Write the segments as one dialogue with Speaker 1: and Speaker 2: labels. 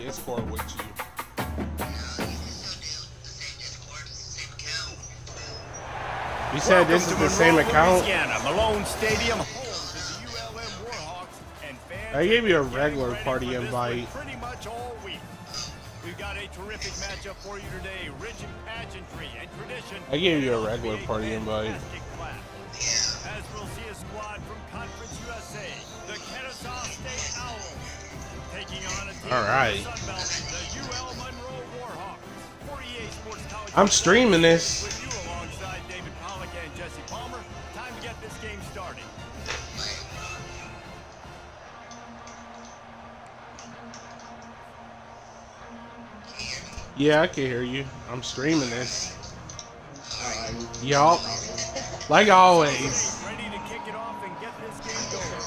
Speaker 1: Discord with you. You said this is the same account?
Speaker 2: Malone Stadium, home to the ULM Warhawks, and fans
Speaker 1: I gave you a regular party invite.
Speaker 2: pretty much all week. We've got a terrific matchup for you today, rich in pageantry and tradition.
Speaker 1: I gave you a regular party invite.
Speaker 2: As we'll see a squad from Conference USA, the Kennesaw State Owls, taking on a team
Speaker 1: All right.
Speaker 2: from the Sun Belt, the UL Monroe Warhawks. 48 Sports College.
Speaker 1: I'm streaming this.
Speaker 2: With you alongside David Pollock and Jesse Palmer. Time to get this game started.
Speaker 1: Yeah, I can hear you. I'm streaming this. Yup. Like always.
Speaker 2: Ready to kick it off and get this game going.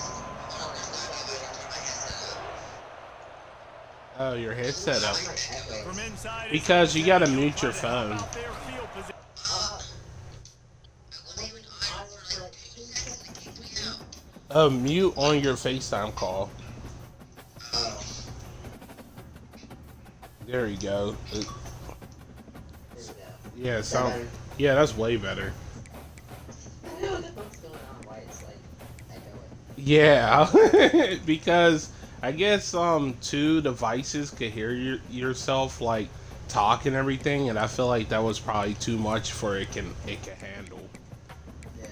Speaker 1: Oh, your headset up.
Speaker 2: From inside,
Speaker 1: Because you gotta mute your phone.
Speaker 2: about their field position.
Speaker 1: Oh, mute on your FaceTime call. There you go. Yeah, sound. Yeah, that's way better. Yeah, because I guess two devices could hear yourself like talk and everything, and I feel like that was probably too much for it can handle.
Speaker 3: Yeah.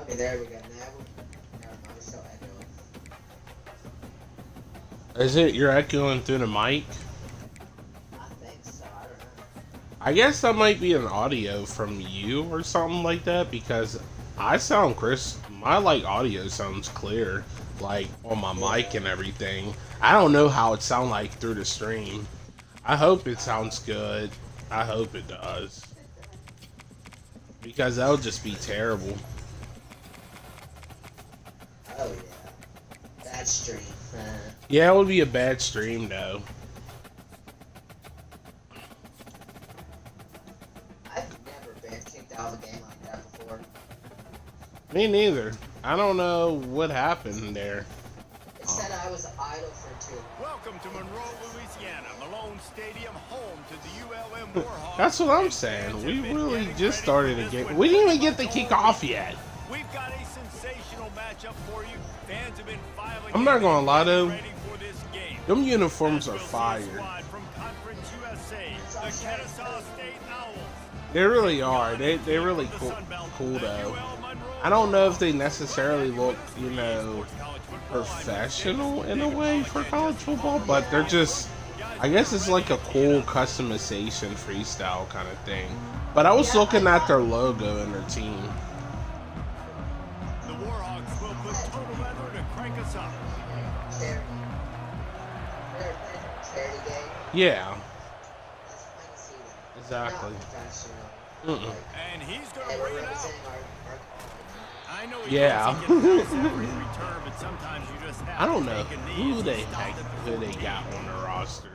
Speaker 3: Okay, there we go. Now I'm so echoing.
Speaker 1: Is it you're echoing through the mic?
Speaker 3: I think so. I don't know.
Speaker 1: I guess that might be an audio from you or something like that because I sound crisp. My like audio sounds clear, like on my mic and everything. I don't know how it sounds like through the stream. I hope it sounds good. I hope it does. Because that would just be terrible.
Speaker 3: Oh yeah. Bad stream.
Speaker 1: Yeah, it would be a bad stream though.
Speaker 3: I've never been kicked out of a game like that before.
Speaker 1: Me neither. I don't know what happened there.
Speaker 3: It said I was idle for 2.
Speaker 2: Welcome to Monroe, Louisiana, Malone Stadium, home to the ULM Warhawks.
Speaker 1: That's what I'm saying. We really just started a game. We didn't even get the kick off yet.
Speaker 2: We've got a sensational matchup for you. Fans have been filing.
Speaker 1: I'm not gonna lie though.
Speaker 2: ready for this game.
Speaker 1: Them uniforms are
Speaker 2: We'll see a
Speaker 1: fire.
Speaker 2: squad from Conference USA, the Kennesaw State Owls.
Speaker 1: They really are. They really cool though. I don't know if they necessarily look, you know, professional in a way for college football, but they're just, I guess it's like a cool customization freestyle kind of thing. But I was looking at their logo and their team.
Speaker 2: The Warhawks will put total weather to crank us up.
Speaker 3: Charity. They're playing charity game.
Speaker 1: Yeah,
Speaker 3: That's I can see that.
Speaker 1: exactly.
Speaker 3: Not professional.
Speaker 1: Mm-mm.
Speaker 2: And he's
Speaker 3: Hey,
Speaker 2: going to
Speaker 3: we're
Speaker 2: bring it out.
Speaker 3: representing our
Speaker 2: I know he
Speaker 1: Yeah.
Speaker 2: knows he gets nice every return, but sometimes you just have
Speaker 1: I don't
Speaker 2: to
Speaker 1: know
Speaker 2: take a knee
Speaker 1: who
Speaker 2: and
Speaker 1: they
Speaker 2: stop
Speaker 1: heck,
Speaker 2: it
Speaker 1: who
Speaker 2: before
Speaker 1: they
Speaker 2: the
Speaker 1: got
Speaker 2: game.
Speaker 1: on the roster.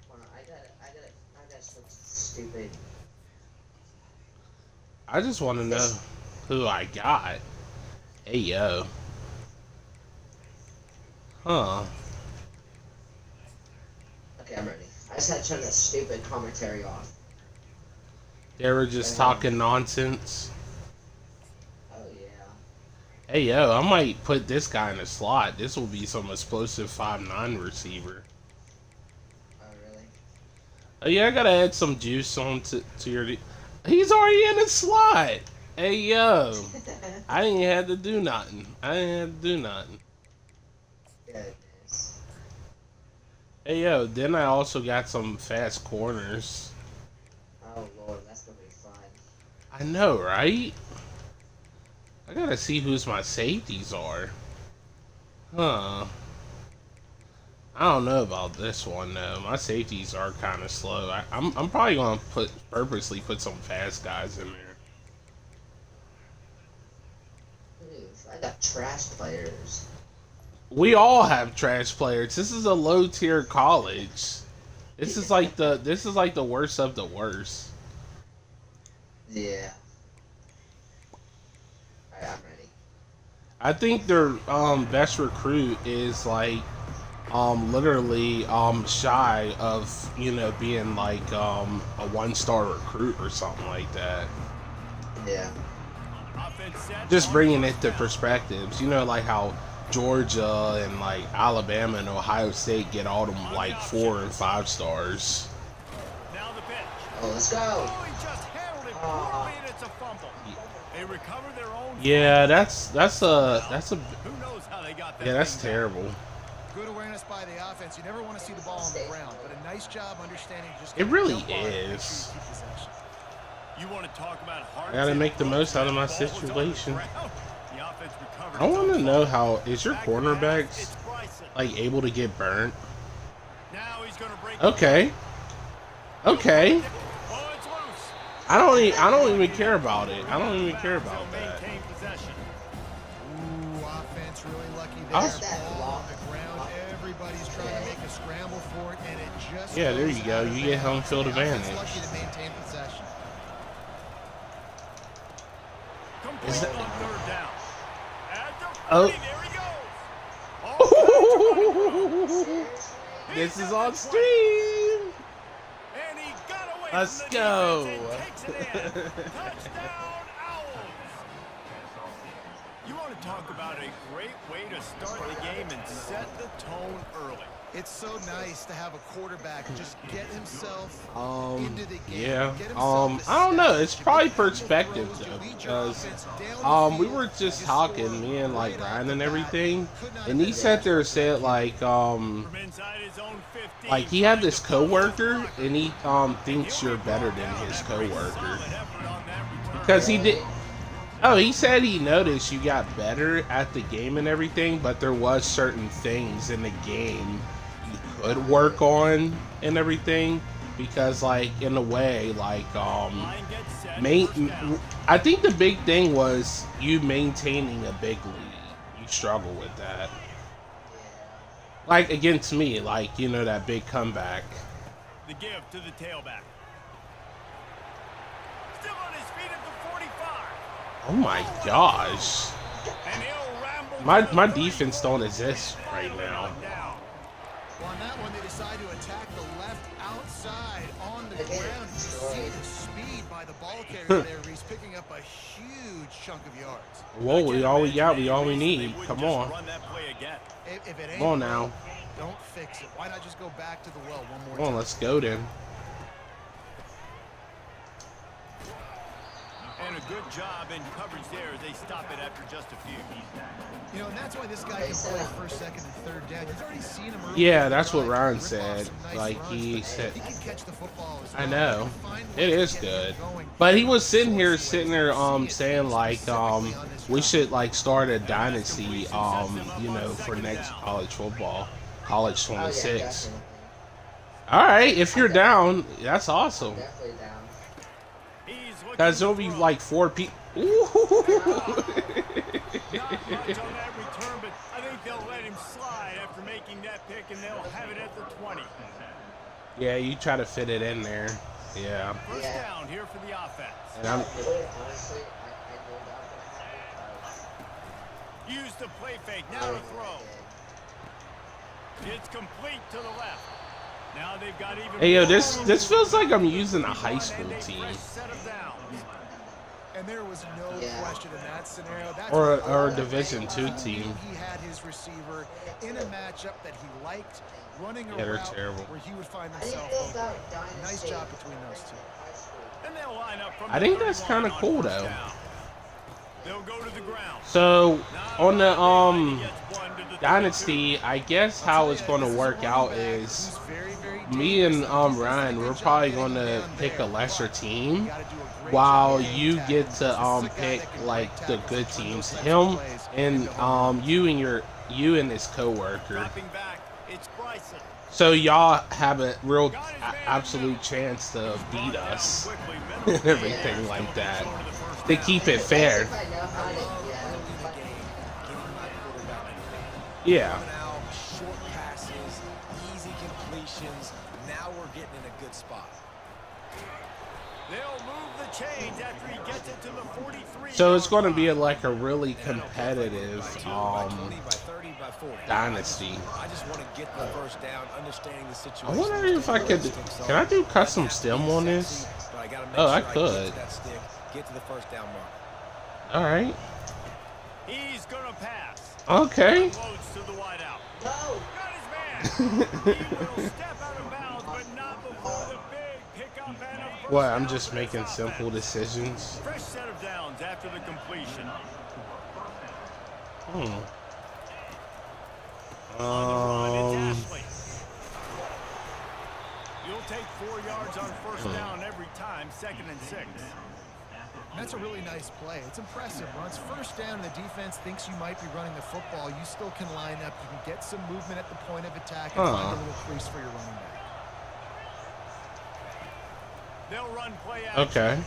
Speaker 3: Hold on, I got some stupid.
Speaker 1: I just want to know who I got. Hey yo. Huh.
Speaker 3: Okay, I'm ready. I just had to turn that stupid commentary off.
Speaker 1: They were just talking nonsense.
Speaker 3: Oh yeah.
Speaker 1: Hey yo, I might put this guy in the slot. This will be some explosive 5'9" receiver.
Speaker 3: Oh really?
Speaker 1: Oh yeah, I gotta add some juice on to your. He's already in the slot. Hey yo, I didn't have to do nothing. I didn't have to do nothing.
Speaker 3: Goodness.
Speaker 1: Hey yo, then I also got some fast corners.
Speaker 3: Oh lord, that's gonna be fun.
Speaker 1: I know, right? I gotta see who's my safeties are. Huh. I don't know about this one though. My safeties are kind of slow. I'm probably gonna purposely put some fast guys in there.
Speaker 3: Oof, I got trash players.
Speaker 1: We all have trash players. This is a low tier college. This is like the worst of the worst.
Speaker 3: Yeah. Alright, I'm ready.
Speaker 1: I think their best recruit is like literally shy of being like a 1-star recruit or something like that.
Speaker 3: Yeah.
Speaker 2: Offense set.
Speaker 1: Just bringing it to perspectives, like how Georgia and like Alabama and Ohio State get all them like 4 and 5 stars.
Speaker 2: Now the pitch.
Speaker 3: Oh, let's go.
Speaker 2: Oh, he just handled it poorly, and it's a fumble. They recover their own.
Speaker 1: Yeah, that's a
Speaker 2: Who knows how they got that?
Speaker 1: yeah, that's
Speaker 2: thing down.
Speaker 1: terrible.
Speaker 4: Good awareness by the offense. You never want to see the ball on the ground, but a nice job understanding just
Speaker 1: It really
Speaker 4: jump on it and make sure
Speaker 1: is.
Speaker 4: you keep possession.
Speaker 2: You want to talk about hard.
Speaker 1: I gotta make the most out of my situation. I want to know how is your cornerbacks like able to get burnt?
Speaker 2: Now he's going to break.
Speaker 1: Okay, okay.
Speaker 2: Oh, it's loose.
Speaker 1: I don't even care about it. I don't even care about that.
Speaker 2: Maintain possession.
Speaker 4: Ooh, offense really lucky
Speaker 1: I
Speaker 4: there.
Speaker 1: was-
Speaker 4: Ball on the ground. Everybody's trying to make a scramble for it, and it just
Speaker 1: Yeah, there
Speaker 4: goes
Speaker 1: you go.
Speaker 4: out of
Speaker 1: You get home
Speaker 4: bounds.
Speaker 1: field
Speaker 4: The offense
Speaker 1: advantage.
Speaker 4: lucky to maintain possession.
Speaker 2: Complete
Speaker 1: Is that-
Speaker 2: on third down. At the
Speaker 1: Oh.
Speaker 2: 30, there he goes. Oh,
Speaker 1: This is on stream.
Speaker 2: and he got away
Speaker 1: Let's
Speaker 2: from the
Speaker 1: go.
Speaker 2: defense and takes it in. Touchdown, Owls. You want to talk about a great way to start the game and set the tone early.
Speaker 4: It's so nice to have a quarterback just get himself into the game.
Speaker 1: Yeah.
Speaker 4: Get himself
Speaker 1: I don't know. It's
Speaker 4: established,
Speaker 1: probably
Speaker 4: make a couple
Speaker 1: perspective
Speaker 4: throws,
Speaker 1: though,
Speaker 4: you lead your
Speaker 1: because
Speaker 4: offense down the
Speaker 1: we
Speaker 4: field,
Speaker 1: were just
Speaker 4: you score
Speaker 1: talking, me and like
Speaker 4: right off
Speaker 1: Ryan
Speaker 4: the
Speaker 1: and
Speaker 4: bat.
Speaker 1: everything,
Speaker 4: Could not
Speaker 1: and
Speaker 4: have
Speaker 1: he
Speaker 4: been
Speaker 1: sat there and
Speaker 4: better.
Speaker 1: said
Speaker 2: From inside his own 15.
Speaker 1: like he had this
Speaker 2: trying to
Speaker 1: coworker
Speaker 2: block.
Speaker 1: and he thinks you're better than his coworker
Speaker 2: Solid effort on that return.
Speaker 1: because he did. Oh, he said he noticed you got better at the game and everything, but there was certain things in the game you could work on and everything because, like, in a way, like,
Speaker 2: Line gets set,
Speaker 1: main.
Speaker 2: first down.
Speaker 1: I think the big thing was you maintaining a big lead. You struggle with that, like against me, like that big comeback.
Speaker 2: The give to the tailback. Still on his feet at the 45.
Speaker 1: Oh my gosh,
Speaker 2: And he'll ramble
Speaker 1: my
Speaker 2: to the
Speaker 1: my
Speaker 2: 30.
Speaker 1: defense don't exist right now.
Speaker 2: Down.
Speaker 4: Well, on that one, they decide to attack the left outside on the ground. You see the speed by the ball carrier there. He's picking up a huge chunk of yards.
Speaker 1: Whoa, we all we got, we all we
Speaker 2: They
Speaker 1: need.
Speaker 2: wouldn't
Speaker 1: Come
Speaker 2: just
Speaker 1: on,
Speaker 2: run that play again.
Speaker 4: If it ain't
Speaker 1: come on now,
Speaker 4: broke, don't fix it. Why not just go back to the well one more
Speaker 1: come on,
Speaker 4: time?
Speaker 1: let's go then.
Speaker 2: And a good job in coverage there as they stop it after just a few.
Speaker 4: You know, and that's why this guy can play first, second, and third down. You've already seen him early
Speaker 1: Yeah,
Speaker 4: in the
Speaker 1: that's what
Speaker 4: drive.
Speaker 1: Ryan
Speaker 4: Rip off
Speaker 1: said.
Speaker 4: some nice
Speaker 1: Like,
Speaker 4: runs,
Speaker 1: he
Speaker 4: but
Speaker 1: said-
Speaker 4: he can catch the football as
Speaker 1: I
Speaker 4: well.
Speaker 1: know.
Speaker 4: He can find
Speaker 1: It
Speaker 4: ways
Speaker 1: is
Speaker 4: to get
Speaker 1: good.
Speaker 4: it going.
Speaker 1: But he was sitting here,
Speaker 4: Source
Speaker 1: saying like we should like start a dynasty for next college football, college
Speaker 3: Oh, yeah,
Speaker 1: 26.
Speaker 3: definitely.
Speaker 1: All right, if you're down, that's awesome.
Speaker 3: Definitely down.
Speaker 2: He's looking
Speaker 1: Cause there'll
Speaker 2: to
Speaker 1: be
Speaker 2: throw.
Speaker 1: like 4 people.
Speaker 2: Not much on that return, but I think they'll let him slide after making that pick, and they'll have it at the 20.
Speaker 1: Yeah, you try to fit it in there. Yeah,
Speaker 2: First
Speaker 3: Yeah.
Speaker 2: down here for the offense.
Speaker 1: and I'm
Speaker 3: Honestly, I knew that was gonna happen.
Speaker 2: Use the play fake. Now
Speaker 3: I
Speaker 2: to
Speaker 3: was
Speaker 2: throw. It's complete to the left. Now they've got even.
Speaker 1: hey yo,
Speaker 2: more
Speaker 1: this
Speaker 2: room.
Speaker 1: this feels like I'm using a high
Speaker 2: And
Speaker 1: school
Speaker 2: a
Speaker 1: team.
Speaker 2: fresh set of downs.
Speaker 4: And there was no
Speaker 3: Yeah.
Speaker 4: question in that scenario. That's
Speaker 1: Or a-
Speaker 4: what
Speaker 1: or a
Speaker 4: all
Speaker 1: Division
Speaker 4: day
Speaker 1: II
Speaker 4: long,
Speaker 1: team.
Speaker 4: He had his receiver in a matchup that he liked, running a
Speaker 1: Yeah, they're
Speaker 4: route
Speaker 1: terrible.
Speaker 4: where he would find
Speaker 3: How do you
Speaker 4: himself
Speaker 3: feel
Speaker 4: open.
Speaker 3: about Dynasty?
Speaker 4: Nice job between those two.
Speaker 3: High school.
Speaker 2: And they'll line up from
Speaker 1: I
Speaker 2: the
Speaker 1: think that's
Speaker 2: 31
Speaker 1: kind of
Speaker 2: on
Speaker 1: cool
Speaker 2: first
Speaker 1: though.
Speaker 2: down. They'll go to the ground.
Speaker 1: So on the
Speaker 2: He gets one to the
Speaker 1: Dynasty, I guess how it's going to work out is me and Ryan, we're probably going to pick a lesser team, while you get to pick like the good teams. Him and you and his coworker.
Speaker 2: Dropping back. It's Bryson.
Speaker 1: So y'all have a real absolute chance to beat us and everything like that. To keep it fair.
Speaker 3: If I know how to,
Speaker 1: Yeah.
Speaker 5: Out, short passes, easy completions. Now we're getting in a good spot.
Speaker 2: They'll move the chains after he gets it to the 43.
Speaker 1: So it's going to be like a really competitive
Speaker 5: 20 by 30 by 40.
Speaker 1: dynasty.
Speaker 5: I just want to get the first down, understanding the situation.
Speaker 1: I wonder if I could. Can I do custom stem on this?
Speaker 5: But I gotta make
Speaker 1: Oh, I
Speaker 5: sure
Speaker 1: could.
Speaker 5: get to that stick, get to the first down mark.
Speaker 1: All right.
Speaker 2: He's gonna pass.
Speaker 1: Okay.
Speaker 2: Loads to the wideout.
Speaker 3: No!
Speaker 2: Got his man. He will step out of bounds, but not before the big pickup and a first
Speaker 1: What? I'm
Speaker 2: down
Speaker 1: just
Speaker 2: for the
Speaker 1: making
Speaker 2: offense.
Speaker 1: simple decisions.
Speaker 2: Fresh set of downs after the completion.
Speaker 1: Um.
Speaker 2: You'll take 4 yards on first down every time, 2nd and 6.
Speaker 4: That's a really nice play. It's impressive. Once first down and the defense thinks you might be running the football, you still can line up. You can get some movement at the point of attack and find a little crease for your running back.
Speaker 2: They'll run play action.
Speaker 1: Okay.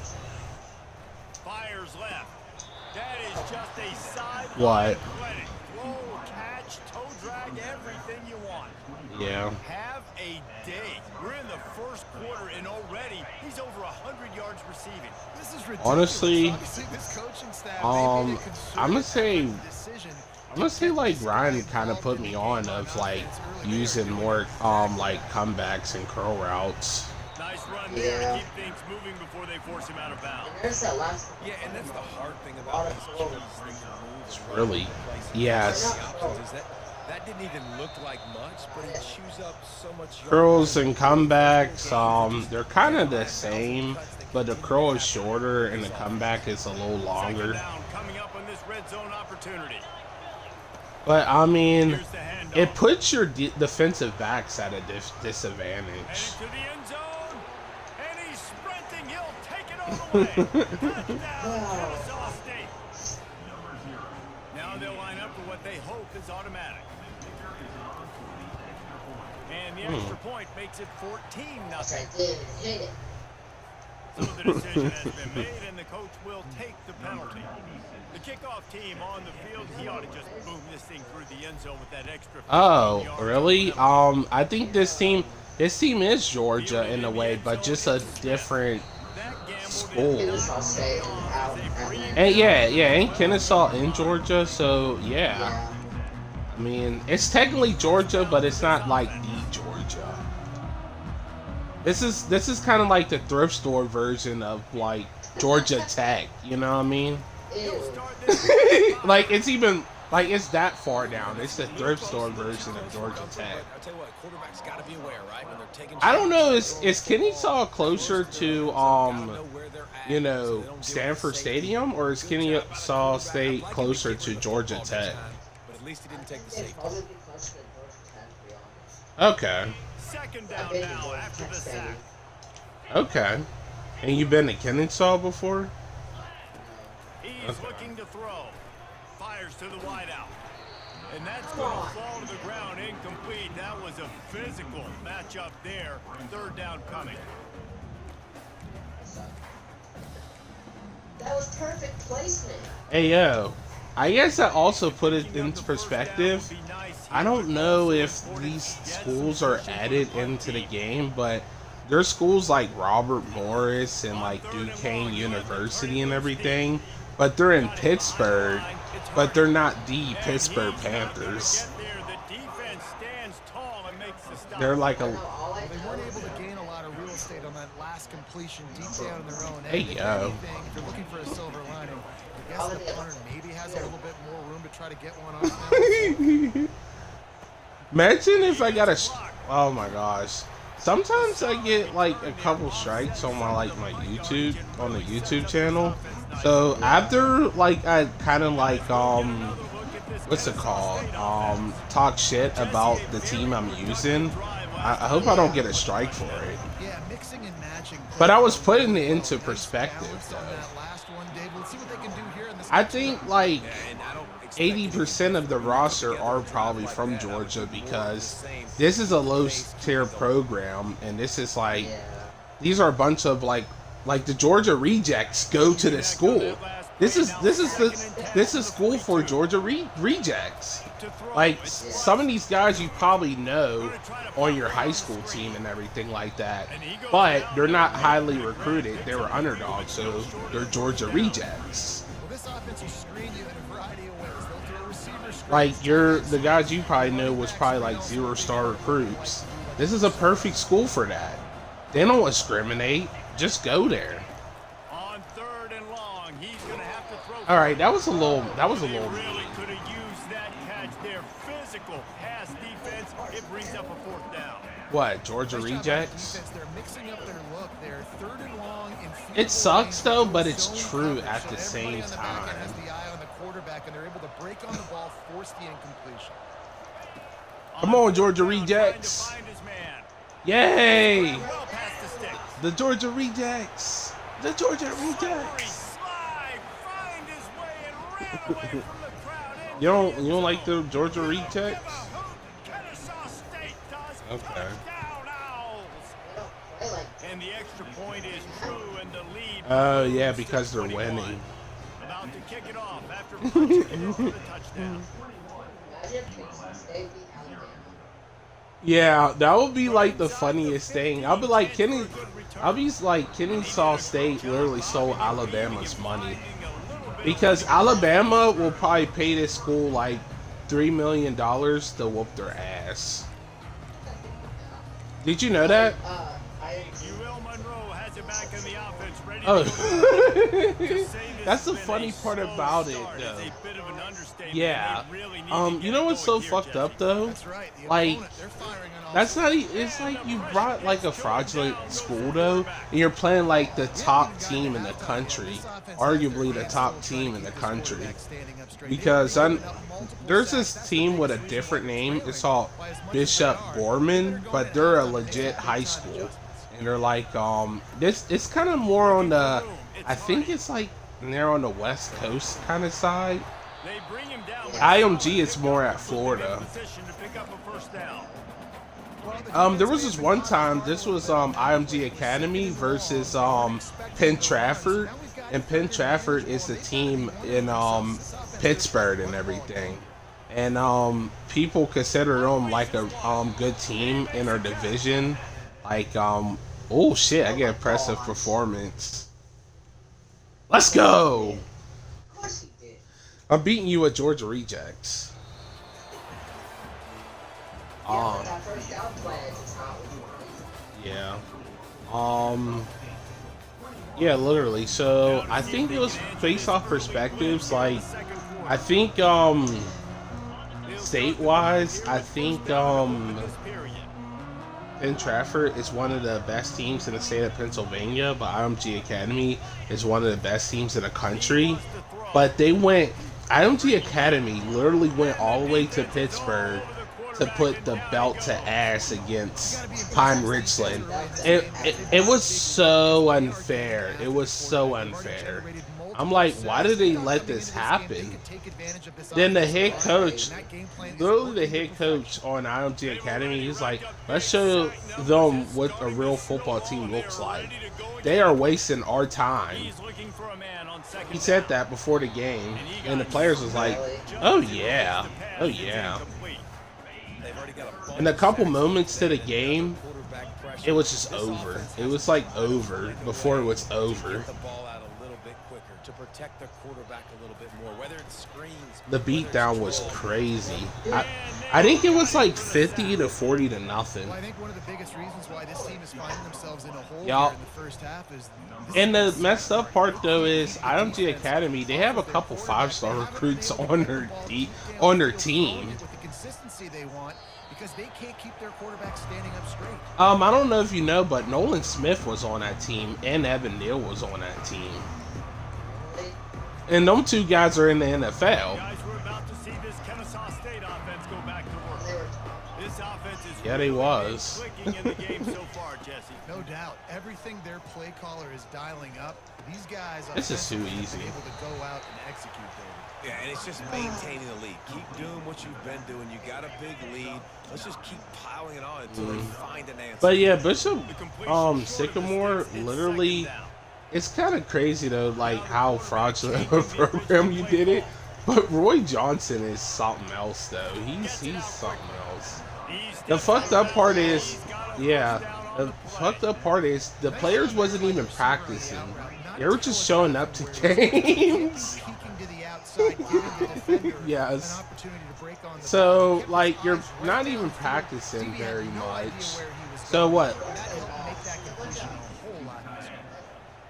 Speaker 2: Fires left. That is just a side
Speaker 1: What?
Speaker 2: clinic. Throw, catch, toe drag, everything you want.
Speaker 1: Yeah.
Speaker 2: Have a day. We're in the first quarter and already he's over 100 yards receiving.
Speaker 4: This is ridiculous.
Speaker 1: Honestly,
Speaker 4: Obviously, this coaching staff, they made a
Speaker 1: I'm gonna
Speaker 4: concerted
Speaker 1: say,
Speaker 4: decision.
Speaker 1: like Ryan kind of put me on of like using more like comebacks and curl routes.
Speaker 2: Nice run there
Speaker 3: Yeah.
Speaker 2: to keep things moving before they force him out of bounds.
Speaker 3: And there's that last one.
Speaker 5: Yeah, and that's the hard thing about this cheese.
Speaker 1: It's really, yes.
Speaker 5: That didn't even look like much, but it chews up so much.
Speaker 1: Curls and comebacks, they're kind of the same, but the curl is shorter and the comeback is a little
Speaker 2: Second
Speaker 1: longer.
Speaker 2: down coming up on this red zone opportunity.
Speaker 1: But I mean,
Speaker 2: Here's the handoff.
Speaker 1: it puts your defensive backs at a disadvantage.
Speaker 2: Headed to the end zone. And he's sprinting. He'll take it all the way. Touchdown, Kennesaw State. Now they'll line up for what they hope is automatic. And the extra point makes it 14-0.
Speaker 3: I did hit it.
Speaker 2: So the decision has been made, and the coach will take the penalty. The kickoff team on the field, he ought to just boom this thing through the end zone with that extra.
Speaker 1: Oh,
Speaker 2: 15 yards.
Speaker 1: really? I think this team is Georgia in a way, but just a different
Speaker 2: That gamble
Speaker 1: school.
Speaker 3: Kennesaw State out.
Speaker 1: And yeah, ain't Kennesaw in Georgia? So yeah.
Speaker 3: Yeah.
Speaker 1: I mean, it's technically Georgia, but it's not like the Georgia. This is kind of like the thrift store version of like Georgia Tech. You know what I mean?
Speaker 3: Ew.
Speaker 2: Start this
Speaker 1: Like it's even like it's that far down. It's the thrift store version of Georgia Tech.
Speaker 5: I'll tell you what, quarterbacks got to be aware, right? When they're taking
Speaker 1: I don't know. Is Kennesaw closer to
Speaker 5: where they're at,
Speaker 1: you
Speaker 5: so
Speaker 1: know,
Speaker 5: they don't give
Speaker 1: Stanford
Speaker 5: up the
Speaker 1: Stadium, or is Kennesaw State closer to Georgia Tech?
Speaker 5: But at least he didn't take the
Speaker 3: It'd
Speaker 5: safety.
Speaker 3: probably be closer to Georgia Tech, to be honest.
Speaker 1: Okay,
Speaker 2: second
Speaker 3: I've
Speaker 2: down
Speaker 3: been to
Speaker 2: now
Speaker 3: Georgia
Speaker 2: after
Speaker 3: Tech
Speaker 2: the sack.
Speaker 3: Stadium.
Speaker 1: okay. And you've been to Kennesaw before?
Speaker 2: He's looking to throw. Fires to the wideout. And that's going to fall to the ground incomplete. That was a physical matchup there. Third down coming.
Speaker 3: That was perfect placement.
Speaker 1: Hey yo, I guess that also put it into perspective. I don't know if these schools are added into the game, but there's schools like Robert Morris and like Duquesne University and everything, but they're in Pittsburgh, but they're not the Pittsburgh Panthers. They're like
Speaker 3: No,
Speaker 1: a
Speaker 3: all I
Speaker 4: They
Speaker 3: know
Speaker 4: weren't
Speaker 3: is
Speaker 4: able to
Speaker 3: that
Speaker 4: gain a lot of real estate on that last completion deep down in their own end.
Speaker 1: Hey,
Speaker 4: If
Speaker 1: yo.
Speaker 4: anything, if you're looking for a silver lining, I guess the punter maybe has a little bit more room to try to get one off now.
Speaker 1: Imagine if I got oh my gosh. Sometimes I get like a couple strikes on my YouTube on the YouTube channel. So after like I kind of like what's it called? Talk shit about the team I'm using. I hope I don't get a strike for it.
Speaker 4: Yeah, mixing and matching.
Speaker 1: But I was putting it into perspective
Speaker 4: Balance on
Speaker 1: though.
Speaker 4: that last one, Dave. Let's see what they can do here in this
Speaker 1: I think like
Speaker 5: And I don't expect
Speaker 1: 80% of the roster are probably from Georgia because this is a low tier program and this is like
Speaker 3: yeah.
Speaker 1: these are a bunch of like the Georgia rejects go to the school. This is school for Georgia rejects. Like some of these guys you probably know on your high school team and everything like that, but they're not highly recruited. They were underdogs, so they're Georgia rejects. Like the guys you probably know was probably like 0-star recruits. This is a perfect school for that. They don't discriminate. Just go there.
Speaker 2: On 3rd and long, he's gonna have to throw.
Speaker 1: All right, that was a little.
Speaker 2: They really could have used that catch there. Physical pass defense. It brings up a 4th down.
Speaker 1: What, Georgia rejects?
Speaker 4: They're mixing up their look. They're 3rd and long in field
Speaker 1: It sucks though, but it's
Speaker 4: zone
Speaker 1: true
Speaker 4: coverage,
Speaker 1: at
Speaker 4: so
Speaker 1: the same
Speaker 4: everybody on the back end
Speaker 1: time.
Speaker 4: has the eye on the quarterback, and they're able to break on the ball, force the incompletion.
Speaker 1: Come on, Georgia rejects.
Speaker 2: Trying to find his man.
Speaker 1: Yay!
Speaker 2: Well past the sticks.
Speaker 1: The Georgia rejects. The Georgia rejects.
Speaker 2: Slide, find his way and ran away from the crowd.
Speaker 1: You don't like the Georgia rejects?
Speaker 2: Kennesaw State does.
Speaker 1: Okay.
Speaker 2: Touchdown Owls.
Speaker 3: They don't play like
Speaker 2: And the extra point is true, and the lead.
Speaker 1: Oh yeah, because they're winning.
Speaker 2: About to kick it off after punching it for the touchdown.
Speaker 3: imagine Kennesaw State beat Alabama.
Speaker 1: Yeah, that would be like the funniest thing. I'll be like Kennesaw State literally stole Alabama's money. Because Alabama will probably pay this school like $3 million to whoop their ass. Did you know that?
Speaker 2: UL Monroe has it back in the offense, ready
Speaker 1: Oh,
Speaker 2: to go.
Speaker 1: that's the funny part about it, though. Yeah. You know what's so fucked up though?
Speaker 4: That's right. The
Speaker 1: Like,
Speaker 4: opponent, they're firing on all
Speaker 1: that's not. It's like you brought like a fraudulent school though, and you're playing like the top team in the country, arguably the top team in the country. Because there's this team with a different name. It's called Bishop Gorman, but they're a legit high school, and they're like this. It's kind of more on the. I think it's like they're on the West Coast kind of side. IMG is more at Florida. There was this one time. This was IMG Academy versus Penn Trafford, and Penn Trafford is the team in Pittsburgh and everything. And people consider them like a good team in our division. Like oh shit, I get impressive performance. Let's go.
Speaker 3: Of course he did.
Speaker 1: I'm beating you at Georgia rejects.
Speaker 3: Yeah, but that first down play at the top was crazy.
Speaker 1: Yeah. Yeah, literally. So I think it was based off perspectives. Like, I think state-wise, I think Penn Trafford is one of the best teams in the state of Pennsylvania, but IMG Academy is one of the best teams in the country. But IMG Academy literally went all the way to Pittsburgh to put the belt to ass against Pine Richland. It was so unfair. It was so unfair. I'm like, why did they let this happen? Then the head coach, literally the head coach on IMG Academy, he's like, let's show them what a real football team looks like. They are wasting our time. He said that before the game, and the players was like, oh yeah, oh yeah. In a couple moments to the game, it was just over. It was like over before it was over.
Speaker 5: To protect the quarterback a little bit more, whether it's screens.
Speaker 1: The beatdown was crazy. I think it was like 50 to 40 to nothing.
Speaker 4: Well, I think one of the biggest reasons why this team is finding themselves in a hole
Speaker 1: Yup.
Speaker 4: here in the first half is.
Speaker 1: And the messed up part though is IMG Academy, they have a couple 5-star recruits on their team.
Speaker 4: With the consistency they want, because they can't keep their quarterback standing up straight.
Speaker 1: I don't know if you know, but Nolan Smith was on that team and Evan Neal was on that team. And them two guys are in the NFL.
Speaker 2: Guys, we're about to see this Kennesaw State offense go back to work. This offense is
Speaker 1: Yeah, they was.
Speaker 2: clicking in the game so far, Jesse.
Speaker 4: No doubt, everything their play caller is dialing up. These guys
Speaker 1: This is too
Speaker 4: offensively
Speaker 1: easy.
Speaker 4: have been able to go out and execute, David.
Speaker 5: Yeah, and it's just maintaining the lead. Keep doing what you've been doing. You got a big lead. Let's just keep piling it on until they find an answer.
Speaker 1: But yeah, Bishop Sycamore literally it's kind of crazy though, like how fraudulent of a program you did it. But Roy Johnson is something else though. He's something else. The fucked up part is, yeah, the fucked up part is the players wasn't even practicing. They were just showing up to games. Yes. So like you're not even practicing very much. So what?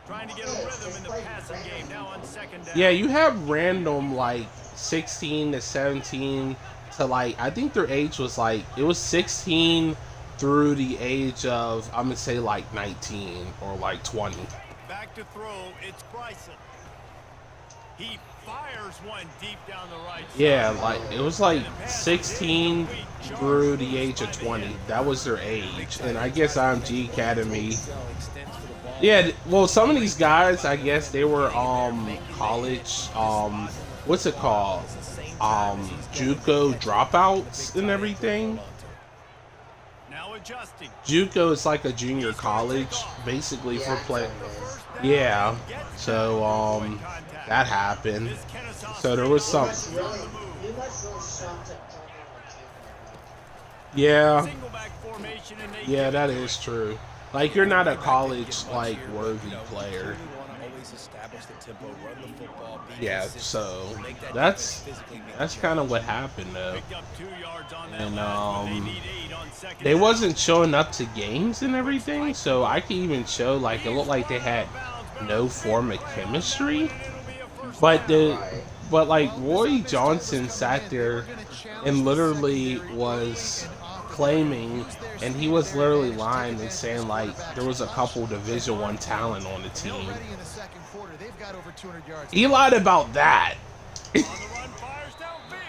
Speaker 2: Trying to get a rhythm in the passing game now on second down.
Speaker 1: Yeah, you have random like 16 to 17 to like, I think their age was like, it was 16 through the age of, I'm gonna say like 19 or like 20.
Speaker 2: Back to throw, it's Bryson. He fires one deep down the right side.
Speaker 1: Yeah, like it was like 16 through the age of 20. That was their age. And I guess IMG Academy. Yeah, well, some of these guys, I guess they were college, what's it called? JUCO dropouts and everything.
Speaker 2: Now adjusting.
Speaker 1: JUCO is like a junior college, basically for play. Yeah, so that happened. So there was some. Yeah, yeah, that is true. Like you're not a college like worthy player. Yeah, so that's kind of what happened though. And they wasn't showing up to games and everything, so I could even show like it looked like they had no form of chemistry. But like Roy Johnson sat there and literally was claiming, and he was literally lying and saying like there was a couple Division I talent on the team. He lied about that.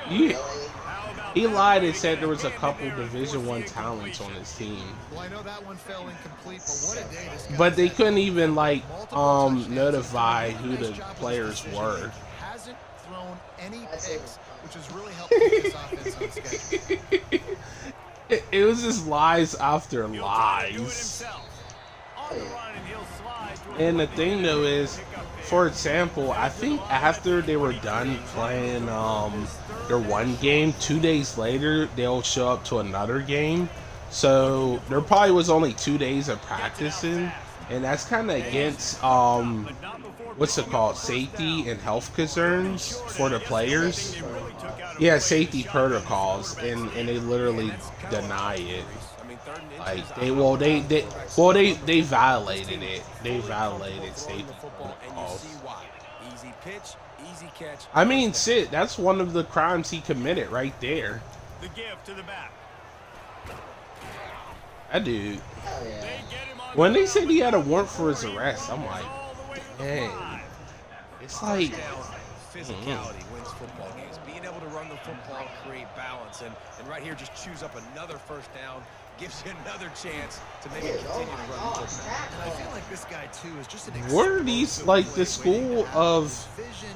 Speaker 1: He lied and said there was a couple Division I talents on his team. But they couldn't even like notify who the players were.
Speaker 4: Hasn't thrown any picks, which has really helped this offense on schedule.
Speaker 1: It was just lies after lies. And the thing though is, for example, I think after they were done playing their one game, 2 days later they'll show up to another game. So there probably was only 2 days of practicing, and that's kind of against what's it called, safety and health concerns for the players. Yeah, safety protocols, and they literally deny it. Like they violated it. They violated safety protocols. I mean, shit, that's one of the crimes he committed right there.
Speaker 2: The gift to the back.
Speaker 1: That dude. When they said he had a warrant for his arrest, I'm like, dang. It's like
Speaker 5: physicality wins football games. Being able to run the football, create balance, and right here just choose up another first down, gives you another chance to maybe continue to run the football.
Speaker 4: I feel like this guy too is just an.
Speaker 1: Where are these, like the school of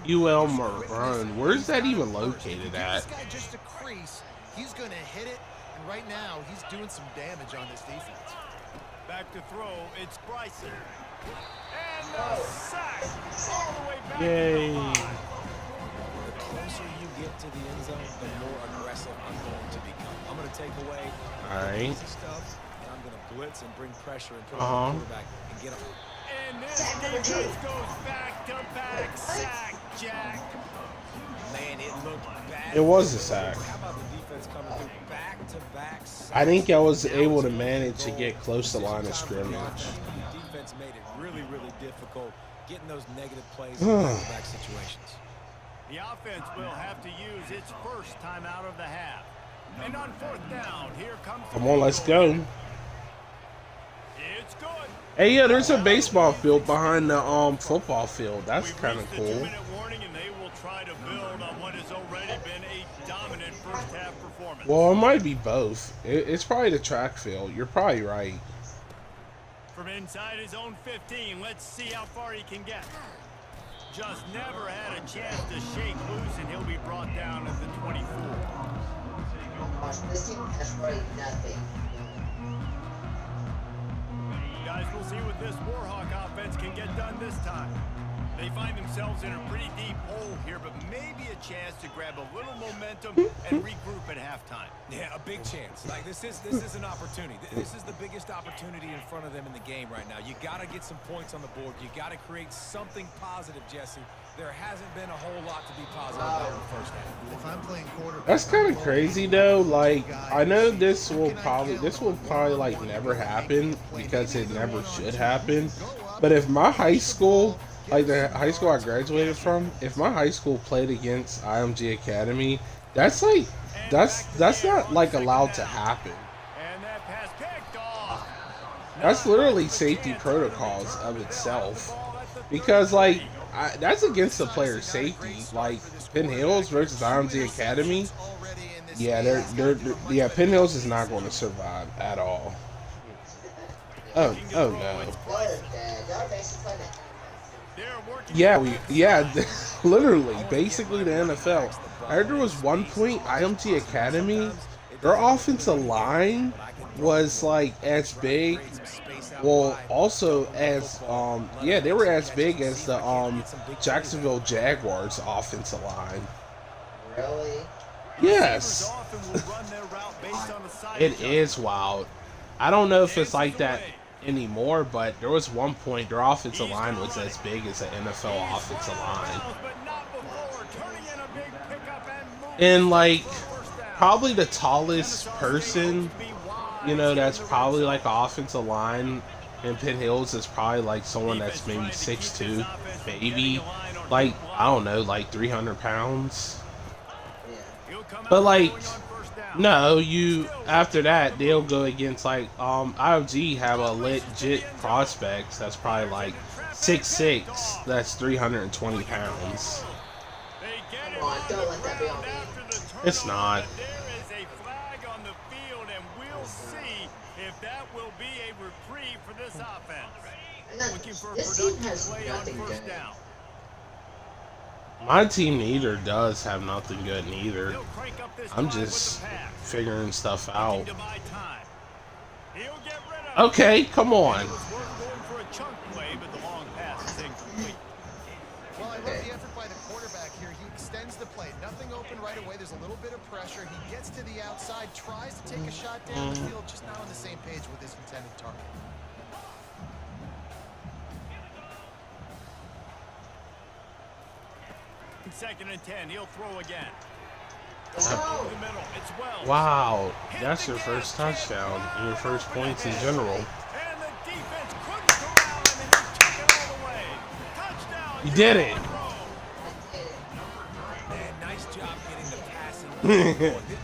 Speaker 1: UL Maroon? Where's that even located at?
Speaker 4: This guy just a crease. He's going to hit it, and right now he's doing some damage on this defense.
Speaker 2: Back to throw, it's Bryson. And the sack all the way back.
Speaker 1: Yay.
Speaker 5: The closer you get to the end zone, the more aggressive I'm going to become. I'm going to take away
Speaker 1: Alright.
Speaker 5: easy stuff, and I'm going to blitz and bring pressure and put on the quarterback and get him.
Speaker 2: And this defense goes back to back sack, Jack.
Speaker 5: Man, it looked bad.
Speaker 1: It was a sack.
Speaker 5: How about the defense coming through back-to-back sacks?
Speaker 1: I think I was able to manage to get close to line of scrimmage.
Speaker 5: The defense made it really, really difficult getting those negative plays in back situations.
Speaker 2: The offense will have to use its first timeout of the half. And on fourth down, here comes the
Speaker 1: Come on, let's go.
Speaker 2: It's good.
Speaker 1: Hey, yeah, there's a baseball field behind the football field. That's kind of cool.
Speaker 2: 2-minute warning, and they will try to build on what has already been a dominant first half performance.
Speaker 1: Well, it might be both. It's probably the track field. You're probably right.
Speaker 2: From inside his own 15, let's see how far he can get. Just never had a chance to shake loose, and he'll be brought down at the 24.
Speaker 3: This team has really nothing.
Speaker 2: Guys Guys, we'll see what this Warhawk offense can get done this time. They find themselves in a pretty deep hole here, but maybe a chance to grab a little momentum and regroup at halftime.
Speaker 5: Yeah, a big chance. Like this is an opportunity. This is the biggest opportunity in front of them in the game right now. You got to get some points on the board. You got to create something positive, Jesse. There hasn't been a whole lot to be positive there in the first half.
Speaker 4: If I'm playing quarterback,
Speaker 1: That's kind of crazy though. Like, I know this will probably like never happen because it never should happen. But if my high school, like the high school I graduated from, if my high school played against IMG Academy, that's like that's not like allowed to happen.
Speaker 2: And that pass picked off.
Speaker 1: That's literally safety protocols of itself, because like that's against the player's safety. Like Penn Hills versus IMG Academy, yeah, yeah, Penn Hills is not going to survive at all. Oh no. Yeah, literally, basically the NFL. I heard there was one point IMG Academy, their offensive line was like as big, well, also as yeah, they were as big as the Jacksonville Jaguars offensive line.
Speaker 3: Really?
Speaker 1: Yes. It is wild. I don't know if it's like that anymore, but there was one point their offensive line was as big as an NFL offensive line. And like probably the tallest person, you know, that's probably like an offensive line in Penn Hills is probably like someone that's maybe 6'2", maybe like, I don't know, like 300 pounds. But like, no, you after that they'll go against like IFG have a legit prospects that's probably like 6'6", that's 320 pounds. It's not.
Speaker 2: There is a flag on the field, and we'll see if that will be a reprieve for this offense. Looking for a productive play on first down.
Speaker 1: My team neither does have nothing good neither. I'm just figuring stuff out. Okay, come on.
Speaker 4: Well, I love the effort by the quarterback here. He extends the play. Nothing open right away. There's a little bit of pressure. He gets to the outside, tries to take a shot down the field, just not on the same page with his intended target.
Speaker 2: Second and 10, he'll throw again. Oh. The middle. It's well.
Speaker 1: Wow, that's your first touchdown and your first points in general.
Speaker 2: And the defense couldn't corral him, and he took it all the way. Touchdown.
Speaker 1: You did it.
Speaker 5: Man, nice job getting the passing.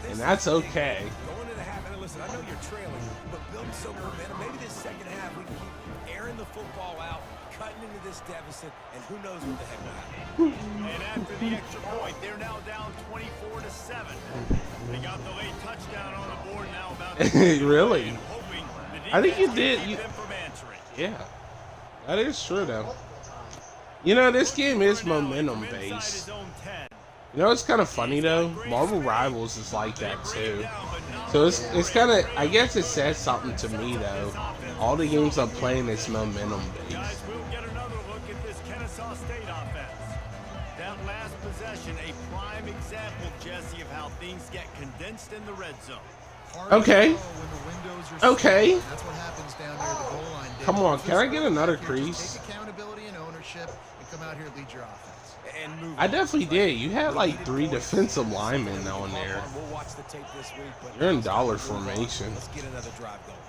Speaker 1: And that's okay.
Speaker 5: Going to the half, and listen, I know you're trailing, but building some momentum. Maybe this second half we can keep airing the football out, cutting into this deficit, and who knows what the heck will happen.
Speaker 2: And after the extra point, they're now down 24-7. They got the late touchdown on the board now. About
Speaker 1: Really? I think you did.
Speaker 2: Them from answering.
Speaker 1: Yeah, that is true though. You know, this game is momentum based. You know, it's kind of funny though. Marvel Rivals is like that too. So it's kind of, I guess it says something to me though. All the games I'm playing is momentum based.
Speaker 2: Guys, we'll get another look at this Kennesaw State offense. That last possession, a prime example, Jesse, of how things get condensed in the red zone.
Speaker 1: Okay. Okay.
Speaker 4: That's what happens down near the goal line.
Speaker 1: Come on, can I get another crease?
Speaker 4: Take accountability and ownership and come out here and lead your offense.
Speaker 5: And move
Speaker 1: I
Speaker 5: on.
Speaker 1: definitely did. You had like 3 defensive linemen on there.
Speaker 5: We'll watch the tape this week, but
Speaker 1: You're in dollar formation.
Speaker 5: let's get another drive going.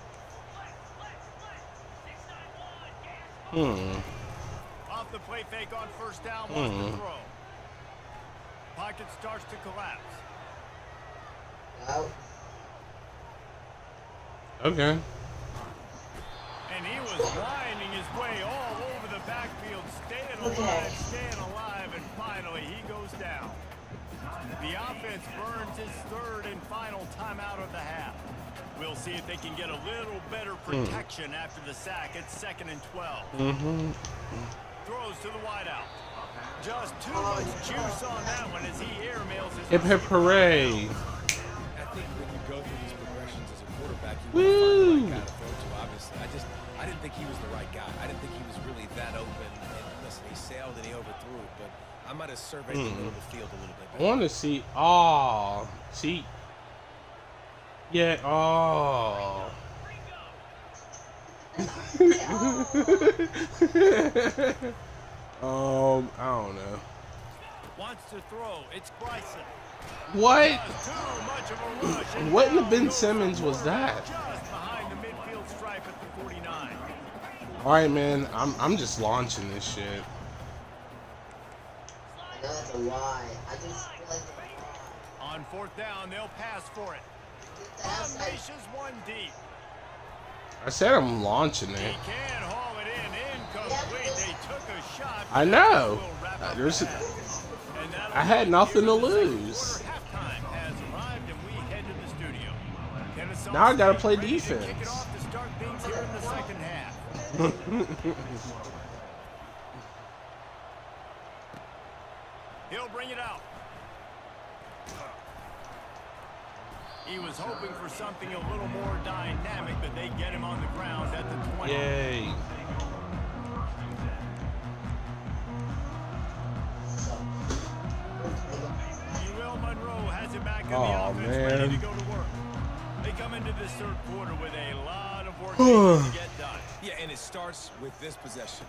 Speaker 2: Off the play fake on first down, wants to throw. Pocket starts to collapse.
Speaker 3: Out.
Speaker 1: Okay.
Speaker 2: And he was winding his way all over the backfield, staying alive, and finally he goes down. The offense burns his third and final timeout of the half. We'll see if they can get a little better protection after the sack. It's 2nd and 12. Throws to the wideout. Just too much juice on that one as he airmails his
Speaker 1: Hip hip hooray.
Speaker 5: At think when you go through these progressions as a quarterback, you
Speaker 1: Woo!
Speaker 5: want to find the right guy to throw to, obviously. I didn't think he was the right guy. I didn't think he was really that open. And listen, he sailed and he overthrew it, but I might have surveyed the middle of the field a little bit
Speaker 1: I
Speaker 5: better.
Speaker 1: want to see. Oh, see. Yeah. Oh. I don't know.
Speaker 2: Wants to throw. It's Bryson.
Speaker 1: What?
Speaker 2: Too much of a rush. And
Speaker 1: What in the
Speaker 2: now
Speaker 1: Ben
Speaker 2: goes
Speaker 1: Simmons was
Speaker 2: forward,
Speaker 1: that?
Speaker 2: Just behind the midfield stripe at the 49.
Speaker 1: All right, man. I'm just launching this shit.
Speaker 3: I know that's a lie. I just feel like it's a lie.
Speaker 2: On fourth down, they'll pass for it.
Speaker 3: Get the outside.
Speaker 2: Audacious one deep.
Speaker 1: I said I'm launching
Speaker 2: He
Speaker 1: it.
Speaker 2: can haul it in. Incomplete. They took a shot.
Speaker 1: I know.
Speaker 2: We'll wrap up
Speaker 1: There's.
Speaker 2: the half. And that'll
Speaker 1: I had
Speaker 2: do it
Speaker 1: nothing
Speaker 2: here
Speaker 1: to
Speaker 2: in the second
Speaker 1: lose.
Speaker 2: quarter. Halftime has arrived, and we head to the studio. Kennesaw
Speaker 1: Now I gotta
Speaker 2: State
Speaker 1: play
Speaker 2: ready to kick it
Speaker 1: defense.
Speaker 2: off to start things here in the second half. He'll bring it out. He was hoping for something a little more dynamic, but they get him on the ground at the 20.
Speaker 1: Yay.
Speaker 2: Ewell Monroe has it back in the
Speaker 1: Aw,
Speaker 2: offense,
Speaker 1: man.
Speaker 2: ready to go to work. They come into this third quarter with a lot of work to get done.
Speaker 5: Yeah, and it starts with this possession.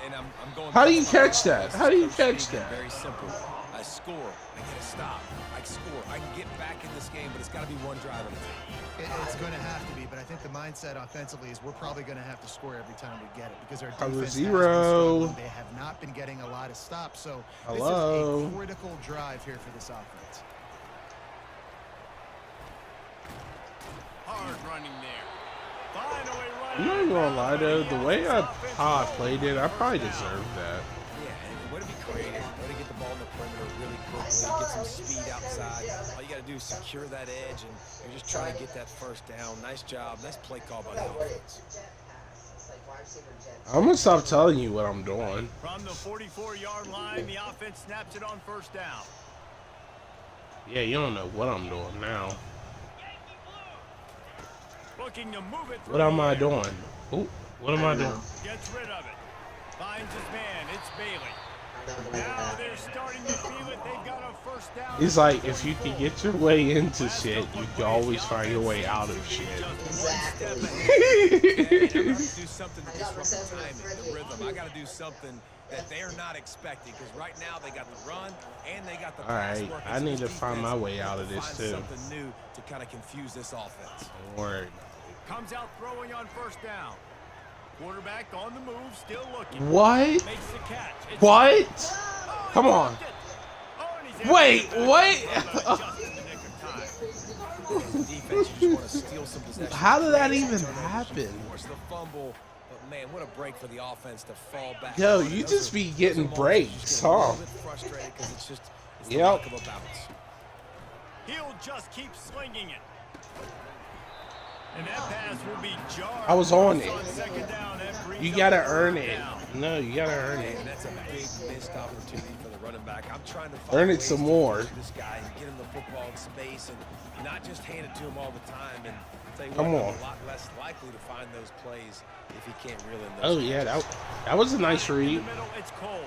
Speaker 5: And I'm going.
Speaker 1: How do you catch that? How do you catch that?
Speaker 5: Very simple. I score. I get a stop. I score. I can get back in this game, but it's got to be one drive at a time.
Speaker 4: It's going to have to be, but I think the mindset offensively is we're probably going to have to score every time we get it because our
Speaker 1: Cover
Speaker 4: defense has been
Speaker 1: zero.
Speaker 4: struggling. They have not been getting a lot of stops, so
Speaker 1: Hello.
Speaker 4: this is a critical drive here for this offense.
Speaker 2: Hard running there. Finally
Speaker 1: I'm not even gonna lie though, the way how I played it, I probably deserved that.
Speaker 5: Yeah, and way to be creative, way to get the ball in the perimeter really quickly, get some speed outside. All you got to do is secure that edge, and you're just trying to get that first down. Nice job. Nice play call by the offense.
Speaker 1: I'm gonna stop telling you what I'm doing.
Speaker 2: From the 44-yard line, the offense snaps it on first down.
Speaker 1: Yeah, you don't know what I'm doing now.
Speaker 2: Looking to move it through
Speaker 1: What am
Speaker 2: the
Speaker 1: I
Speaker 2: air.
Speaker 1: doing? Ooh, what am I doing?
Speaker 2: Gets rid of it. Finds his man. It's Bailey. Now they're starting to feel it. They've got a first down.
Speaker 1: He's like, if you can get your way into shit, you can always find your way out of shit.
Speaker 2: Just one step ahead.
Speaker 5: I got to do something to disrupt the timing, the rhythm. I got to do something that they're not expecting because right now they got the run and they got the pass
Speaker 1: Alright,
Speaker 5: working.
Speaker 1: I
Speaker 5: So
Speaker 1: need
Speaker 5: this
Speaker 1: to find
Speaker 5: defense
Speaker 1: my way out of
Speaker 5: needs
Speaker 1: this
Speaker 5: to find
Speaker 1: too.
Speaker 5: something new to kind of confuse this offense.
Speaker 1: Don't worry.
Speaker 2: Comes out throwing on first down. Quarterback on the move, still looking.
Speaker 1: What?
Speaker 2: Makes the catch. It's
Speaker 1: What?
Speaker 2: Oh, he
Speaker 1: Come on.
Speaker 2: blocked it. Oh, and he's able
Speaker 1: Wait,
Speaker 2: to get
Speaker 1: wait.
Speaker 2: back. Just in the nick of time.
Speaker 5: As a defense, you just want to steal some possession.
Speaker 1: How did that
Speaker 5: Create
Speaker 1: even
Speaker 5: turnovers,
Speaker 1: happen?
Speaker 5: Force the fumble. But man, what a break for the offense to fall back.
Speaker 1: Yo,
Speaker 5: on.
Speaker 1: you
Speaker 5: Those
Speaker 1: just
Speaker 5: are-
Speaker 1: be
Speaker 5: those are
Speaker 1: getting
Speaker 5: moments where you just
Speaker 1: breaks,
Speaker 5: get a little
Speaker 1: huh?
Speaker 5: bit frustrated because it's the
Speaker 1: Yep.
Speaker 5: lack of a bounce.
Speaker 2: He'll just keep slinging it. And that pass will be jarred.
Speaker 1: I was on it.
Speaker 2: second down, that brings
Speaker 1: You
Speaker 2: up
Speaker 1: gotta
Speaker 2: third
Speaker 1: earn it.
Speaker 2: down.
Speaker 1: No, you gotta earn it.
Speaker 5: And that's a big missed opportunity for the running back. I'm trying to find
Speaker 1: Earn it
Speaker 5: ways
Speaker 1: some
Speaker 5: to
Speaker 1: more.
Speaker 5: push this guy and get him the football in space and not just hand it to him all the time. And I'll tell you
Speaker 1: Come
Speaker 5: what,
Speaker 1: on.
Speaker 5: I'm a lot less likely to find those plays if he can't reel in
Speaker 1: Oh
Speaker 5: those.
Speaker 1: yeah, that was a nice
Speaker 2: In
Speaker 1: read.
Speaker 2: the middle, it's Cole.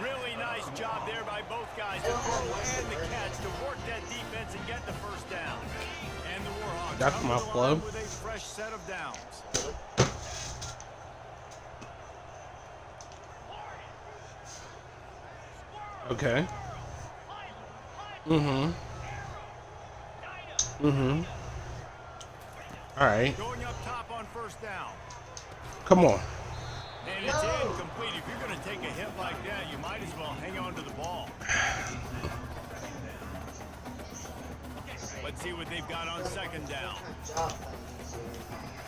Speaker 2: Really nice job there by both guys, the throw and the catch, to work that defense and get the first down. And the Warhawks
Speaker 1: That's
Speaker 2: come
Speaker 1: my
Speaker 2: to the
Speaker 1: flow.
Speaker 2: line with a fresh set of downs.
Speaker 1: Okay. Mm-hmm. Mm-hmm. Alright.
Speaker 2: Going up top on first down.
Speaker 1: Come on.
Speaker 2: And it's incomplete. If you're going to take a hit like that, you might as well hang on to the ball. Let's see what they've got on second down.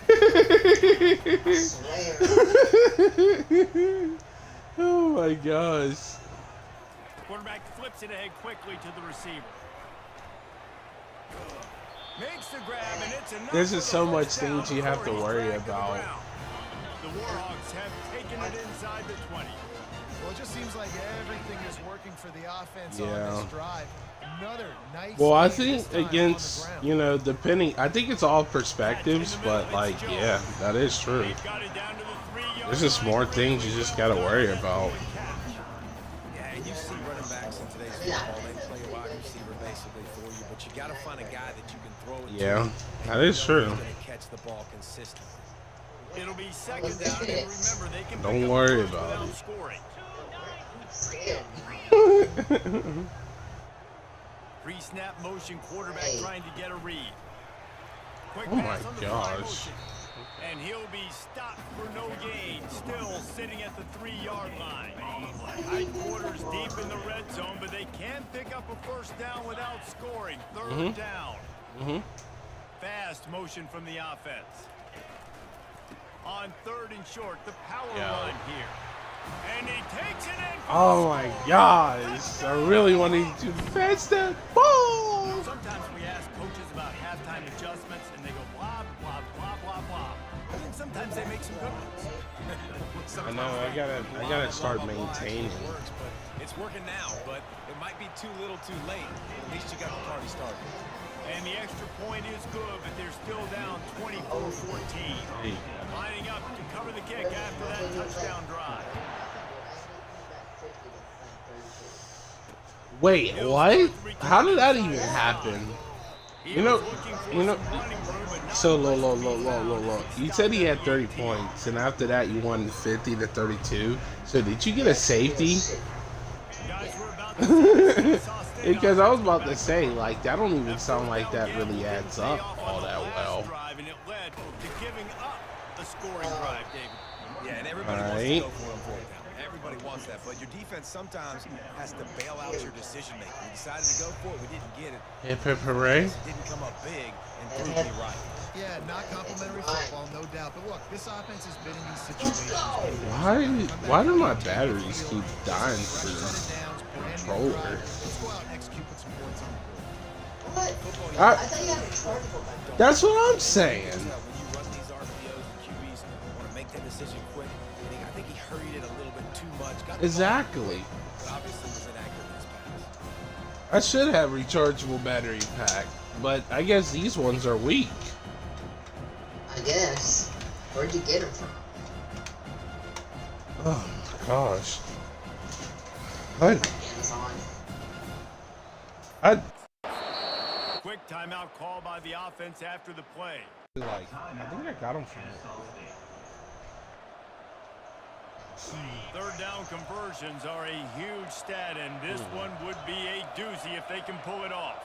Speaker 3: I swear.
Speaker 1: Oh my gosh.
Speaker 2: Quarterback flips it ahead quickly to the receiver. Makes the grab, and it's enough.
Speaker 1: There's
Speaker 2: for
Speaker 1: just
Speaker 2: the
Speaker 1: so much
Speaker 2: first down
Speaker 1: things you have to
Speaker 2: before he's
Speaker 1: worry
Speaker 2: back to the
Speaker 1: about.
Speaker 2: ground. The Warhawks have taken it inside the 20.
Speaker 4: Well, it just seems like everything is working for the offense on
Speaker 1: Yeah.
Speaker 4: this drive. Another nice
Speaker 1: Well, I
Speaker 4: gain, this
Speaker 1: think
Speaker 4: time on the
Speaker 1: against,
Speaker 4: ground.
Speaker 1: you know, depending, I think it's all perspectives, but like, yeah, that is true.
Speaker 2: They've got it down to the 3-yard
Speaker 1: There's just
Speaker 2: line.
Speaker 1: more things you just gotta worry about.
Speaker 5: Yeah, and you see running backs in today's football, they play a wide receiver basically for you, but you got to find a guy that you can throw it to.
Speaker 1: Yeah,
Speaker 5: and
Speaker 1: that
Speaker 5: you
Speaker 1: is
Speaker 5: know
Speaker 1: true.
Speaker 5: who's gonna catch the ball consistently.
Speaker 2: It'll be second down, and remember, they can
Speaker 1: Don't
Speaker 2: pick up
Speaker 1: worry
Speaker 2: first
Speaker 1: about
Speaker 2: without
Speaker 1: it.
Speaker 2: scoring.
Speaker 3: Scared me.
Speaker 2: Pre-snap motion, quarterback
Speaker 3: Hey.
Speaker 2: trying to get a read. Quick
Speaker 1: Oh my
Speaker 2: pass on the fly
Speaker 1: gosh.
Speaker 2: motion. And he'll be stopped for no gain, still sitting at the 3-yard line. Tight quarters deep in the red zone, but they can pick up a first down without scoring. Third down. Fast motion from the offense. On third and short, the power run here. And he takes it in.
Speaker 1: Oh my gosh, I really wanted to pass that ball.
Speaker 2: Sometimes we ask coaches about halftime adjustments, and they go blah, blah, blah, blah, blah. And then sometimes they make some good ones.
Speaker 1: I know, I gotta start maintaining.
Speaker 5: It works, but it's working now, but it might be too little too late. At least you got the party started.
Speaker 2: And the extra point is good, but they're still down 24-14.
Speaker 1: Hey.
Speaker 2: Lining up to cover the kick after that touchdown drive.
Speaker 1: Wait, what? How did that even happen? You know, so low. You said he had 30 points, and after that you won 50 to 32. So did you get a safety? Because I was about to say, like, that don't even sound like that really adds up all that well.
Speaker 2: And it led to giving up the scoring drive, David.
Speaker 5: Yeah, and everybody wants to go for him for it now. Everybody wants that, but your defense sometimes has to bail out your decision making. We decided to go for it, we didn't get it.
Speaker 1: Hip hip hooray.
Speaker 5: It didn't come up big and proved me right.
Speaker 4: Yeah, not complimentary football, no doubt. But look, this offense has been in these situations.
Speaker 1: Why do my batteries keep dying for controller?
Speaker 4: Let's go out and execute with some points on the board.
Speaker 3: What? I thought you had a chargeable back there.
Speaker 1: That's what I'm saying.
Speaker 5: When you run these RPOs and QBs want to make that decision quick, I think he hurried it a little bit too much. Got the ball,
Speaker 1: Exactly.
Speaker 5: but obviously was inaccurate in his pass.
Speaker 1: I should have rechargeable battery pack, but I guess these ones are weak.
Speaker 3: I guess. Where'd you get them from?
Speaker 1: Oh my gosh. What?
Speaker 3: Amazon.
Speaker 2: Quick timeout call by the offense after the play.
Speaker 1: I think I got them from.
Speaker 2: Third down conversions are a huge stat, and this one would be a doozy if they can pull it off.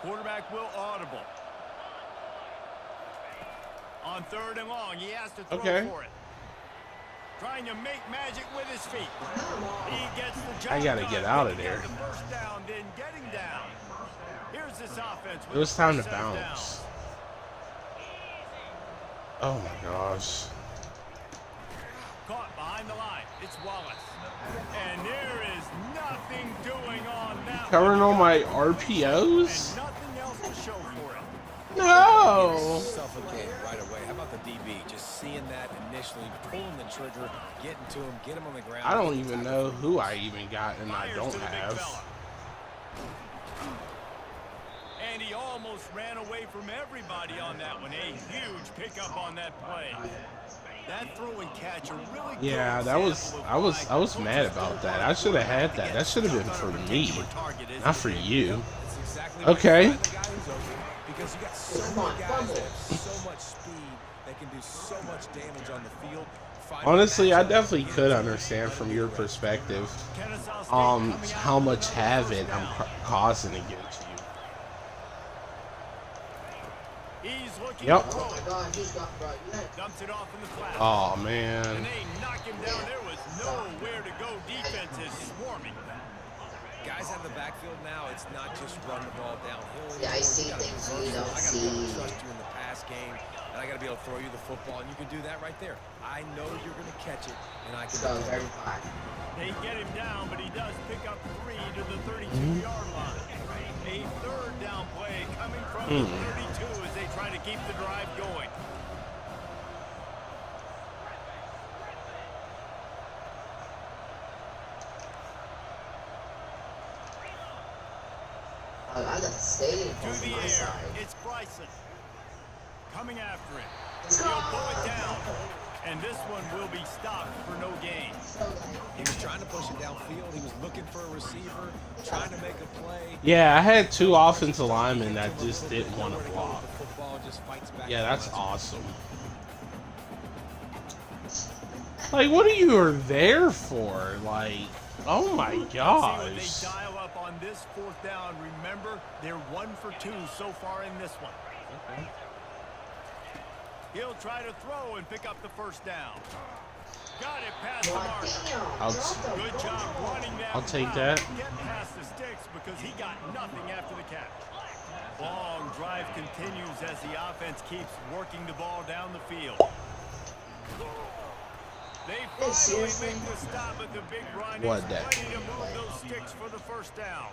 Speaker 2: Quarterback will audible. On third and long, he has to throw for it. Trying to make magic with his feet. He gets the job
Speaker 1: I gotta
Speaker 2: done,
Speaker 1: get out of
Speaker 2: picking up
Speaker 1: there.
Speaker 2: the first down, then getting down. Here's this offense.
Speaker 1: It was time to
Speaker 2: set down.
Speaker 1: bounce. Oh my gosh.
Speaker 2: Caught behind the line. It's Wallace. And there is nothing doing on that
Speaker 1: Covering
Speaker 2: one.
Speaker 1: all my RPOs?
Speaker 2: And nothing else to show for it.
Speaker 1: No!
Speaker 5: Suffocate right away. How about the DB? Just seeing that initially, pulling the trigger, getting to him, get him on the ground.
Speaker 1: I don't even know who I even got and I
Speaker 2: Fires
Speaker 1: don't
Speaker 2: to the big
Speaker 1: have.
Speaker 2: fella. And he almost ran away from everybody on that one. A huge pickup on that play. That throw and catch, a really good
Speaker 1: Yeah, that was
Speaker 2: example of
Speaker 1: I was
Speaker 2: why
Speaker 1: mad
Speaker 2: coaches
Speaker 1: about
Speaker 2: don't
Speaker 1: that.
Speaker 2: want
Speaker 1: I should have had
Speaker 2: to
Speaker 1: that.
Speaker 2: get
Speaker 1: That should have been
Speaker 2: stuck
Speaker 1: for
Speaker 2: on a
Speaker 1: me,
Speaker 2: particular target, isn't
Speaker 1: not for
Speaker 2: it?
Speaker 1: you.
Speaker 5: That's exactly right.
Speaker 1: Okay.
Speaker 5: Find the guy who's open, because you got so many guys that have so much speed that can do so much damage on the field. Find
Speaker 1: Honestly, I
Speaker 5: matchup,
Speaker 1: definitely
Speaker 5: get
Speaker 1: could
Speaker 5: it.
Speaker 1: understand from your perspective,
Speaker 2: Kennesaw State coming out
Speaker 1: how much
Speaker 2: with a
Speaker 1: havoc
Speaker 2: first
Speaker 1: I'm
Speaker 2: down.
Speaker 1: causing against you.
Speaker 2: He's looking
Speaker 1: Yep.
Speaker 2: to throw
Speaker 3: Oh my
Speaker 2: it.
Speaker 3: god, he's got bro. You had
Speaker 2: Dumps it off in the flat.
Speaker 1: Oh
Speaker 2: And
Speaker 1: man.
Speaker 2: they knock him down. There was nowhere to go. Defense is swarming.
Speaker 5: Guys out of the backfield now, it's not just run the ball downhill.
Speaker 3: Yeah, I
Speaker 5: anymore.
Speaker 3: see
Speaker 5: gotta
Speaker 3: things
Speaker 5: be
Speaker 3: you
Speaker 5: versatile.
Speaker 3: don't
Speaker 5: I gotta be able to
Speaker 3: see.
Speaker 5: trust you in the pass game, and I got to be able to throw you the football, and you can do that right there. I know you're going to catch it, and I can.
Speaker 3: so very fine.
Speaker 2: They get him down, but he does pick up 3 to the 32-yard line. A third down play coming from the 32 as they try to keep the drive going.
Speaker 3: I got the stadium
Speaker 2: To
Speaker 3: on
Speaker 2: the
Speaker 3: my
Speaker 2: air,
Speaker 3: side.
Speaker 2: it's Bryson. Coming after it.
Speaker 3: Let's
Speaker 2: He'll
Speaker 3: go!
Speaker 2: pull it down. And this one will be stopped for no gain.
Speaker 5: He was trying to push it downfield. He was looking for a receiver, trying to make a play.
Speaker 1: Yeah, I had 2 offensive linemen that just didn't want to block.
Speaker 5: The football just fights back.
Speaker 1: Yeah, that's awesome. Like, what are you there for? Like, oh my
Speaker 2: See what
Speaker 1: gosh.
Speaker 2: they dial up on this 4th down. Remember, they're 1 for 2 so far in this one.
Speaker 1: Okay.
Speaker 2: He'll try to throw and pick up the 1st down. Got it past the mark. Good job running that.
Speaker 1: I'll take
Speaker 2: route.
Speaker 1: that.
Speaker 2: Get past the sticks because he got nothing after the catch. Long drive continues as the offense keeps working the ball down the field. They finally make the stop at the big run.
Speaker 1: What
Speaker 2: He's
Speaker 1: that?
Speaker 2: ready to move those sticks for the 1st down.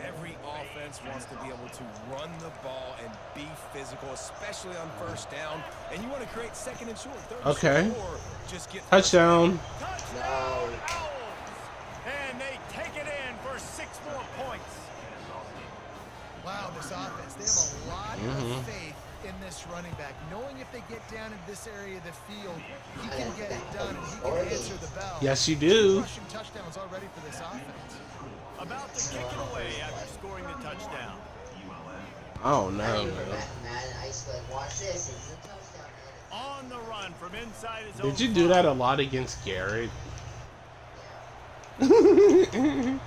Speaker 5: Every offense wants to be able to run the ball and be physical, especially on 1st down. And you want to create 2nd and short, 3rd and
Speaker 1: Okay.
Speaker 5: short, or just get
Speaker 1: Touchdown.
Speaker 2: Touchdown, Owls! And they take it in for 6 more points.
Speaker 4: Wow, this offense, they have a lot of faith in this running back, knowing if they get down in this area of the field, he can get it done and he can answer the bell.
Speaker 1: Yes, you do.
Speaker 4: Rushing touchdowns already for this offense.
Speaker 2: About to kick it away after scoring the touchdown.
Speaker 1: Oh no.
Speaker 3: Man, I used to like, watch this. It's a touchdown, man.
Speaker 2: On the run from inside his own
Speaker 1: Did you do that a
Speaker 2: 5.
Speaker 1: lot against Garrett?
Speaker 2: Defense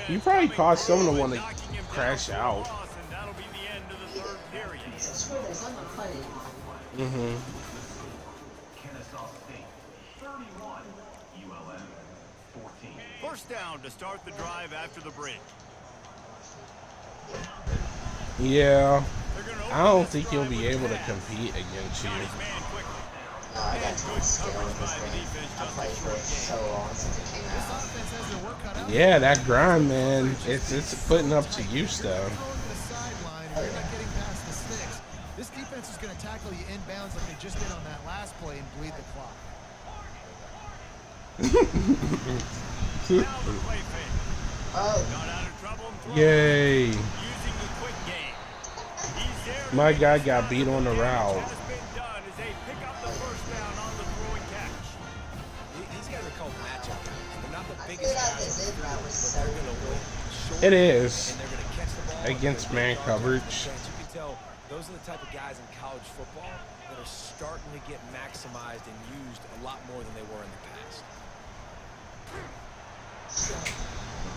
Speaker 1: You probably
Speaker 2: coming
Speaker 1: caused someone to
Speaker 2: through
Speaker 1: want
Speaker 2: and
Speaker 1: to
Speaker 2: knocking him
Speaker 1: crash
Speaker 2: down for a
Speaker 1: out.
Speaker 2: loss, and that'll be the end of the 3rd period.
Speaker 3: Screw this, I'm not fighting.
Speaker 1: Mm-hmm.
Speaker 2: First down to start the drive after the break.
Speaker 1: Yeah.
Speaker 2: They're gonna
Speaker 1: I
Speaker 2: open
Speaker 1: don't
Speaker 2: this
Speaker 1: think
Speaker 2: drive
Speaker 1: you'll be
Speaker 2: with a
Speaker 1: able to
Speaker 2: pass.
Speaker 1: compete against
Speaker 2: Got
Speaker 1: you.
Speaker 2: his man quickly.
Speaker 3: No, I got too much skill in this game. I played for it so long since it came
Speaker 4: This
Speaker 3: out.
Speaker 4: offense has their work cut out.
Speaker 1: Yeah, that grind, man. It's putting up to use though.
Speaker 4: Throwing to the sideline, and you're not getting past the sticks. This defense is going to tackle you inbounds like they just did on that last play and bleed the clock.
Speaker 2: Now the play fake.
Speaker 3: Oh,
Speaker 2: Got out of trouble and thrown.
Speaker 1: Yay.
Speaker 2: Using the quick game. He's there to
Speaker 1: My
Speaker 2: make
Speaker 1: guy
Speaker 2: the
Speaker 1: got
Speaker 2: stop.
Speaker 1: beat on the
Speaker 2: Damage
Speaker 1: route.
Speaker 2: has been done as they pick up the 1st down on the throw and catch.
Speaker 5: These guys are called matchup guys. They're not the
Speaker 3: I
Speaker 5: biggest
Speaker 3: feel like
Speaker 5: guys,
Speaker 3: this in route was
Speaker 5: but
Speaker 3: so
Speaker 5: they're going to
Speaker 3: good.
Speaker 5: win short.
Speaker 1: It is.
Speaker 5: And they're going to catch the ball
Speaker 1: Against
Speaker 5: and
Speaker 1: man
Speaker 5: get yards
Speaker 1: coverage.
Speaker 5: after the catch. You can tell those are the type of guys in college football that are starting to get maximized and used a lot more than they were in the past.
Speaker 4: And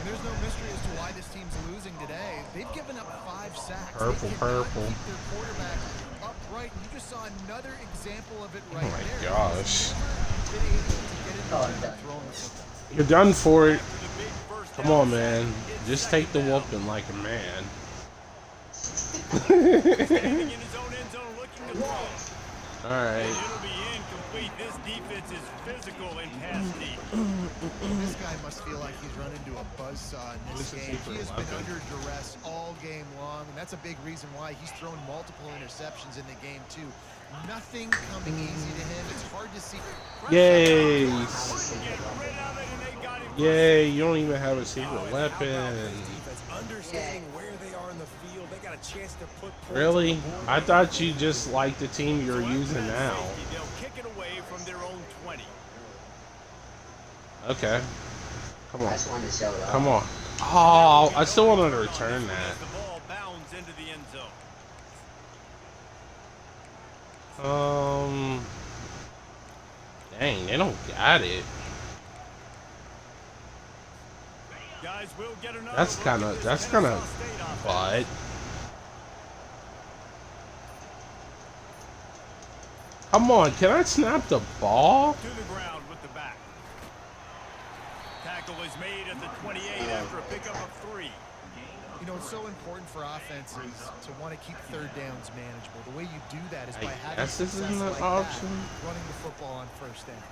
Speaker 4: there's no mystery as to why this team's losing today. They've given up 5 sacks.
Speaker 1: Purple,
Speaker 4: They cannot
Speaker 1: purple.
Speaker 4: keep their quarterback upright. And you just saw another example of it right
Speaker 1: Oh my
Speaker 4: there.
Speaker 1: gosh.
Speaker 4: He's never been able to get in
Speaker 3: Oh,
Speaker 4: the
Speaker 3: I'm done.
Speaker 4: throwing the football.
Speaker 1: You're done for it.
Speaker 2: After the big first
Speaker 1: Come
Speaker 2: down
Speaker 1: on, man.
Speaker 2: sack,
Speaker 1: Just
Speaker 2: it's
Speaker 1: take the
Speaker 2: 2nd down.
Speaker 1: whooping like a man.
Speaker 2: Standing in his own end zone looking to throw.
Speaker 1: Alright.
Speaker 2: It'll be incomplete. This defense is physical and pass deep.
Speaker 4: This guy must feel like he's run into a buzzsaw in this
Speaker 1: This is
Speaker 4: game.
Speaker 1: super
Speaker 4: He has been
Speaker 1: weapon.
Speaker 4: under duress all game long, and that's a big reason why he's thrown multiple interceptions in the game, too. Nothing coming easy to him. It's hard to see.
Speaker 1: Yay.
Speaker 2: Couldn't get rid of it, and they got him.
Speaker 1: Yay, you don't even have a secret
Speaker 5: Oh, and how about
Speaker 1: weapon.
Speaker 5: this defense understanding where they are in the field? They got a chance to put points
Speaker 1: Really?
Speaker 5: on the board.
Speaker 1: I thought you just liked the team you're using now.
Speaker 2: They'll kick it away from their own 20.
Speaker 1: Okay. Come
Speaker 3: I
Speaker 1: on.
Speaker 3: just wanted to show it off.
Speaker 1: Come on. Oh, I still wanted to return that.
Speaker 2: As the ball bounds into the end zone.
Speaker 1: Dang, they don't got it.
Speaker 2: Guys, we'll get another
Speaker 1: That's
Speaker 2: look
Speaker 1: kinda-
Speaker 2: at this
Speaker 1: that's
Speaker 2: Kennesaw
Speaker 1: kinda-
Speaker 2: State offense.
Speaker 1: But come on, can I snap the ball?
Speaker 2: To the ground with the back. Tackle is made at the 28 after a pickup of 3.
Speaker 4: You know, it's so important for offenses to want to keep 3rd downs manageable. The way you do that is
Speaker 1: I
Speaker 4: by having
Speaker 1: guess this
Speaker 4: success
Speaker 1: isn't an
Speaker 4: like
Speaker 1: option.
Speaker 4: that, running the football on 1st down.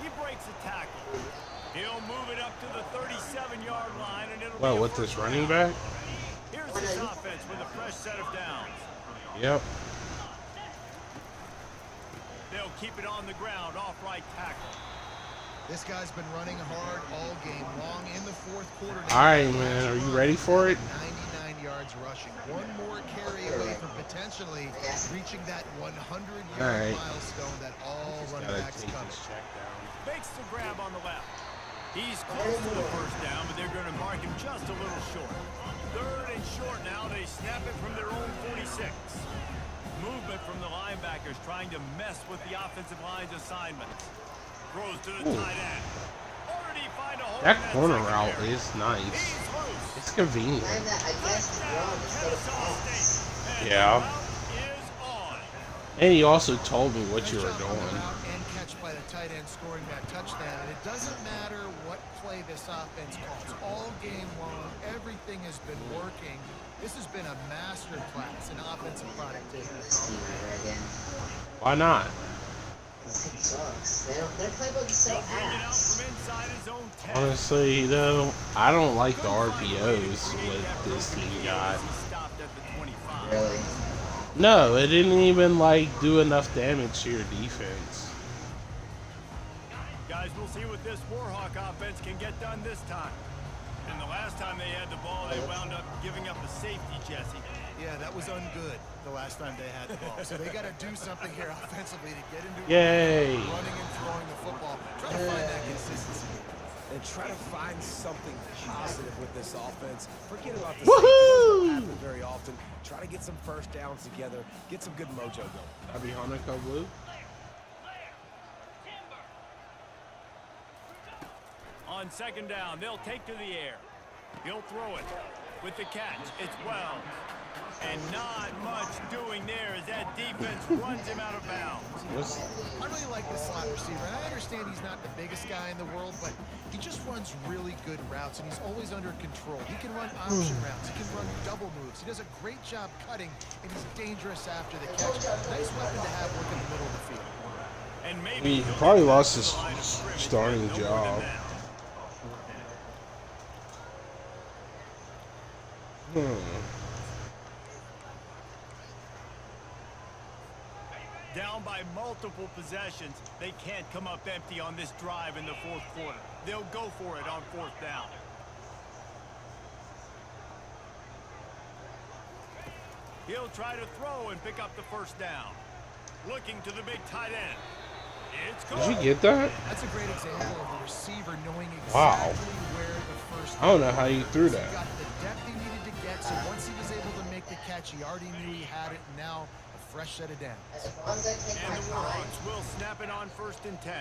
Speaker 2: He breaks a tackle. He'll move it up to the 37-yard line, and it'll
Speaker 1: Well,
Speaker 2: be a
Speaker 1: with this
Speaker 2: first
Speaker 1: running
Speaker 2: down.
Speaker 1: back?
Speaker 2: Here's this offense with a fresh set of downs.
Speaker 1: Yep.
Speaker 2: They'll keep it on the ground off right tackle.
Speaker 4: This guy's been running hard all game long in the fourth quarter.
Speaker 1: All right, man. Are you ready for it?
Speaker 4: 99 yards rushing. One more carry away from potentially reaching that 100-yard milestone that all running backs come.
Speaker 2: Makes the grab on the left. He's close to the first down, but they're going to mark him just a little short. Third and short now. They snap it from their own 46. Movement from the linebackers trying to mess with the offensive line's assignments. Throws to the tight end. Already find a hole.
Speaker 1: That corner route is nice. It's convenient.
Speaker 3: I guess it's wrong. It's still false.
Speaker 1: Yeah. And he also told me what you were doing.
Speaker 4: And catch by the tight end scoring that touchdown. And it doesn't matter what play this offense calls. All game long, everything has been working. This has been a master class in offensive productivity.
Speaker 1: Why not?
Speaker 3: It sucks. Their playbook is so ass.
Speaker 1: Honestly, though, I don't like the RPOs with this team got.
Speaker 3: Really?
Speaker 1: No, it didn't even like do enough damage to your defense.
Speaker 2: Guys, we'll see what this Warhawk offense can get done this time. And the last time they had the ball, they wound up giving up a safety, Jesse.
Speaker 4: Yeah, that was ungood the last time they had the ball. So they got to do something here offensively to get into
Speaker 1: Yay.
Speaker 4: running and throwing the football. Try to find that consistency.
Speaker 5: And try to find something positive with this offense. Forget about the
Speaker 1: Woohoo!
Speaker 5: safety. Doesn't happen very often. Try to get some first downs together. Get some good mojo going.
Speaker 1: That'd be Hanukkah Blue.
Speaker 2: On second down, they'll take to the air. He'll throw it with the catch. It's Wells. And not much doing there as that defense runs him out of bounds.
Speaker 4: I really like this slot receiver, and I understand he's not the biggest guy in the world, but he just runs really good routes, and he's always under control. He can run option routes. He can run double moves. He does a great job cutting, and he's dangerous after the catch. Nice weapon to have working in the middle of the field.
Speaker 2: And
Speaker 1: I
Speaker 2: maybe
Speaker 1: mean, he probably lost his starting job.
Speaker 2: Down by multiple possessions, they can't come up empty on this drive in the fourth quarter. They'll go for it on fourth down. He'll try to throw and pick up the first down. Looking to the big tight end. It's
Speaker 1: Did you get that?
Speaker 4: That's a great example of the receiver knowing exactly
Speaker 1: Wow.
Speaker 4: where the first
Speaker 1: I don't know how you threw
Speaker 4: He
Speaker 1: that.
Speaker 4: got the depth he needed to get, so once he was able to make the catch, he already knew he had it, and now a fresh set of downs.
Speaker 3: As long as I take
Speaker 2: And
Speaker 3: my
Speaker 2: the
Speaker 3: time.
Speaker 2: Warhawks will snap it on first and 10.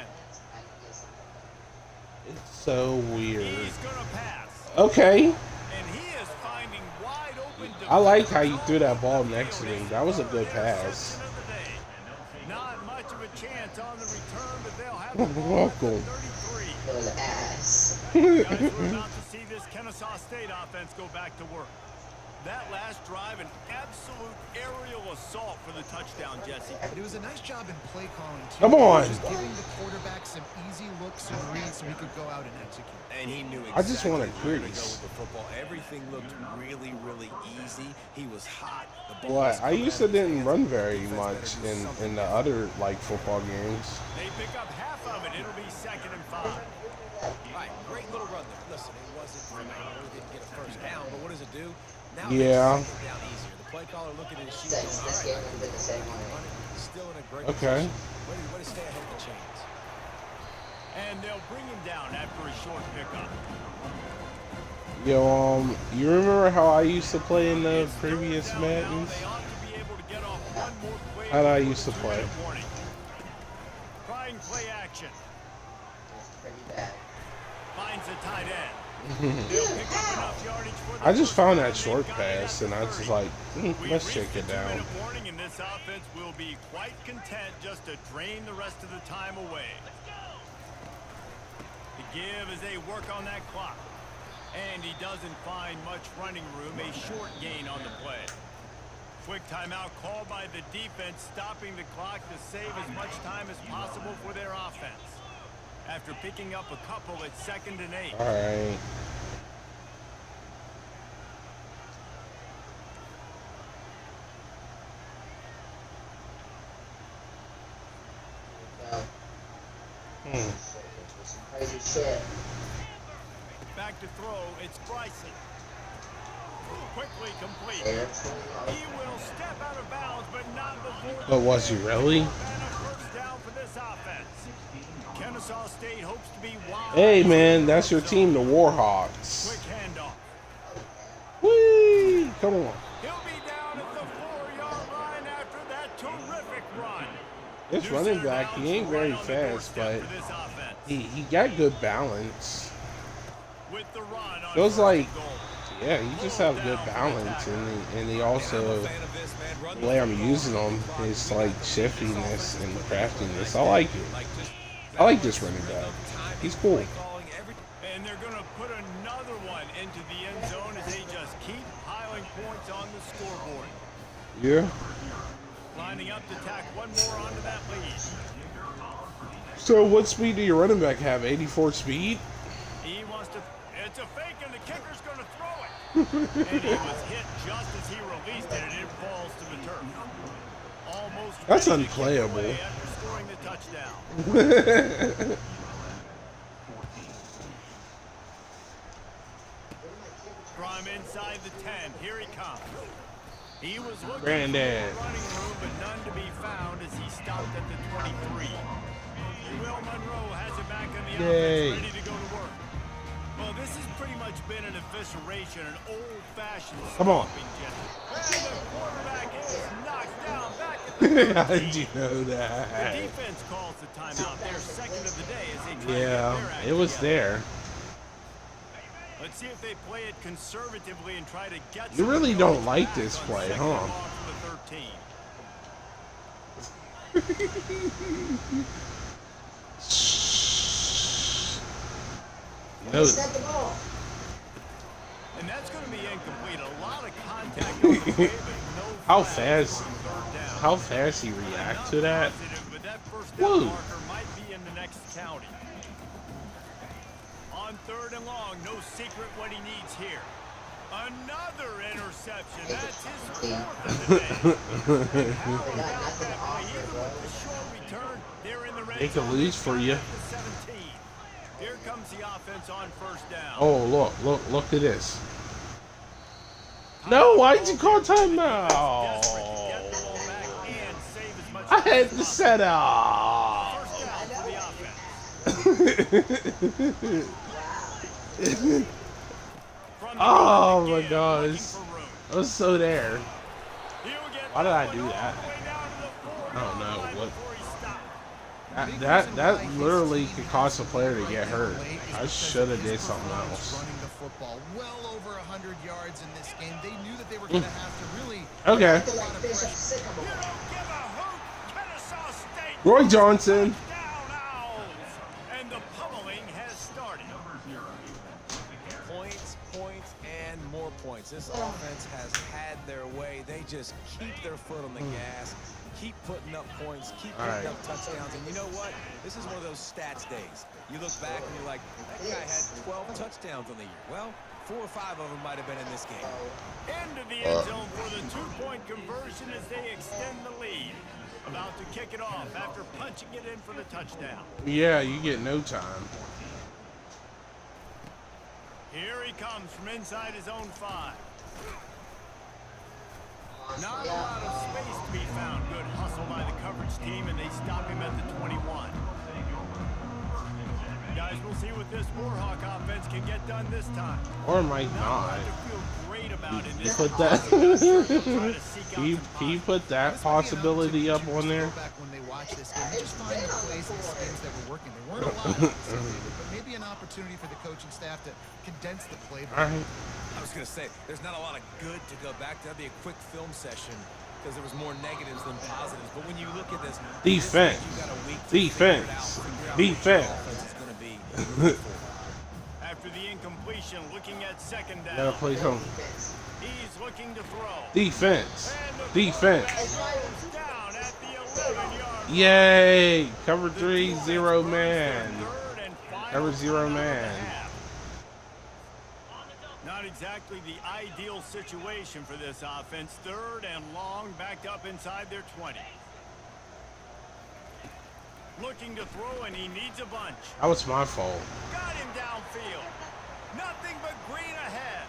Speaker 1: It's so weird.
Speaker 2: He's gonna pass.
Speaker 1: Okay.
Speaker 2: And he is finding wide open.
Speaker 1: I like how you threw that ball next to me. That was a good pass.
Speaker 2: Not much of a chance on the return, but they'll have the ball
Speaker 1: Welcome.
Speaker 2: at the 33.
Speaker 3: It was ass.
Speaker 2: Guys, we're about to see this Kennesaw State offense go back to work. That last drive, an absolute aerial assault for the touchdown, Jesse.
Speaker 4: It was a nice job in play calling, too.
Speaker 1: Come on.
Speaker 4: Just giving the quarterback some easy looks and reads so he could go out and execute.
Speaker 5: And he knew exactly
Speaker 1: I just want a
Speaker 5: where to go
Speaker 1: crease.
Speaker 5: with the football. Everything looked really, really easy. He was hot. The ball was
Speaker 1: What? I
Speaker 5: coming
Speaker 1: used
Speaker 5: out
Speaker 1: to
Speaker 5: of his
Speaker 1: didn't
Speaker 5: hands.
Speaker 1: run very
Speaker 5: Defense
Speaker 1: much
Speaker 5: better do
Speaker 1: in
Speaker 5: something
Speaker 1: the
Speaker 5: about it.
Speaker 1: other like football games.
Speaker 2: They pick up half of it. It'll be 2nd and 5.
Speaker 5: All right, great little run there. Listen, it wasn't phenomenal. Didn't get a first down, but what does it do? Now
Speaker 1: Yeah.
Speaker 5: it makes second down easier. The play caller looking at his sheet
Speaker 3: This
Speaker 5: going, all
Speaker 3: game
Speaker 5: right,
Speaker 3: would have been the same way.
Speaker 5: still in a great
Speaker 1: Okay.
Speaker 5: position. Way to stay ahead of the chains.
Speaker 2: And they'll bring him down after a short pickup.
Speaker 1: Yo, you remember how I used to play in the previous Maddens?
Speaker 2: They ought to be able to get off one more play.
Speaker 1: How'd I used to play?
Speaker 2: Warning. Trying play action.
Speaker 3: It's pretty bad.
Speaker 2: Finds the tight end. They'll pick up enough yardage for the
Speaker 1: I just
Speaker 2: first
Speaker 1: found
Speaker 2: down.
Speaker 1: that short
Speaker 2: They've got it
Speaker 1: pass,
Speaker 2: at
Speaker 1: and I was
Speaker 2: 30.
Speaker 1: just like,
Speaker 2: We've
Speaker 1: let's
Speaker 2: reached
Speaker 1: shake
Speaker 2: the
Speaker 1: it down.
Speaker 2: 2-minute warning, and this offense will be quite content just to drain the rest of the time away. The give as they work on that clock. And he doesn't find much running room, a short gain on the play. Quick timeout called by the defense, stopping the clock to save as much time as possible for their offense. After picking up a couple at 2nd and 8.
Speaker 1: All right.
Speaker 3: Go.
Speaker 1: Hmm.
Speaker 3: Crazy shit.
Speaker 2: Back to throw, it's Bryson. Quickly complete.
Speaker 3: Hey, that's cool.
Speaker 2: He will step out of bounds, but not before.
Speaker 1: But was he really?
Speaker 2: And a first down for this offense. Kennesaw State hopes to be wild.
Speaker 1: Hey man, that's your team, the Warhawks.
Speaker 2: Quick handoff.
Speaker 1: Whee! Come on.
Speaker 2: He'll be down at the 4-yard line after that terrific run.
Speaker 1: This running back, he ain't very fast, but he got good balance.
Speaker 2: With the run on
Speaker 1: Feels
Speaker 2: first
Speaker 1: like,
Speaker 2: and goal.
Speaker 1: yeah, you just have good balance, and he also, the way I'm using him is like shiftiness and craftiness. I like it. I like this running back. He's cool.
Speaker 2: And they're going to put another one into the end zone as they just keep piling points on the scoreboard.
Speaker 1: Yeah.
Speaker 2: Lining up to tack one more onto that lead.
Speaker 1: So what speed do your running back have? 84 speed?
Speaker 2: He wants to. It's a fake, and the kicker's going to throw it. And he was hit just as he released it, and it falls to the turf. Almost.
Speaker 1: That's
Speaker 2: ready to kick
Speaker 1: unplayable.
Speaker 2: away after scoring the touchdown. From inside the 10, here he comes. He was looking
Speaker 1: Granddad.
Speaker 2: for running room, but none to be found as he stopped at the 23. Will Monroe has it back on the
Speaker 1: Yay.
Speaker 2: offense, ready to go to work. Well, this has pretty much been an evisceration, an old-fashioned
Speaker 1: Come on.
Speaker 2: stomping jet. And the quarterback is knocked down back at the
Speaker 1: How
Speaker 2: 13.
Speaker 1: did you know
Speaker 2: The
Speaker 1: that?
Speaker 2: defense calls the timeout, their second of the day as they try to get
Speaker 1: Yeah,
Speaker 2: their act
Speaker 1: it was
Speaker 2: together.
Speaker 1: there.
Speaker 2: Let's see if they play it conservatively and try to get
Speaker 1: You
Speaker 2: some
Speaker 1: really
Speaker 2: yards
Speaker 1: don't like
Speaker 2: back
Speaker 1: this
Speaker 2: on
Speaker 1: play,
Speaker 2: second
Speaker 1: huh?
Speaker 2: and long from the 13.
Speaker 1: No,
Speaker 3: Set the ball.
Speaker 2: And that's going to be incomplete. A lot of contact on the play, but no
Speaker 1: How
Speaker 2: flags
Speaker 1: fast-
Speaker 2: on third down.
Speaker 1: how fast he react to that?
Speaker 2: Positive, but that first
Speaker 1: Whoa.
Speaker 2: down marker might be in the next county. On third and long, no secret what he needs here. Another interception. That's his fourth of the day. And how
Speaker 3: They got
Speaker 2: about
Speaker 3: nothing to
Speaker 2: that play?
Speaker 3: offer,
Speaker 2: Even
Speaker 3: bro.
Speaker 2: with the short return, they're in the red
Speaker 1: They could
Speaker 2: zone.
Speaker 1: lose for you.
Speaker 2: At the 17. Here comes the offense on first down.
Speaker 1: Oh, look at this. No, why'd you call timeout?
Speaker 2: Desperate to get the ball back and save as much
Speaker 1: I had the setup.
Speaker 2: First down for the offense. From the
Speaker 1: Oh
Speaker 2: line
Speaker 1: my
Speaker 2: again,
Speaker 1: gosh.
Speaker 2: looking for room.
Speaker 1: I was so there.
Speaker 2: He'll get
Speaker 1: Why did I
Speaker 2: that
Speaker 1: do
Speaker 2: one
Speaker 1: that?
Speaker 2: all the way down to the 4-yard
Speaker 1: I don't know,
Speaker 2: line
Speaker 1: what-
Speaker 2: before he stopped.
Speaker 1: That literally could cause a player to get hurt. I should have did something else.
Speaker 4: Running the football well over 100 yards in this game. They knew that they were going to have to really
Speaker 1: Okay.
Speaker 3: They're like Bishop Sycamore.
Speaker 2: You don't give a hoot. Kennesaw State.
Speaker 1: Roy Johnson.
Speaker 2: Down Owls. And the pummeling has started.
Speaker 5: Points, and more points. This offense has had their way. They just keep their foot on the gas, keep putting up points, keep
Speaker 1: All
Speaker 5: putting
Speaker 1: right.
Speaker 5: up touchdowns. And you know what? This is one of those stats days. You look back and you're like, that guy had 12 touchdowns on the year. Well, 4 or 5 of them might have been in this game.
Speaker 2: Into the end zone for the two-point conversion as they extend the lead. About to kick it off after punching it in for the touchdown.
Speaker 1: Yeah, you get no time.
Speaker 2: Here he comes from inside his own 5. Not a lot of space to be found. Good hustle by the coverage team, and they stop him at the 21. Guys, we'll see what this Warhawk offense can get done this time.
Speaker 1: Or might
Speaker 2: Not a
Speaker 1: not.
Speaker 2: lot to feel great about in
Speaker 1: You
Speaker 2: this
Speaker 1: put that.
Speaker 2: Try to seek out
Speaker 1: Can you,
Speaker 2: some
Speaker 1: can you
Speaker 2: positive.
Speaker 1: put that possibility up on there?
Speaker 4: Back when they watch this game, just find the plays and schemes that were working. There weren't a lot, obviously, but maybe an opportunity for the coaching staff to condense the playbook.
Speaker 1: All right.
Speaker 5: I was going to say, there's not a lot of good to go back to. That'd be a quick film session because there was more negatives than positives. But when you look at this,
Speaker 1: Defense.
Speaker 5: you got a week to figure it out,
Speaker 1: Defense.
Speaker 5: figure out
Speaker 1: Defense.
Speaker 5: what the offense is going to be.
Speaker 2: After the incompletion, looking at second down.
Speaker 1: Gotta play some
Speaker 2: He's looking to throw.
Speaker 1: defense.
Speaker 2: And the
Speaker 1: Defense.
Speaker 2: quarterback goes down at the 11-yard line.
Speaker 1: Yay! Cover
Speaker 2: The
Speaker 1: 3,
Speaker 2: Ducks
Speaker 1: 0
Speaker 2: burns
Speaker 1: man.
Speaker 2: their third and final
Speaker 1: Cover 0
Speaker 2: touchdown of the
Speaker 1: man.
Speaker 2: half. Not exactly the ideal situation for this offense. Third and long, backed up inside their 20. Looking to throw, and he needs a bunch.
Speaker 1: That was my fault.
Speaker 2: Got him downfield. Nothing but green ahead.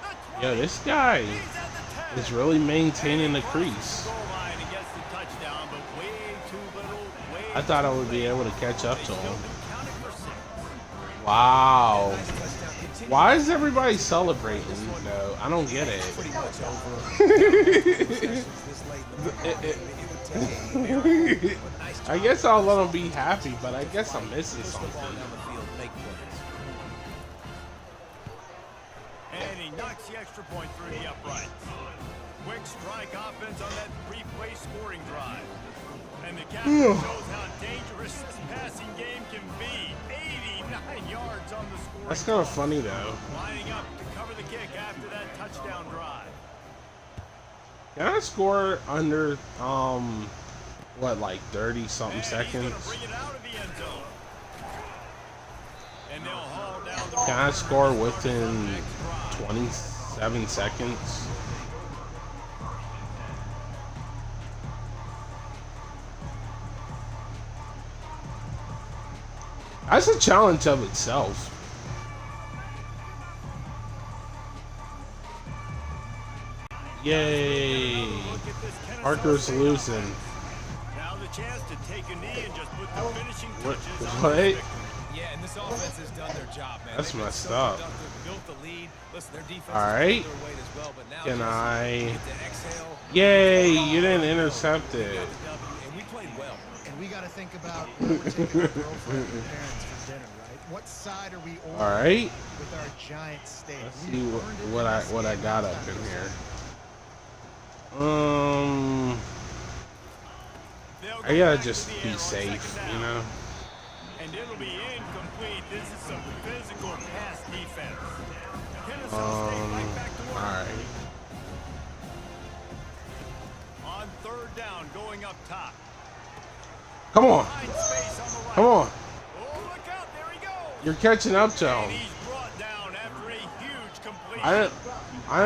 Speaker 2: The
Speaker 1: Yo,
Speaker 2: 20.
Speaker 1: this guy
Speaker 2: He's at the 10.
Speaker 1: is really maintaining the
Speaker 2: And he crosses
Speaker 1: crease.
Speaker 2: the goal line and gets the touchdown, but way too little, way
Speaker 1: I thought I would be able to catch up to
Speaker 2: They
Speaker 1: him.
Speaker 2: still counted for 6.
Speaker 1: Wow.
Speaker 5: Nice touchdown. Continue
Speaker 1: Why is everybody celebrating though? I don't get it.
Speaker 5: pretty much over. This late in the game, it would take a miracle. But nice
Speaker 1: I
Speaker 5: job.
Speaker 1: guess I'll let them be happy, but I guess I'm missing
Speaker 5: Push the ball
Speaker 1: something.
Speaker 5: down the field, make plays.
Speaker 2: And he knocks the extra point through the upright. Quick strike offense on that three-play scoring drive. And the captain shows how dangerous this passing game can be. 89 yards on the scoring.
Speaker 1: That's kind of funny though.
Speaker 2: Lining up to cover the kick after that touchdown drive.
Speaker 1: Can I score under what, like 30 something
Speaker 2: And he's gonna
Speaker 1: seconds?
Speaker 2: bring it out of the end zone. And they'll haul down the
Speaker 1: Can I score within
Speaker 2: next drive.
Speaker 1: 27 seconds? That's a challenge of itself. Yay!
Speaker 2: Look at this Kennesaw
Speaker 1: Parker's
Speaker 2: State
Speaker 1: losing.
Speaker 2: offense. Now the chance to take a knee and just put the finishing
Speaker 1: What?
Speaker 2: touches on
Speaker 1: What?
Speaker 2: this victory.
Speaker 5: Yeah, and this offense has done their job, man.
Speaker 1: That's
Speaker 5: They've been
Speaker 1: messed
Speaker 5: so
Speaker 1: up.
Speaker 5: productive, built the lead. Listen, their defense
Speaker 1: All
Speaker 5: has
Speaker 1: right.
Speaker 5: pulled their weight as well, but now
Speaker 1: Can
Speaker 5: just
Speaker 1: I?
Speaker 5: get to exhale.
Speaker 1: Yay! You didn't intercept it.
Speaker 5: Got the W, and we played well.
Speaker 4: And we got to think about where we're taking our girlfriend and parents for dinner, right? What side are we on
Speaker 1: All right.
Speaker 4: with our giant steak?
Speaker 1: Let's
Speaker 4: We
Speaker 1: see
Speaker 4: earned it
Speaker 1: what
Speaker 4: in
Speaker 1: I
Speaker 4: this
Speaker 1: what I
Speaker 4: game.
Speaker 1: got
Speaker 4: It's
Speaker 1: up
Speaker 4: not
Speaker 1: in
Speaker 4: just
Speaker 1: here.
Speaker 4: us.
Speaker 2: They'll
Speaker 1: I
Speaker 2: go
Speaker 1: gotta
Speaker 2: back
Speaker 1: just
Speaker 2: to the
Speaker 1: be
Speaker 2: air on
Speaker 1: safe,
Speaker 2: second
Speaker 1: you
Speaker 2: down.
Speaker 1: know.
Speaker 2: And it'll be incomplete. This is some physical pass defense. Kennesaw State right back to work.
Speaker 1: All right.
Speaker 2: On third down, going up top.
Speaker 1: Come on,
Speaker 2: Find space on the right.
Speaker 1: come on.
Speaker 2: Oh, look out, there he goes.
Speaker 1: You're catching up to
Speaker 2: And
Speaker 1: him.
Speaker 2: he's brought down after a huge completion.
Speaker 1: I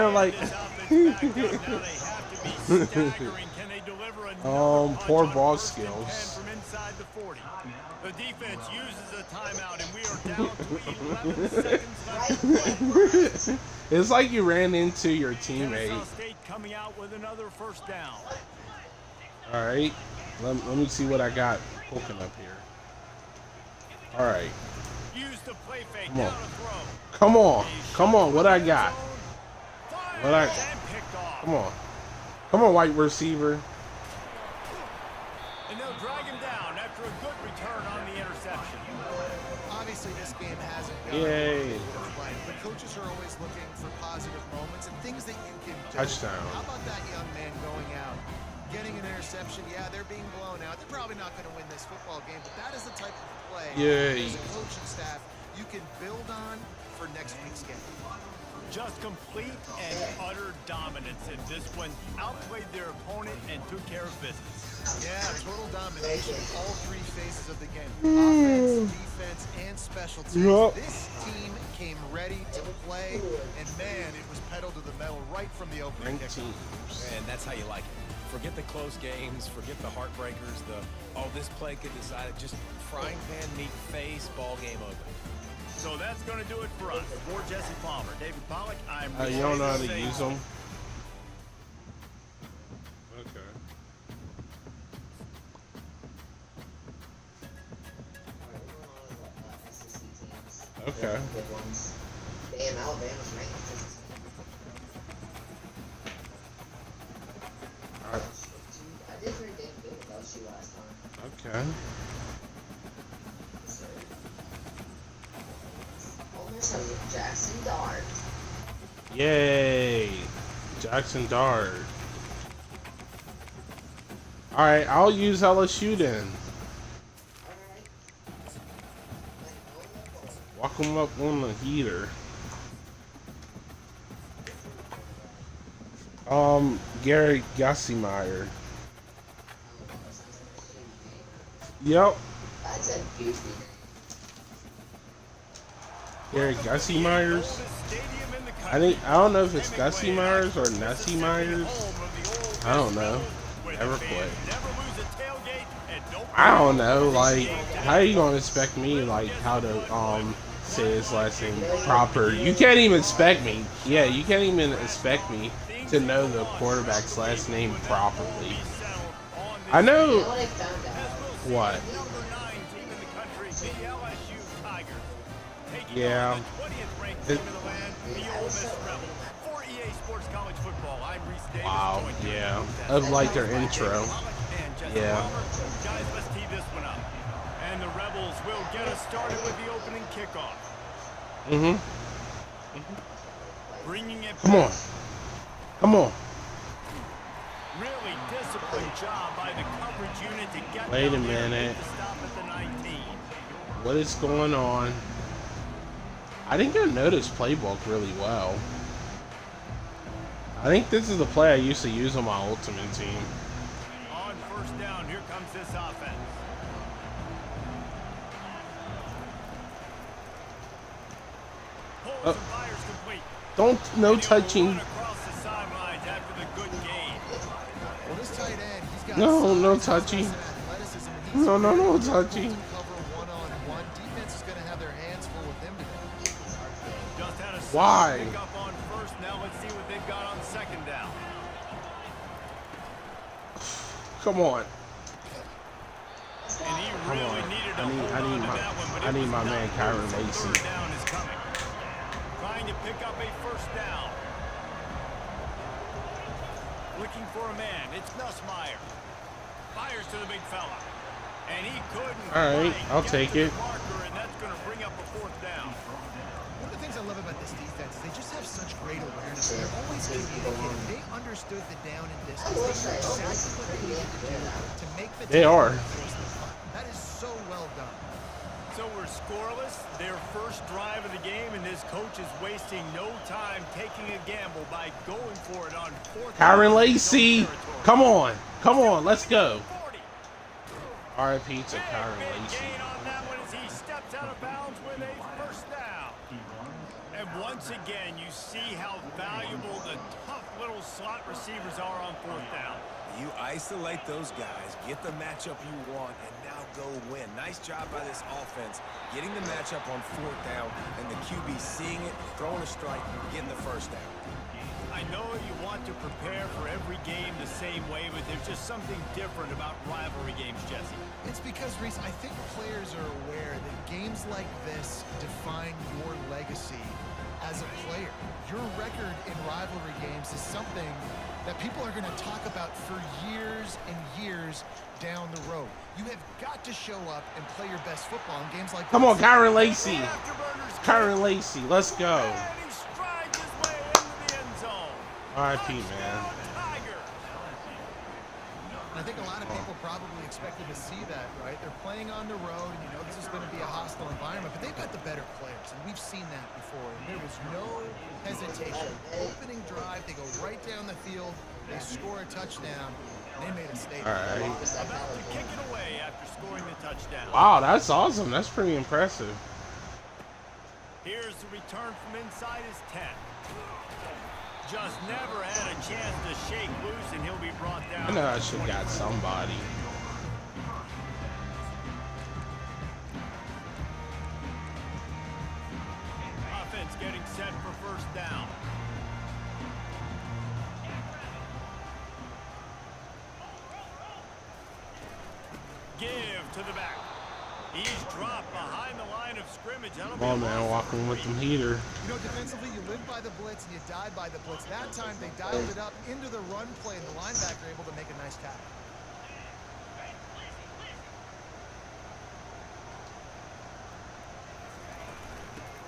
Speaker 1: didn't like.
Speaker 2: This offense back up. Now they have to be staggering. Can they deliver another punch
Speaker 1: Poor
Speaker 2: on
Speaker 1: ball
Speaker 2: first and 10
Speaker 1: skills.
Speaker 2: from inside the 40? The defense uses a timeout, and we are down to 11 seconds left to play.
Speaker 1: It's like you ran into your
Speaker 2: Kennesaw
Speaker 1: teammate.
Speaker 2: State coming out with another first down.
Speaker 1: All right. Let me see what I got cooking up here. All right.
Speaker 2: Use the play fake
Speaker 1: Come on.
Speaker 2: down a throw.
Speaker 1: Come on.
Speaker 2: He's
Speaker 1: Come on. What I got?
Speaker 2: Fired
Speaker 1: What I-
Speaker 2: and picked off.
Speaker 1: Come on. Come on, white receiver.
Speaker 2: And they'll drag him down after a good return on the interception.
Speaker 4: Obviously, this game hasn't gone
Speaker 1: Yay.
Speaker 4: right, but coaches are always looking for positive moments and things that you can do.
Speaker 1: Touchdown.
Speaker 4: How about that young man going out, getting an interception? Yeah, they're being blown out. They're probably not going to win this football game, but that is the type of play
Speaker 1: Yay.
Speaker 4: as a coaching staff you can build on for next week's game.
Speaker 2: Just complete and utter dominance in this one. Outplayed their opponent and took care of business.
Speaker 4: Yeah, total domination, all three phases of the game. Offense, defense, and special teams.
Speaker 1: Yup.
Speaker 4: This team came ready to play, and man, it was pedal to the metal right from the opening
Speaker 1: Ranked
Speaker 4: kickoff.
Speaker 1: teams.
Speaker 5: And that's how you like it. Forget the close games, forget the heartbreakers, this play could decide it. Just frying pan, meat face, ball game over.
Speaker 2: So that's going to do it for us. For Jesse Palmer, David Pollack, I'm
Speaker 1: You don't know how to
Speaker 2: saying
Speaker 1: use them? Okay.
Speaker 3: SEC teams.
Speaker 1: Okay.
Speaker 3: Good ones. Damn, Alabama's ranked as
Speaker 1: All right.
Speaker 3: I did pretty damn good with LSU last time.
Speaker 1: Okay.
Speaker 3: So, Ole Miss has Jackson Dart.
Speaker 1: Yay. Jackson Dart. All right, I'll use LSU then.
Speaker 3: Alright.
Speaker 1: Walk them up on the heater. Gary Gassimeyer. Yep.
Speaker 3: That's a goofy name.
Speaker 1: Gary Gussie Myers.
Speaker 2: Stadium in the
Speaker 1: I don't know if it's Gussie Myers or Nessie Myers. I don't know. Never played.
Speaker 2: Never lose a tailgate and don't
Speaker 1: I don't know, like, how you gonna expect me, like, how to, say his last name proper? You can't even expect me. Yeah, you can't even expect me to know the quarterback's last name properly. I
Speaker 3: You know
Speaker 1: know
Speaker 3: what I found out?
Speaker 1: what.
Speaker 2: Number 9 team in the country, the LSU Tigers. Taking
Speaker 1: Yeah.
Speaker 2: on the 20th ranked
Speaker 1: It-
Speaker 2: team in the land, the Ole Miss Rebels. For EA Sports College Football, I'm Reese Davis.
Speaker 1: Wow,
Speaker 2: joined here
Speaker 1: yeah.
Speaker 2: with
Speaker 1: Of like their intro.
Speaker 2: and Jesse
Speaker 1: Yeah.
Speaker 2: Palmer. Guys, let's tee this one up. And the Rebels will get us started with the opening kickoff.
Speaker 1: Mm-hmm.
Speaker 2: Bringing it
Speaker 1: Come on.
Speaker 2: back.
Speaker 1: Come on.
Speaker 2: Really disciplined job by the coverage unit to get
Speaker 1: Wait a
Speaker 2: down there and
Speaker 1: minute.
Speaker 2: to stop at the 19.
Speaker 1: What is going on? I think I know this playbook really well. I think this is the play I used to use on my Ultimate Team.
Speaker 2: On first down, here comes this offense. Pulls and fires complete.
Speaker 1: Don't, no touching.
Speaker 2: Run across the sidelines after the good game.
Speaker 4: Well, this tight end, he's got
Speaker 1: No, no
Speaker 4: size,
Speaker 1: touching.
Speaker 4: toughness, and athleticism, and he's
Speaker 1: No, no, no
Speaker 4: really difficult
Speaker 1: touching.
Speaker 4: to cover one-on-one. Defense is going to have their hands full with him today.
Speaker 2: Just had a
Speaker 1: Why?
Speaker 2: pick up on first. Now let's see what they've got on second down.
Speaker 1: Come on.
Speaker 2: And he
Speaker 1: Come
Speaker 2: really
Speaker 1: on.
Speaker 2: needed to
Speaker 1: I need-
Speaker 2: hold
Speaker 1: I
Speaker 2: on
Speaker 1: need
Speaker 2: to
Speaker 1: my-
Speaker 2: that one, but
Speaker 1: I
Speaker 2: it
Speaker 1: need
Speaker 2: was
Speaker 1: my
Speaker 2: not
Speaker 1: man,
Speaker 2: good,
Speaker 1: Kyron
Speaker 2: so
Speaker 1: Lacy.
Speaker 2: Third down is coming. Trying to pick up a first down. Looking for a man. It's Nussmeier. Fires to the big fella. And he couldn't
Speaker 1: All right,
Speaker 2: quite
Speaker 1: I'll
Speaker 2: get
Speaker 1: take
Speaker 2: to the
Speaker 1: it.
Speaker 2: marker, and that's going to bring up a fourth down.
Speaker 4: One of the things I love about this defense is they just have such great awareness. They're always communicating. They understood the down and distance. They knew exactly what they needed to do to make the
Speaker 1: They
Speaker 4: tackle
Speaker 1: are.
Speaker 4: and force the punt. That is so well done.
Speaker 2: So we're scoreless. Their first drive of the game, and this coach is wasting no time taking a gamble by going for it on fourth
Speaker 1: Kyron
Speaker 2: down.
Speaker 1: Lacy. Come on. Come on. Let's go.
Speaker 2: 40.
Speaker 1: RIP to
Speaker 2: Big
Speaker 1: Kyron Lacy.
Speaker 2: gain on that one as he steps out of bounds with a first down. And once again, you see how valuable the tough little slot receivers are on fourth down.
Speaker 5: You isolate those guys, get the matchup you want, and now go win. Nice job by this offense, getting the matchup on fourth down, and the QB seeing it, throwing a strike, getting the first down.
Speaker 2: I know you want to prepare for every game the same way, but there's just something different about rivalry games, Jesse.
Speaker 4: It's because, Reese, I think players are aware that games like this define your legacy as a player. Your record in rivalry games is something that people are going to talk about for years and years down the road. You have got to show up and play your best football in games like
Speaker 1: Come
Speaker 4: this.
Speaker 1: on, Kyron Lacy.
Speaker 2: Afterburners
Speaker 1: Kyron Lacy. Let's go.
Speaker 2: and he strides his way into the end zone.
Speaker 1: RIP, man.
Speaker 2: Touchdown, Tigers.
Speaker 4: And I think a lot of people probably expected to see that, right? They're playing on the road, and you know this is going to be a hostile environment, but they've got the better players, and we've seen that before. And there was no hesitation. Opening drive, they go right down the field, they score a touchdown, and they made a statement.
Speaker 1: All right.
Speaker 2: About to kick it away after scoring the touchdown.
Speaker 1: Wow, that's awesome. That's pretty impressive.
Speaker 2: Here's the return from inside his 10. Just never had a chance to shake loose, and he'll be brought down.
Speaker 1: I know I should have got somebody.
Speaker 2: Offense getting set for first down. Give to the back. He's dropped behind the line of scrimmage. That'll
Speaker 1: Come on,
Speaker 2: be a
Speaker 1: man.
Speaker 2: loss.
Speaker 1: Walking with them heater.
Speaker 4: You know, defensively, you live by the blitz and you die by the blitz. That time, they dialed it up into the run play, and the linebacker able to make a nice tackle.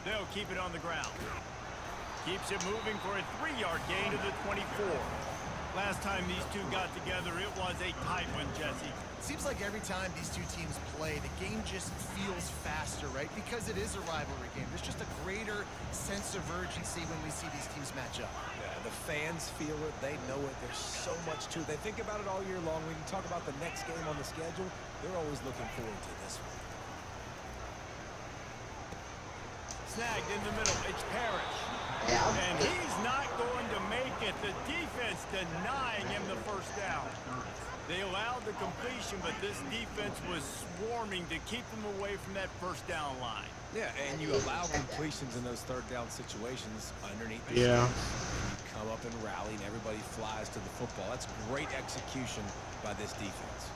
Speaker 2: They'll keep it on the ground. Keeps it moving for a 3-yard gain to the 24. Last time these two got together, it was a tight one, Jesse.
Speaker 4: Seems like every time these two teams play, the game just feels faster, right? Because it is a rivalry game. There's just a greater sense of urgency when we see these teams match up.
Speaker 5: Yeah, the fans feel it. They know it. There's so much to it. They think about it all year long. When you talk about the next game on the schedule, they're always looking forward to this one.
Speaker 2: Snagged in the middle. It's Parrish. And he's not going to make it. The defense denying him the first down. They allowed the completion, but this defense was swarming to keep them away from that first down line.
Speaker 5: Yeah, and you allow completions in those third down situations underneath the
Speaker 1: Yeah.
Speaker 5: sticks. You come up and rally, and everybody flies to the football. That's great execution by this defense.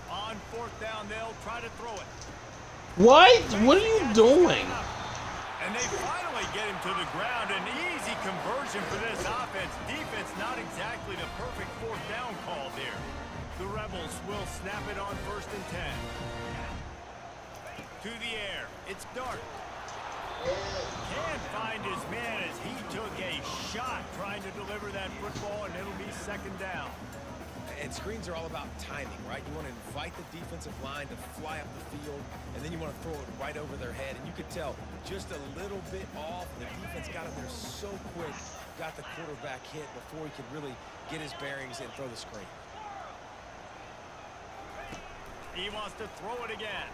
Speaker 2: On fourth down, they'll try to throw it.
Speaker 1: What? What are you doing?
Speaker 2: And they finally get him to the ground. An easy conversion for this offense. Defense not exactly the perfect fourth down call there. The Rebels will snap it on 1st and 10. To the air. It's Dart. Can't find his man as he took a shot trying to deliver that football, and it'll be 2nd down.
Speaker 5: And screens are all about timing, right? You want to invite the defensive line to fly up the field, and then you want to throw it right over their head. And you could tell just a little bit off. The defense got him there so quick, got the quarterback hit before he could really get his bearings and throw the screen.
Speaker 2: He wants to throw it again.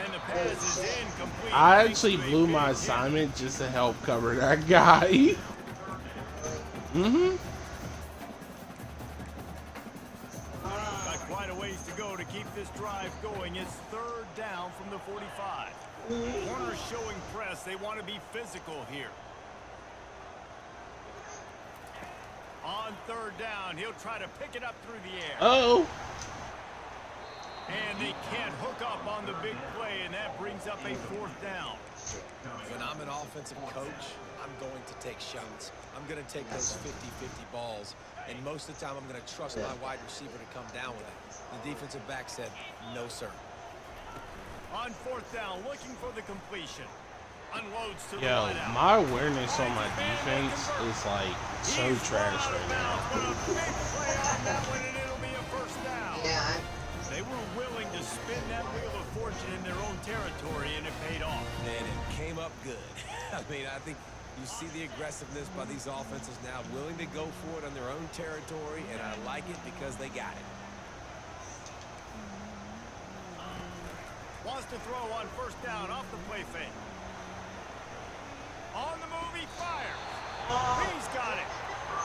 Speaker 2: And the pass is incomplete.
Speaker 1: I actually blew my assignment just to help cover that guy. Mm-hmm.
Speaker 2: Got quite a ways to go to keep this drive going. It's 3rd down from the 45. Corners showing press. They want to be physical here. On 3rd down, he'll try to pick it up through the air.
Speaker 1: Oh.
Speaker 2: And they can't hook up on the big play, and that brings up a 4th down.
Speaker 5: When I'm an offensive coach, I'm going to take shots. I'm going to take those 50-50 balls, and most of the time I'm going to trust my wide receiver to come down with it. The defensive back said, no, sir.
Speaker 2: On 4th down, looking for the completion. Unloads to the
Speaker 1: Yo,
Speaker 2: wideout.
Speaker 1: my awareness on my defense is like so trash right now.
Speaker 2: But a big play on that one, and it'll be a 1st down.
Speaker 3: Yeah,
Speaker 2: They were willing to spin that wheel of fortune in their own territory, and it paid off.
Speaker 5: And it came up good. I mean, I think you see the aggressiveness by these offenses now, willing to go for it on their own territory, and I like it because they got it.
Speaker 2: Wants to throw on 1st down off the play fake. On the move, he fires. He's got it.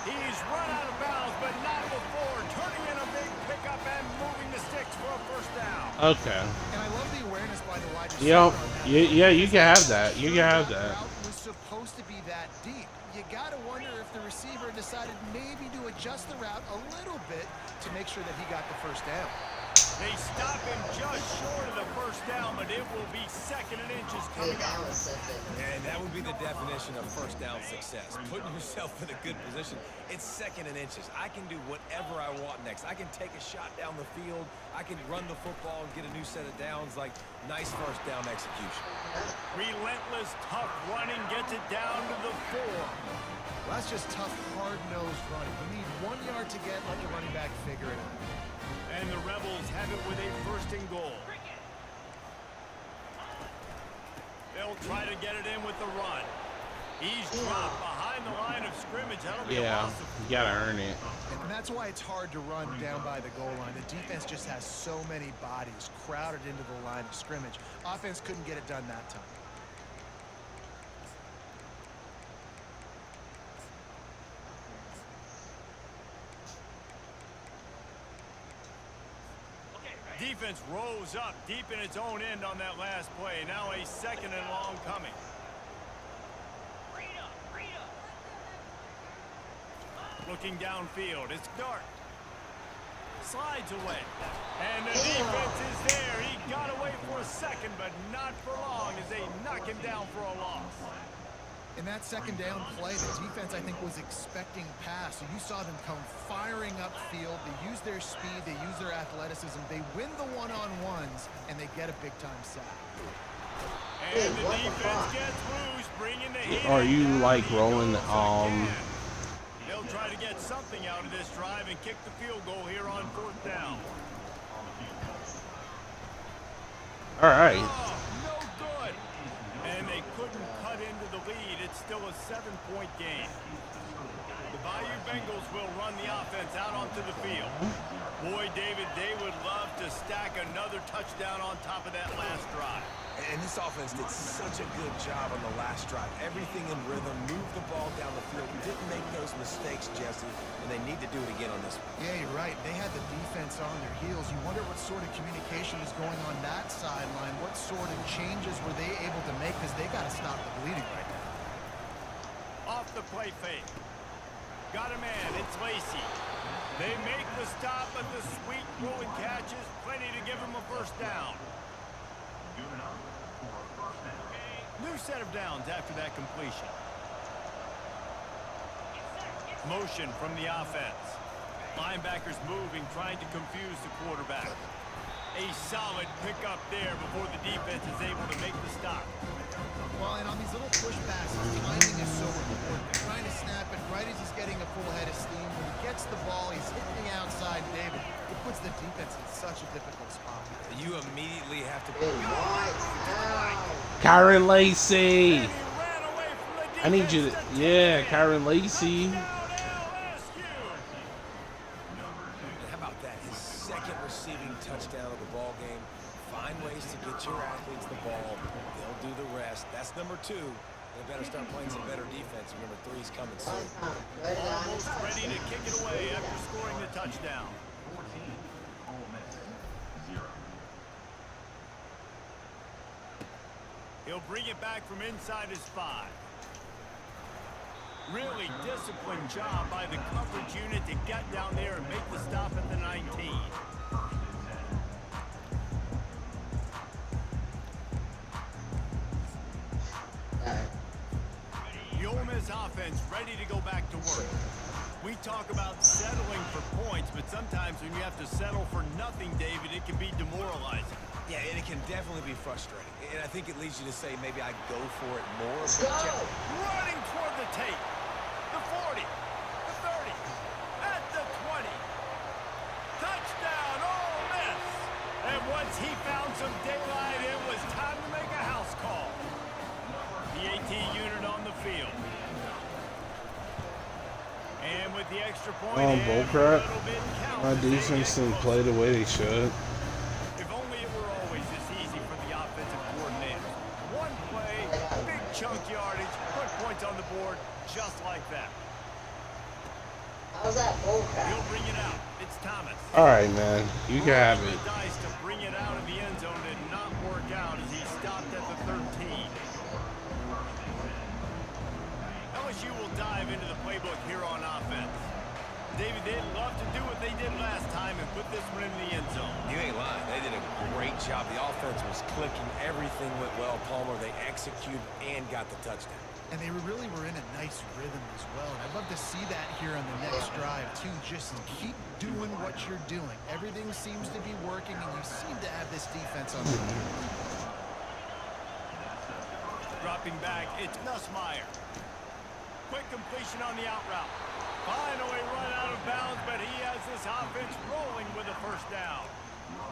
Speaker 2: He's run out of bounds, but not before turning in a big pickup and moving the sticks for a 1st down.
Speaker 1: Okay.
Speaker 4: And I love the awareness by the wide receiver.
Speaker 1: Yep.
Speaker 4: on that.
Speaker 1: Yeah, you can have that. You can have that.
Speaker 4: The route was supposed to be that deep. You got to wonder if the receiver decided maybe to adjust the route a little bit to make sure that he got the 1st down.
Speaker 2: They stop him just short of the 1st down, but it will be 2nd and inches coming
Speaker 3: that
Speaker 2: up.
Speaker 3: was such a...
Speaker 5: And that would be the definition of 1st down success. Putting yourself in a good position. It's 2nd and inches. I can do whatever I want next. I can take a shot down the field. I can run the football and get a new set of downs. Like, nice 1st down execution.
Speaker 2: Relentless, tough running gets it down to the 4.
Speaker 4: Well, that's just tough, hard-nosed running. You need 1 yard to get, let the running back figure it out.
Speaker 2: And the Rebels have it with a 1st and goal. They'll try to get it in with the run. He's dropped behind the line of scrimmage. That'll be a
Speaker 1: Yeah,
Speaker 2: loss of
Speaker 1: you gotta earn it.
Speaker 4: And that's why it's hard to run down by the goal line. The defense just has so many bodies crowded into the line of scrimmage. Offense couldn't get it done that time.
Speaker 2: Defense rose up deep in its own end on that last play. Now a 2nd and long coming. Looking downfield, it's Dart. Slides away. And the defense is there. He got away for a 2nd, but not for long as they knock him down for a loss.
Speaker 4: In that 2nd down play, the defense, I think, was expecting pass. So you saw them come firing upfield. They use their speed. They use their athleticism. They win the one-on-ones, and they get a big-time sack.
Speaker 2: And the defense gets loose, bringing the heat.
Speaker 1: Are you like rolling
Speaker 2: They'll try to get something out of this drive and kick the field goal here on 4th down.
Speaker 1: all right.
Speaker 2: Oh, no good. And they couldn't cut into the lead. It's still a 7-point game. The Bayou Bengals will run the offense out onto the field. Boy, David, they would love to stack another touchdown on top of that last drive.
Speaker 5: And this offense did such a good job on the last drive. Everything in rhythm, moved the ball down the field, didn't make those mistakes, Jesse, and they need to do it again on this one.
Speaker 4: Yeah, you're right. They had the defense on their heels. You wonder what sort of communication is going on that sideline. What sort of changes were they able to make? Because they got to stop the bleeding right now.
Speaker 2: Off the play fake. Got a man. It's Lacy. They make the stop, but the sweet rolling catch is plenty to give them a first down. New set of downs after that completion. Motion from the offense. Linebackers moving, trying to confuse the quarterback. A solid pickup there before the defense is able to make the stop.
Speaker 4: Well, and on these little push passes, timing is so important. They're trying to snap it right as he's getting a full head of steam. When he gets the ball, he's hitting the outside, David. It puts the defense in such a difficult spot.
Speaker 5: You immediately have to...
Speaker 3: Good night.
Speaker 1: Kyron Lacy.
Speaker 2: And he ran away from the
Speaker 1: I need you to,
Speaker 2: defense
Speaker 1: yeah, Kyron Lacy.
Speaker 5: How about that? His second receiving touchdown of the ball game. Find ways to get your athletes the ball. They'll do the rest. That's number 2. They better start playing some better defense. Number 3's coming soon.
Speaker 2: Almost ready to kick it away after scoring the touchdown. He'll bring it back from inside his 5. Really disciplined job by the coverage unit to get down there and make the stop at the 19. The Ole Miss offense ready to go back to work. We talk about settling for points, but sometimes when you have to settle for nothing, David, it can be demoralizing.
Speaker 5: Yeah, and it can definitely be frustrating. And I think it leads you to say maybe I go for it more.
Speaker 3: Let's go.
Speaker 2: Running toward the tape. The 40. The 30. At the 20. Touchdown, Ole Miss. And once he found some daylight, it was time to make a house call. The AT unit on the field. And with the extra point,
Speaker 1: Oh, bullcrap.
Speaker 2: a little bit counts
Speaker 1: My
Speaker 2: as they
Speaker 1: defense
Speaker 2: get
Speaker 1: didn't play the way they should.
Speaker 2: If only it were always this easy for the offensive coordinator. One play, big chunk yardage, put points on the board just like that.
Speaker 3: How's that bull crap?
Speaker 2: He'll bring it out. It's Thomas.
Speaker 1: All right, man. You can have
Speaker 2: Rolling
Speaker 1: it.
Speaker 2: the dice to bring it out of the end zone did not work out as he stopped at the 13. LSU will dive into the playbook here on offense. David, they'd love to do what they did last time and put this one in the end zone.
Speaker 5: You ain't lying. They did a great job. The offense was clicking. Everything went well, Palmer. They executed and got the touchdown.
Speaker 4: And they really were in a nice rhythm as well. And I'd love to see that here on the next drive, too. Just keep doing what you're doing. Everything seems to be working, and you seem to have this defense on the heels.
Speaker 2: Dropping back, it's Nussmeier. Quick completion on the out route. Finally run out of bounds, but he has this offense rolling with a first down.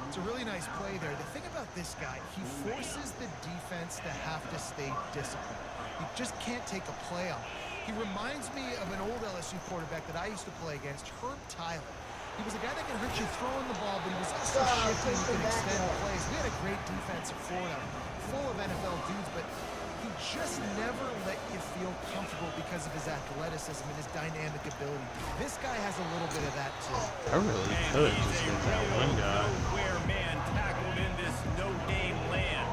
Speaker 4: It's a really nice play there. The thing about this guy, he forces the defense to have to stay disciplined. You just can't take a play off. He reminds me of an old LSU quarterback that I used to play against, Herb Tyler. He was a guy that can hurt you throwing the ball, but he was also shifty and could extend plays. We had a great defensive Florida, full of NFL dudes, but he just never let you feel comfortable because of his athleticism and his dynamic ability. This guy has a little bit of that, too.
Speaker 1: I really could just get that one guy.
Speaker 2: Nowhere man tackled in this no-game land.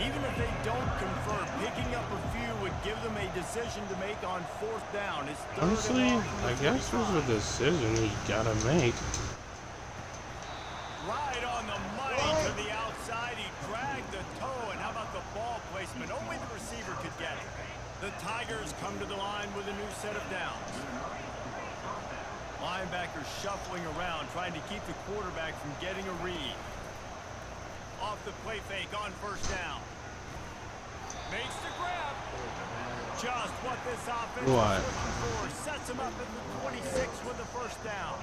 Speaker 2: Even if they don't convert, picking up a few would give them a decision to make on 4th down. It's third and
Speaker 1: Honestly,
Speaker 2: long from
Speaker 1: I
Speaker 2: the
Speaker 1: guess there's a
Speaker 2: 35.
Speaker 1: decision you gotta make.
Speaker 2: Right on the money to the outside. He dragged the toe, and how about the ball placement? Only the receiver could get it. The Tigers come to the line with a new set of downs. Linebackers shuffling around, trying to keep the quarterback from getting a read. Off the play fake on 1st down. Makes the grab. Just what this offense is
Speaker 1: What?
Speaker 2: looking for. Sets him up at the 26 with the 1st down.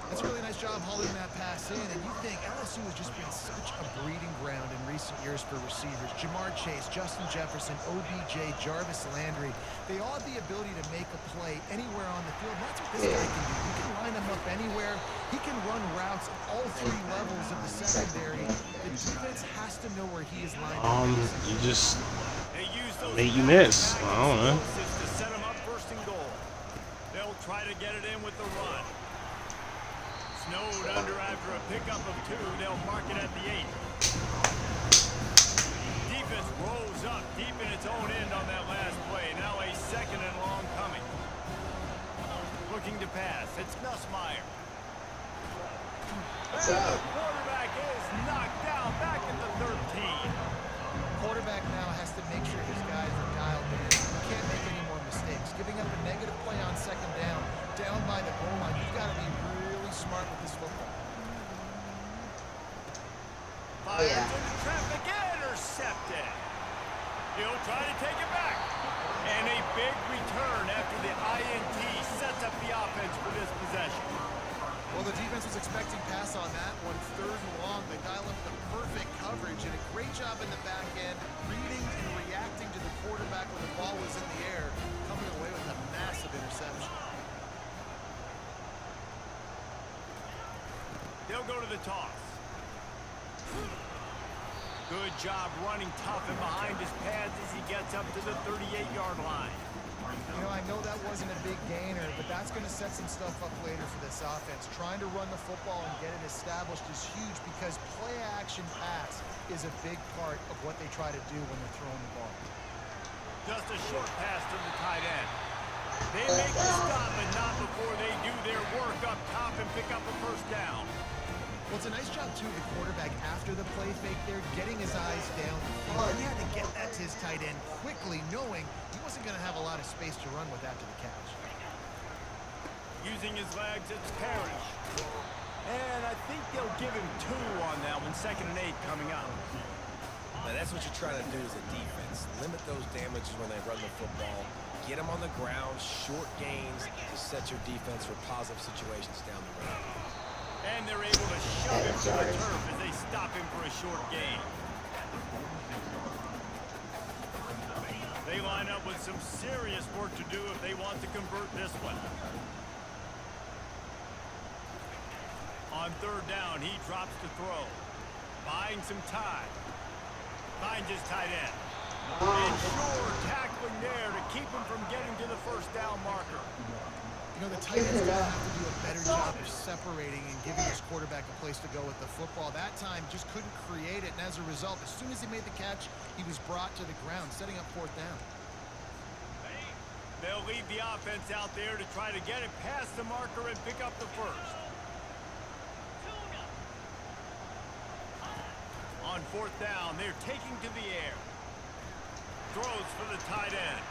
Speaker 4: That's a really nice job hauling that pass in, and you think LSU has just been such a breeding ground in recent years for receivers. Jamar Chase, Justin Jefferson, OBJ, Jarvis Landry. They all have the ability to make a play anywhere on the field. And that's what this guy can do. You can line him up anywhere. He can run routes at all three levels of the secondary. The defense has to know where he is lined up.
Speaker 1: You just
Speaker 2: They use those
Speaker 1: made you miss. I don't know.
Speaker 2: to set them up first and goal. They'll try to get it in with the run. Snowed under after a pickup of 2. They'll mark it at the 8. Defense rolls up deep in its own end on that last play. Now a 2nd and long coming. Looking to pass. It's Nussmeier.
Speaker 3: What's
Speaker 2: And
Speaker 3: up?
Speaker 2: the quarterback is knocked down back at the 13.
Speaker 4: Quarterback now has to make sure his guys are dialed in. You can't make any more mistakes. Giving up a negative play on 2nd down by the goal line. You've got to be really smart with this football.
Speaker 2: Fires into traffic, intercepted. He'll try to take it back. And a big return after the INT sets up the offense for this possession.
Speaker 4: Well, the defense was expecting pass on that one. 3rd and long. They dial up the perfect coverage and a great job in the back end, reading and reacting to the quarterback when the ball was in the air, coming away with a massive interception.
Speaker 2: They'll go to the toss. Good job running tough and behind his pads as he gets up to the 38-yard line.
Speaker 4: You know, I know that wasn't a big gainer, but that's going to set some stuff up later for this offense. Trying to run the football and get it established is huge because play-action pass is a big part of what they try to do when they're throwing the ball.
Speaker 2: Just a short pass to the tight end. They make the stop, but not before they do their work up top and pick up a 1st down.
Speaker 4: Well, it's a nice job, too, the quarterback after the play fake there, getting his eyes down. And he had to get that to his tight end quickly, knowing he wasn't going to have a lot of space to run with after the catch.
Speaker 2: Using his legs, it's Parrish. And I think they'll give him 2 on that one. 2nd and 8 coming up.
Speaker 5: Now that's what you're trying to do as a defense. Limit those damages when they run the football. Get them on the ground, short gains to set your defense for positive situations down the road.
Speaker 2: And they're able to shove him to the turf as they stop him for a short gain. They line up with some serious work to do if they want to convert this one. On 3rd down, he drops to throw. Buying some time. Finds his tight end. And sure tackling there to keep him from getting to the 1st down marker.
Speaker 4: You know, the tight end's going to have to do a better job of separating and giving his quarterback a place to go with the football. That time just couldn't create it, and as a result, as soon as he made the catch, he was brought to the ground, setting up 4th down.
Speaker 2: They'll leave the offense out there to try to get it past the marker and pick up the 1st. On 4th down, they're taking to the air. Throws for the tight end.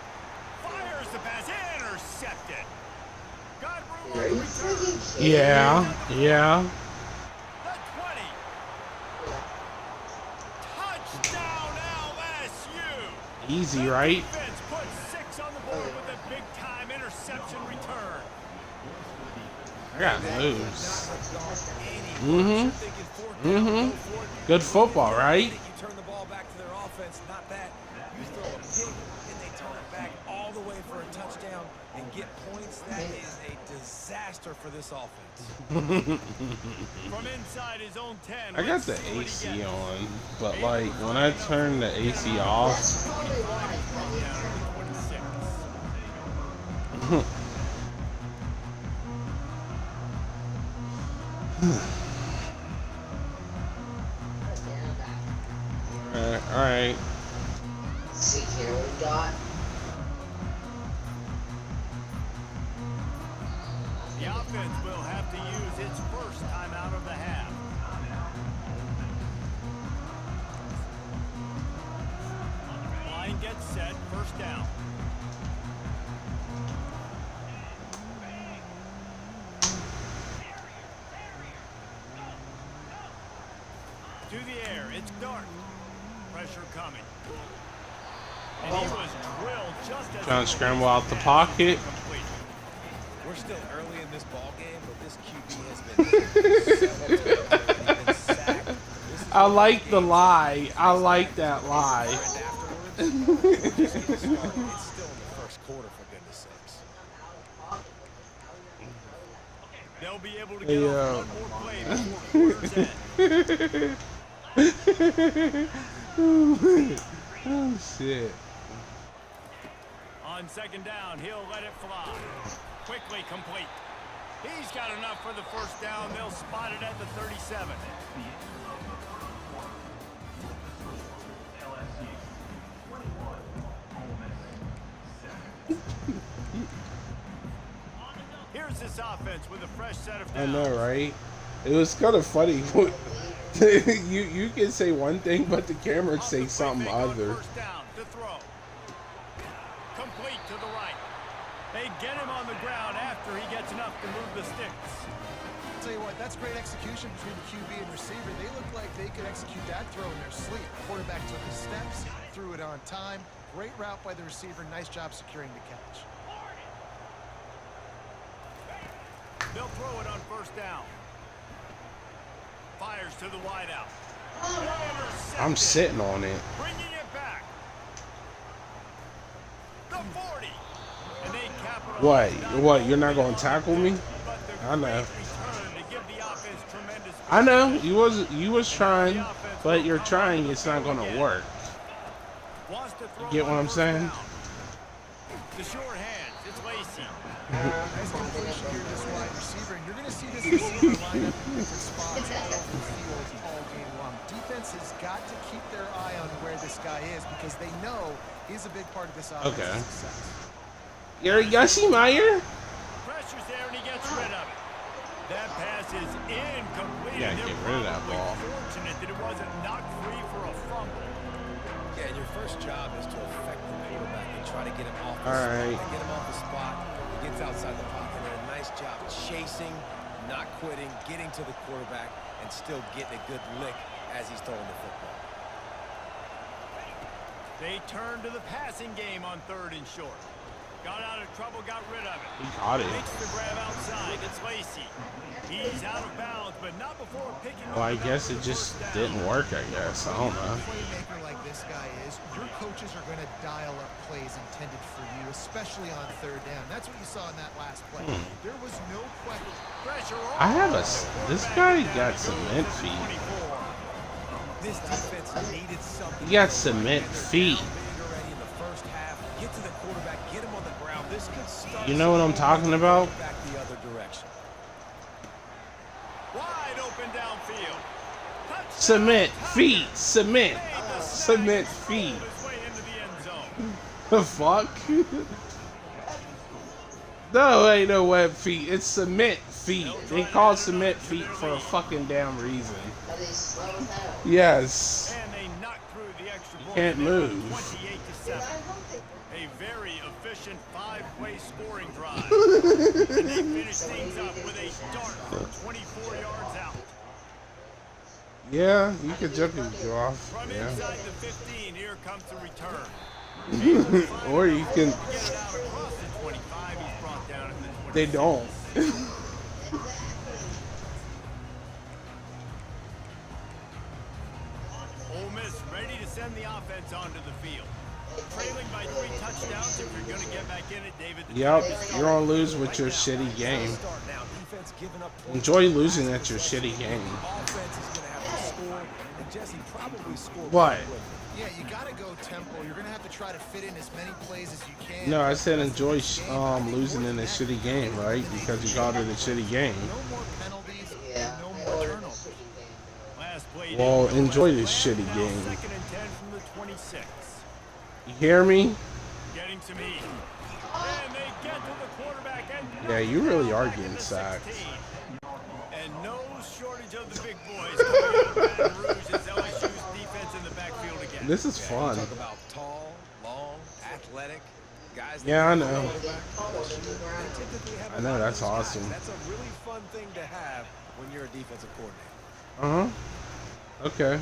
Speaker 2: Fires the pass, intercepted. Got room on the return.
Speaker 1: Yeah.
Speaker 2: The 20. Touchdown LSU.
Speaker 1: Easy, right?
Speaker 2: Defense puts 6 on the board with a big-time interception return.
Speaker 1: I got moves. Good football, right?
Speaker 5: You turn the ball back to their offense, not that. You throw a pick and they turn it back all the way for a touchdown and get points. That is a disaster for this offense.
Speaker 2: From inside his own 10.
Speaker 1: I got the AC on, but like when I turn the AC off, all right.
Speaker 3: See here what we got.
Speaker 2: The offense will have to use its 1st timeout of the half. Line gets set, 1st down. To the air, it's Dart. Pressure coming. And he was drilled just as
Speaker 1: Trying to scramble out the pocket.
Speaker 2: complete.
Speaker 5: We're still early in this ball game, but this QB has been
Speaker 1: I like the lie. I like that lie.
Speaker 5: Afterwards, it's still in the first quarter, for goodness sakes.
Speaker 2: They'll be able to
Speaker 1: Hey,
Speaker 2: get off one more play before quarter's end.
Speaker 1: Oh shit.
Speaker 2: On second down, he'll let it fly. Quickly complete. He's got enough for the first down. They'll spot it at the 37. Here's this offense with a fresh set of
Speaker 1: I
Speaker 2: downs.
Speaker 1: know, right? It was kind of funny. you can say one thing, but the camera
Speaker 2: Off
Speaker 1: say
Speaker 2: the
Speaker 1: something
Speaker 2: quick make on
Speaker 1: other.
Speaker 2: first down to throw. Complete to the right. They get him on the ground after he gets enough to move the sticks.
Speaker 4: Tell you what, that's great execution between the QB and receiver. They look like they could execute that throw in their sleep. Quarterback took his steps, threw it on time. Great route by the receiver. Nice job securing the catch.
Speaker 2: They'll throw it on first down. Fires to the wideout.
Speaker 1: I'm sitting on it.
Speaker 2: Bringing it back. The 40. And they capitalize.
Speaker 1: What? You're not gonna tackle me?
Speaker 2: But the
Speaker 1: I know.
Speaker 2: great return to give the offense tremendous
Speaker 1: I know you was trying, but you're trying. It's not gonna work.
Speaker 2: Wants to throw
Speaker 1: Get what
Speaker 2: on
Speaker 1: I'm
Speaker 2: first
Speaker 1: saying?
Speaker 2: down. The short hands. It's Lacy.
Speaker 4: Nice completion here, this wide receiver. And you're going to see this receiver line up in different spots all over the field all game long. Defense has got to keep their eye on where this guy is because they know he's a big part of this offense's
Speaker 1: Okay.
Speaker 4: success.
Speaker 1: You're Yossi Meyer?
Speaker 2: Pressure's there and he gets rid of it. That pass is incomplete.
Speaker 1: Yeah,
Speaker 2: They're
Speaker 1: get rid of that
Speaker 2: probably
Speaker 1: ball.
Speaker 2: fortunate that it wasn't knocked free for a fumble.
Speaker 5: Yeah, and your first job is to affect the quarterback and try to get him off the
Speaker 1: All
Speaker 5: spot.
Speaker 1: right.
Speaker 5: Get him off the spot. He gets outside the pocket. And a nice job chasing, not quitting, getting to the quarterback, and still getting a good lick as he's throwing the football.
Speaker 2: They turn to the passing game on third and short. Got out of trouble, got rid of it.
Speaker 1: He caught it.
Speaker 2: Makes the grab outside. It's Lacy. He's out of bounds, but not before picking
Speaker 1: Well, I
Speaker 2: up
Speaker 1: guess
Speaker 2: another
Speaker 1: it just
Speaker 2: first down.
Speaker 1: didn't work. I guess I don't know.
Speaker 4: Playmaker like this guy is, your coaches are going to dial up plays intended for you, especially on third down. That's what you saw in that last play. There was no question.
Speaker 2: Pressure
Speaker 1: I have a.
Speaker 2: all
Speaker 1: This
Speaker 2: over.
Speaker 1: guy
Speaker 2: Quarterback
Speaker 1: got
Speaker 2: down.
Speaker 1: cement
Speaker 2: He goes to
Speaker 1: feet.
Speaker 2: 24.
Speaker 5: This defense needed something.
Speaker 1: He got cement feet.
Speaker 5: Big already in the first half. Get to the quarterback. Get him on the ground. This could start.
Speaker 1: You know what I'm talking about?
Speaker 5: Back the other direction.
Speaker 2: Wide open downfield. Touchdown,
Speaker 1: Cement
Speaker 2: Tigers.
Speaker 1: feet. Cement.
Speaker 2: Made the
Speaker 1: Cement
Speaker 2: snag,
Speaker 1: feet.
Speaker 2: drove his way into the end zone.
Speaker 1: The fuck? No, ain't no web feet. It's cement feet. They call cement feet for a fucking damn reason.
Speaker 3: But he's slow as hell.
Speaker 1: Yes.
Speaker 2: And they knocked through the extra point.
Speaker 1: Can't
Speaker 2: They won
Speaker 1: move.
Speaker 2: 28-7. A very efficient five-play scoring drive. And they finish things up with a dart from 24 yards out.
Speaker 1: Yeah, you could jump and go off.
Speaker 2: From
Speaker 1: Yeah.
Speaker 2: inside the 15, here comes the return.
Speaker 1: Or you can.
Speaker 2: Get it out across the 25. He's brought down at the 26.
Speaker 1: They don't.
Speaker 2: Ole Miss ready to send the offense onto the field. Trailing by 3 touchdowns. If you're going to get back in it, David. the
Speaker 1: Yep,
Speaker 2: time is
Speaker 1: you're gonna lose with your shitty game.
Speaker 5: Start now. Defense giving up points.
Speaker 1: Enjoy losing at your shitty game.
Speaker 5: Offense is going to have to score, and Jesse probably scored.
Speaker 1: What?
Speaker 5: pretty quickly.
Speaker 4: Yeah, you got to go tempo. You're going to have to try to fit in as many plays as you can.
Speaker 1: No, I said enjoy losing in a shitty game, right? Because you called it a shitty game.
Speaker 4: No more penalties,
Speaker 3: Yeah,
Speaker 4: no
Speaker 3: I
Speaker 4: more
Speaker 3: ordered a
Speaker 4: turnovers.
Speaker 3: shitty game.
Speaker 2: Last play
Speaker 1: Well,
Speaker 2: didn't go
Speaker 1: enjoy
Speaker 2: as
Speaker 1: this
Speaker 2: planned.
Speaker 1: shitty
Speaker 2: Now
Speaker 1: game.
Speaker 2: 2nd and 10 from the 26.
Speaker 1: You hear me?
Speaker 2: Getting some heat. And they get to the quarterback. And
Speaker 1: Yeah, you really are
Speaker 2: back
Speaker 1: getting
Speaker 2: at the
Speaker 1: sacked.
Speaker 2: 16. And no shortage of the big boys coming out of Baton Rouge as LSU's defense in the backfield again.
Speaker 1: This is fun.
Speaker 5: Talk about tall, long, athletic guys.
Speaker 1: Yeah, I know.
Speaker 5: Typically have a
Speaker 1: I know,
Speaker 5: lot of
Speaker 1: that's
Speaker 5: those guys.
Speaker 1: awesome.
Speaker 5: That's a really fun thing to have when you're a defensive coordinator.
Speaker 1: Uh huh. Okay.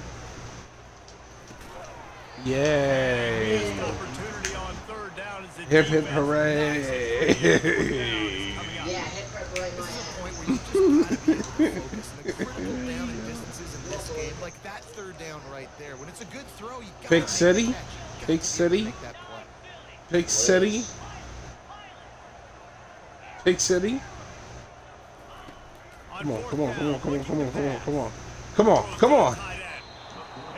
Speaker 1: Yay.
Speaker 2: Missed opportunity on third down as the
Speaker 1: Hip hip
Speaker 2: defense
Speaker 1: hooray.
Speaker 2: knocks it free. Coming up.
Speaker 3: Yeah, hit for a boy my
Speaker 4: This is a
Speaker 3: ass.
Speaker 4: point where you just gotta be able to focus. And the critical down and distances in this game, like that third down right there, when it's a good throw, you gotta
Speaker 1: Big
Speaker 4: make
Speaker 1: City?
Speaker 4: the catch. You gotta
Speaker 1: Big
Speaker 4: be able to
Speaker 1: City?
Speaker 4: make that play.
Speaker 1: Big City. Big City. Come on, come on, come on, come on, come on, come on, come on. Come on, come on.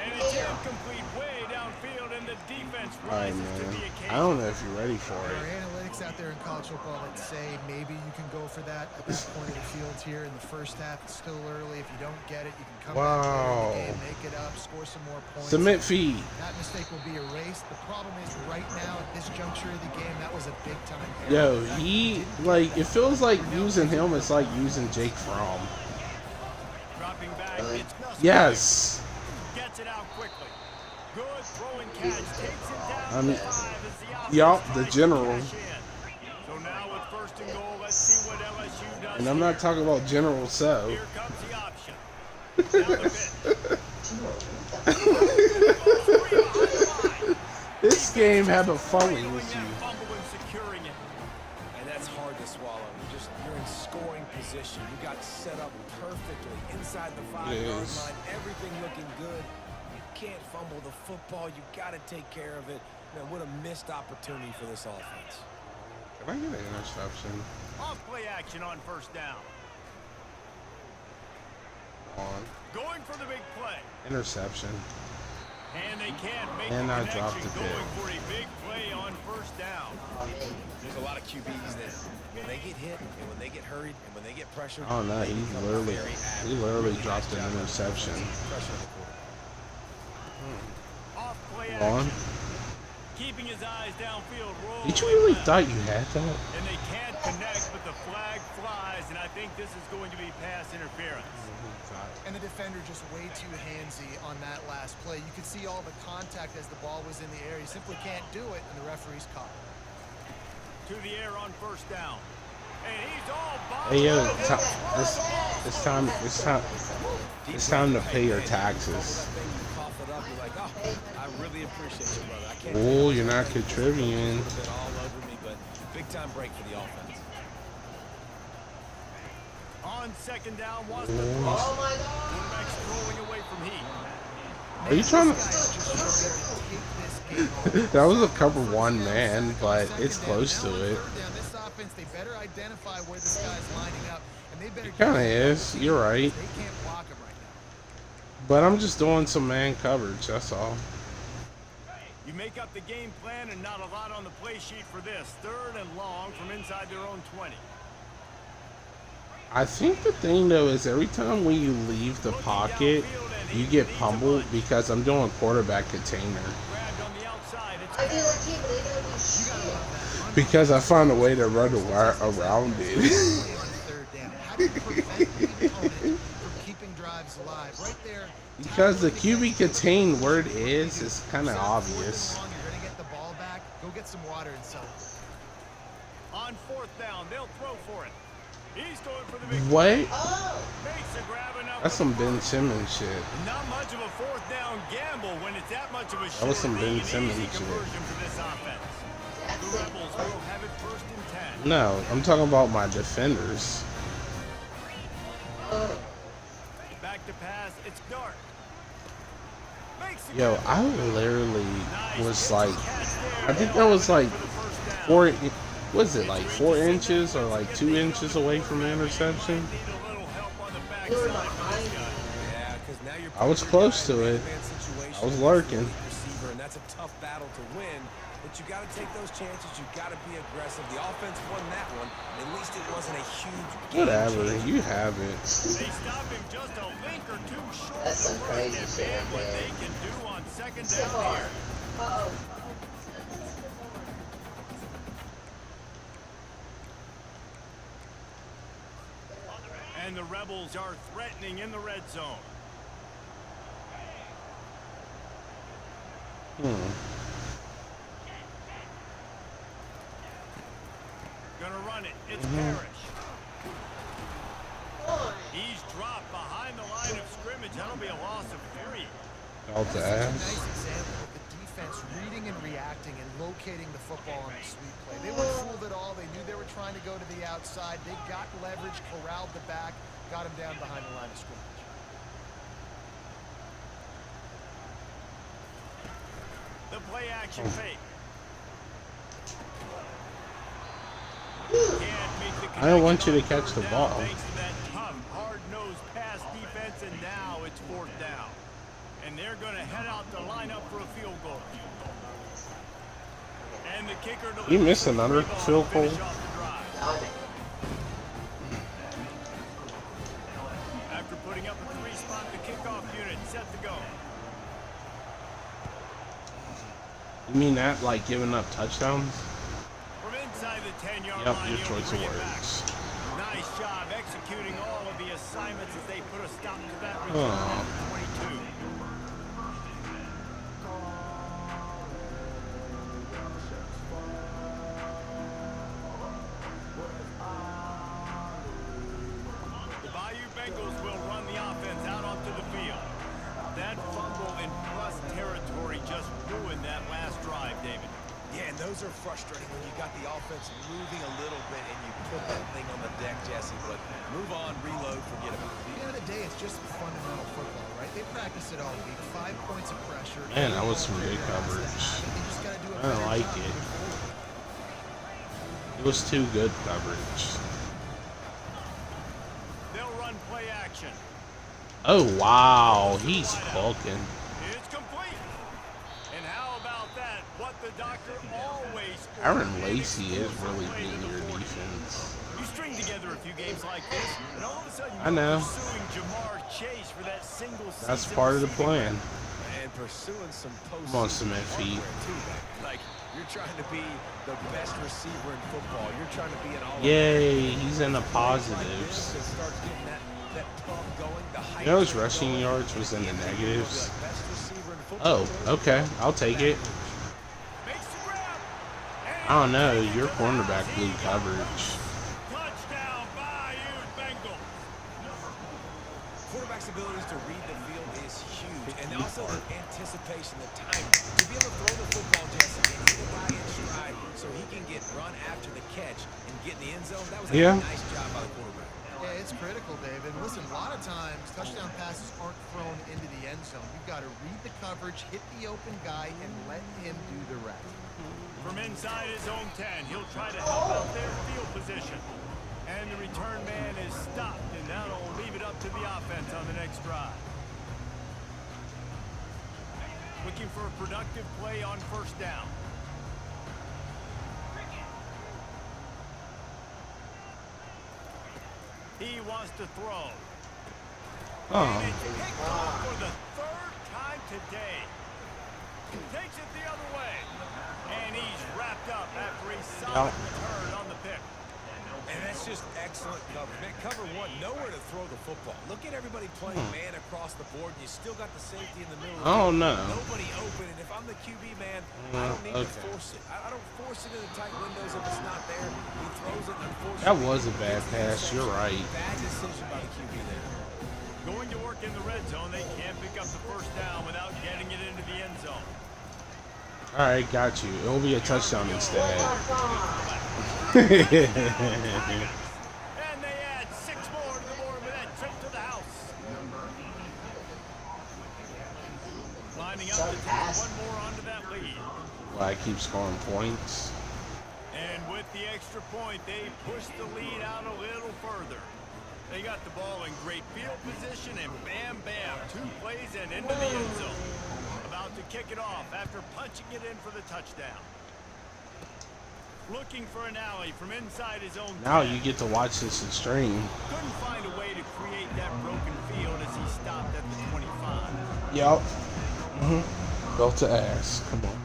Speaker 2: And it's incomplete way downfield, and the defense
Speaker 1: Alright,
Speaker 2: rises to
Speaker 1: man.
Speaker 2: the
Speaker 1: I
Speaker 2: occasion.
Speaker 1: don't know if you're ready for
Speaker 4: There are
Speaker 1: it.
Speaker 4: analytics out there in college football that say maybe you can go for that at that point of the field here in the first half. It's still early. If you don't get it, you can come back later in the game, make it up, score some more points.
Speaker 1: Submit feed.
Speaker 4: That mistake will be erased. The problem is right now at this juncture of the game, that was a big time
Speaker 1: Yo,
Speaker 4: error.
Speaker 1: he, like, it feels like using him is like using Jake Fromm.
Speaker 2: Dropping back, it's Nussmeier.
Speaker 1: Yes.
Speaker 2: Gets it out quickly. Good throwing catch. Takes it down
Speaker 1: I mean,
Speaker 2: to 5 as the offense
Speaker 1: yup, the
Speaker 2: tries to
Speaker 1: general.
Speaker 2: cash in. So now with first and goal, let's see what LSU does
Speaker 1: And I'm not
Speaker 2: here.
Speaker 1: talking about General So.
Speaker 2: Here comes the option. Down the pitch.
Speaker 1: This game had a fully
Speaker 2: Doing
Speaker 1: with
Speaker 2: that
Speaker 1: you.
Speaker 2: fumble and securing it.
Speaker 5: And that's hard to swallow. You're in scoring position. You got set up perfectly inside the 5-yard
Speaker 1: Yes.
Speaker 5: line. Everything looking good. You can't fumble the football. You got to take care of it. Man, what a missed opportunity for this offense.
Speaker 1: Can I get an interception?
Speaker 2: Off play action on first down.
Speaker 1: On.
Speaker 2: Going for the big play.
Speaker 1: Interception.
Speaker 2: And they can't make
Speaker 1: And
Speaker 2: the
Speaker 1: I
Speaker 2: connection.
Speaker 1: dropped the
Speaker 2: Going
Speaker 1: pick.
Speaker 2: for a big play on first down.
Speaker 5: There's a lot of QBs that when they get hit and when they get hurried and when they get pressured.
Speaker 1: Oh no,
Speaker 5: they
Speaker 1: he
Speaker 5: become
Speaker 1: literally,
Speaker 5: very
Speaker 1: he
Speaker 5: avid.
Speaker 1: literally
Speaker 5: Really
Speaker 1: dropped
Speaker 5: nice
Speaker 1: an
Speaker 5: job of
Speaker 1: interception.
Speaker 5: pressure on the quarterback.
Speaker 2: Off play
Speaker 1: On.
Speaker 2: action. Keeping his eyes downfield.
Speaker 1: Did you
Speaker 2: rolling
Speaker 1: really
Speaker 2: left.
Speaker 1: thought you had that?
Speaker 2: And they can't connect, but the flag flies, and I think this is going to be pass interference.
Speaker 4: And the defender just way too handsy on that last play. You could see all the contact as the ball was in the air. He simply can't do it, and the referee's caught.
Speaker 2: To the air on first down. And he's all
Speaker 1: Hey yo,
Speaker 2: bobbled up.
Speaker 1: it's time to pay your taxes.
Speaker 5: That thing, you cough it up, you're like, oh, I really appreciate you, brother. I can't
Speaker 1: Oh, you're not contributing.
Speaker 5: It's been all over me, but big time break for the offense.
Speaker 2: On second down, wants to throw.
Speaker 3: Oh my god!
Speaker 2: Quarterback's throwing away from Heat.
Speaker 1: Are you trying to?
Speaker 4: This guy is just starting to take this game on.
Speaker 1: That was a cover one, man, but it's close to it.
Speaker 4: Third down, this offense, they better identify where this guy's lining up, and they better.
Speaker 1: It kinda is. You're right.
Speaker 4: They can't block him right now.
Speaker 1: But I'm just doing some man coverage. That's all.
Speaker 2: You make up the game plan and not a lot on the play sheet for this. Third and long from inside their own 20.
Speaker 1: I think the thing though is every time when you leave the pocket, you get pummeled because I'm doing quarterback container.
Speaker 2: Grabbed on the outside. It's
Speaker 3: I do like team, but they don't do shit.
Speaker 1: Because I found a way to run around it.
Speaker 4: On third down, how do you prevent the opponent from keeping drives alive? Right there.
Speaker 1: Because the QB contain where it is kind of obvious.
Speaker 4: You're gonna get the ball back. Go get some water and celebrate.
Speaker 2: on fourth down. They'll throw for it. He's going for the big
Speaker 1: What?
Speaker 3: Oh!
Speaker 2: Makes a grab enough.
Speaker 1: That's some Ben Simmons shit.
Speaker 2: Not much of a fourth down gamble when it's that much of a
Speaker 1: That was some
Speaker 2: sure
Speaker 1: Ben
Speaker 2: thing, an
Speaker 1: Simmons
Speaker 2: easy
Speaker 1: shit.
Speaker 2: conversion for this offense. The Rebels will have it first and 10.
Speaker 1: No, I'm talking about my defenders.
Speaker 2: Back to pass. It's Dart. Makes a
Speaker 1: Yo,
Speaker 2: grab.
Speaker 1: I literally
Speaker 2: Nice
Speaker 1: was
Speaker 2: pitch
Speaker 1: like,
Speaker 2: and catch there.
Speaker 1: I think that was like
Speaker 2: For the first down.
Speaker 1: 4, was it like 4 inches or like 2 inches away from the interception?
Speaker 2: Need a little help on the backside
Speaker 3: You're
Speaker 2: for
Speaker 3: behind
Speaker 2: this guy.
Speaker 5: Yeah, because now you're
Speaker 1: I was close to it. I was lurking.
Speaker 5: Receiver, and that's a tough battle to win. But you got to take those chances. You got to be aggressive. The offense won that one. At least it wasn't a huge game
Speaker 1: Whatever,
Speaker 5: changer.
Speaker 1: you have it.
Speaker 2: They stop him just a link or two short
Speaker 3: That's some
Speaker 2: of
Speaker 3: crazy
Speaker 2: first
Speaker 3: shit,
Speaker 2: and what
Speaker 3: man.
Speaker 2: they can do on second
Speaker 3: Come
Speaker 2: down
Speaker 3: on.
Speaker 2: here.
Speaker 3: Uh-oh.
Speaker 2: And the Rebels are threatening in the red zone. Gonna run it. It's Parrish. He's dropped behind the line of scrimmage. That'll be a loss of 3.
Speaker 1: All
Speaker 4: This is a
Speaker 1: that.
Speaker 4: nice example of the defense reading and reacting and locating the football on the sweep play. They weren't fooled at all. They knew they were trying to go to the outside. They got leverage, corralled the back, got him down behind the line of scrimmage.
Speaker 2: The play action fake.
Speaker 1: I don't want you to catch the ball.
Speaker 2: Thanks to that tough, hard-nosed pass defense, and now it's 4th down. And they're going to head out to line up for a field goal. And the kicker
Speaker 1: You missed another field goal.
Speaker 2: After putting up a 3-spot, the kickoff unit set to go.
Speaker 1: You mean that like giving up touchdowns?
Speaker 2: From inside the 10-yard
Speaker 1: Yep,
Speaker 2: line,
Speaker 1: your
Speaker 2: he'll
Speaker 1: choice of
Speaker 2: bring it back.
Speaker 1: words.
Speaker 2: Nice job executing all of the assignments as they put a stop to that return at the 22. The Bayou Bengals will run the offense out onto the field. That fumble in plus territory just ruined that last drive, David.
Speaker 5: Yeah, and those are frustrating when you got the offense moving a little bit and you put that thing on the deck, Jesse. But move on, reload, forget about it.
Speaker 4: At the end of the day, it's just fundamental football, right? They practice it all week. 5 points of pressure.
Speaker 1: Man, that was some good coverage.
Speaker 4: They just gotta do a
Speaker 1: I don't
Speaker 4: better
Speaker 1: like
Speaker 4: job
Speaker 1: it.
Speaker 4: moving forward.
Speaker 1: It was too good coverage.
Speaker 2: They'll run play action.
Speaker 1: Oh wow, he's cooking.
Speaker 2: It's complete. And how about that? What the doctor always
Speaker 1: Aaron Lacey is really beating your defense.
Speaker 2: You string together a few games like this, and all of a sudden
Speaker 1: I know.
Speaker 2: you're pursuing Jamar Chase for that single
Speaker 1: That's
Speaker 2: season
Speaker 1: part of the
Speaker 2: receiving
Speaker 1: plan.
Speaker 5: And pursuing some post.
Speaker 1: Come on, cement feet.
Speaker 5: Like, you're trying to be the best receiver in football. You're trying to be an all.
Speaker 1: Yay, he's in the
Speaker 5: Like
Speaker 1: positives.
Speaker 5: this, it starts getting that pump going. The
Speaker 1: You know his rushing yards was in the negatives.
Speaker 5: best receiver in football.
Speaker 1: Oh, okay, I'll take it.
Speaker 2: Makes the grab.
Speaker 1: I don't know, your cornerback blew coverage.
Speaker 2: Touchdown, Bayou Bengals.
Speaker 5: Quarterback's abilities to read the field is huge, and also the anticipation, the timing. To be able to throw the football, Jesse, and hit a guy in stride so he can get run after the catch and get in the end zone. That was a nice job by the quarterback.
Speaker 4: Yeah, it's critical, David. Listen, a lot of times touchdown passes aren't thrown into the end zone. You've got to read the coverage, hit the open guy, and let him do the rest.
Speaker 2: From inside his own 10, he'll try to help out their field position. And the return man is stopped, and that'll leave it up to the offense on the next drive. Looking for a productive play on 1st down. He wants to throw. And it's picked off for the 3rd time today. Takes it the other way. And he's wrapped up after a solid return on the pick.
Speaker 5: And that's just excellent coverage. Man, cover one, nowhere to throw the football. Look at everybody playing man across the board, and you still got the safety in the middle.
Speaker 1: Oh no.
Speaker 5: Nobody open, and if I'm the QB, man, I don't need to force it. I don't force it in the tight windows if it's not there. He throws it, unfortunately.
Speaker 1: That was a bad pass, you're right.
Speaker 5: Bad decision by the QB there.
Speaker 2: Going to work in the red zone, they can't pick up the 1st down without getting it into the end zone.
Speaker 1: Alright, got you. It'll be a touchdown instead.
Speaker 2: And they add 6 more to the board with that trip to the house. Lining up to take 1 more onto that lead.
Speaker 1: Well, I keep scoring points.
Speaker 2: And with the extra point, they push the lead out a little further. They got the ball in great field position, and bam, bam, 2 plays and into the end zone. About to kick it off after punching it in for the touchdown. Looking for an alley from inside his own.
Speaker 1: Now
Speaker 2: 10.
Speaker 1: you get to watch this in stream.
Speaker 2: Couldn't find a way to create that broken field as he stopped at the 25.
Speaker 1: Yup. Belt to ass. Come on.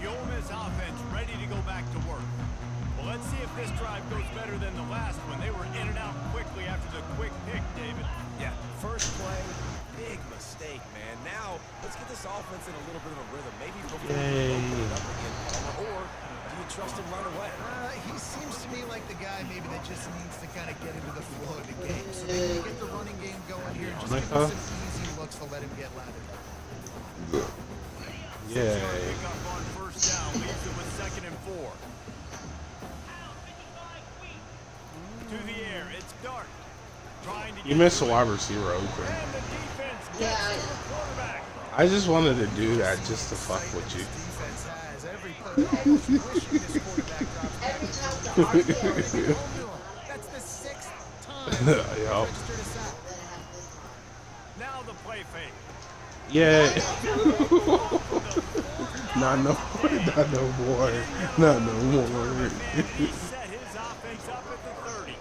Speaker 2: The Ole Miss offense ready to go back to work. Well, let's see if this drive goes better than the last one. They were in and out quickly after the quick pick, David.
Speaker 5: Yeah, first play, big mistake, man. Now, let's get this offense in a little bit of a rhythm. Maybe before we open it up again, or do you trust him right away?
Speaker 4: He seems to me like the guy maybe that just needs to kind of get into the flow of the game. So maybe you get the running game going here. Just give him some easy looks to let him get lathered up.
Speaker 1: Yeah.
Speaker 2: Pick up on 1st down, leaves it with 2nd and 4. to the air. It's Dart. Trying to
Speaker 1: You missed a wide receiver open.
Speaker 2: and the defense gets
Speaker 3: Yeah,
Speaker 2: to the quarterback.
Speaker 1: I just wanted to do that just to fuck with you.
Speaker 4: Defense has every player almost wishing this quarterback drops back.
Speaker 3: Every time the hard
Speaker 4: That's the 6th time
Speaker 1: Yup.
Speaker 4: registered a sack.
Speaker 2: Now the play fake.
Speaker 1: Yeah. Not no more. Not no more. Not no more.
Speaker 2: He set his offense up at the 30.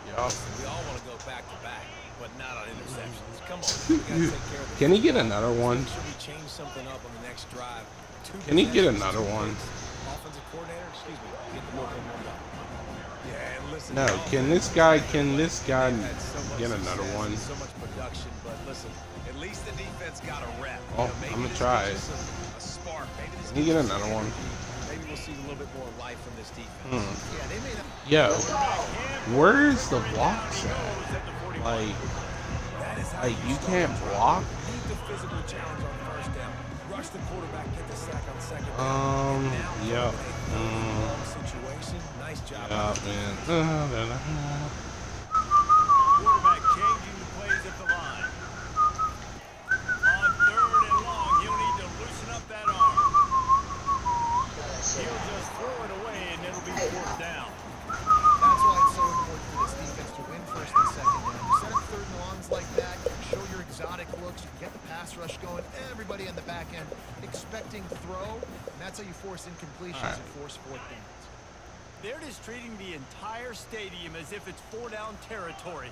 Speaker 1: Yup.
Speaker 5: We all want to go back to back, but not on interceptions. Come on, we got to take care of
Speaker 1: Can he get another one?
Speaker 5: Should we change something up on the next drive?
Speaker 1: Can he get another one?
Speaker 5: Offensive coordinator, excuse me, get the ball warmed up. Yeah, and listen.
Speaker 1: No.
Speaker 5: y'all,
Speaker 1: Can this guy
Speaker 5: had so much
Speaker 1: get another
Speaker 5: success
Speaker 1: one?
Speaker 5: and so much production, but listen, at least the defense got a rep.
Speaker 1: Oh,
Speaker 5: maybe
Speaker 1: I'ma
Speaker 5: this
Speaker 1: try
Speaker 5: gives
Speaker 1: it.
Speaker 5: us a spark. Maybe this
Speaker 1: Can you get
Speaker 5: gives us
Speaker 1: another one?
Speaker 5: Maybe we'll see a little bit more life from this defense.
Speaker 4: Yeah, they may not.
Speaker 1: Yo, where's the blocks at? Like,
Speaker 5: That is how
Speaker 1: you can't block?
Speaker 5: Use the physical challenge on first down. Rush the quarterback, get the sack on second down.
Speaker 1: Yup.
Speaker 5: Situation. Nice job.
Speaker 1: Yeah, man.
Speaker 2: Quarterback changing the plays at the line. On 3rd and long, he'll need to loosen up that arm. He'll just throw it away and it'll be 4th down.
Speaker 4: That's why it's so important for this defense to win 1st and 2nd down. You set up 3rd and longs like that, you can show your exotic looks, you can get the pass rush going, everybody on the back end expecting throw, and that's how you force incompletions and force 4th downs.
Speaker 2: They're just treating the entire stadium as if it's 4-down territory.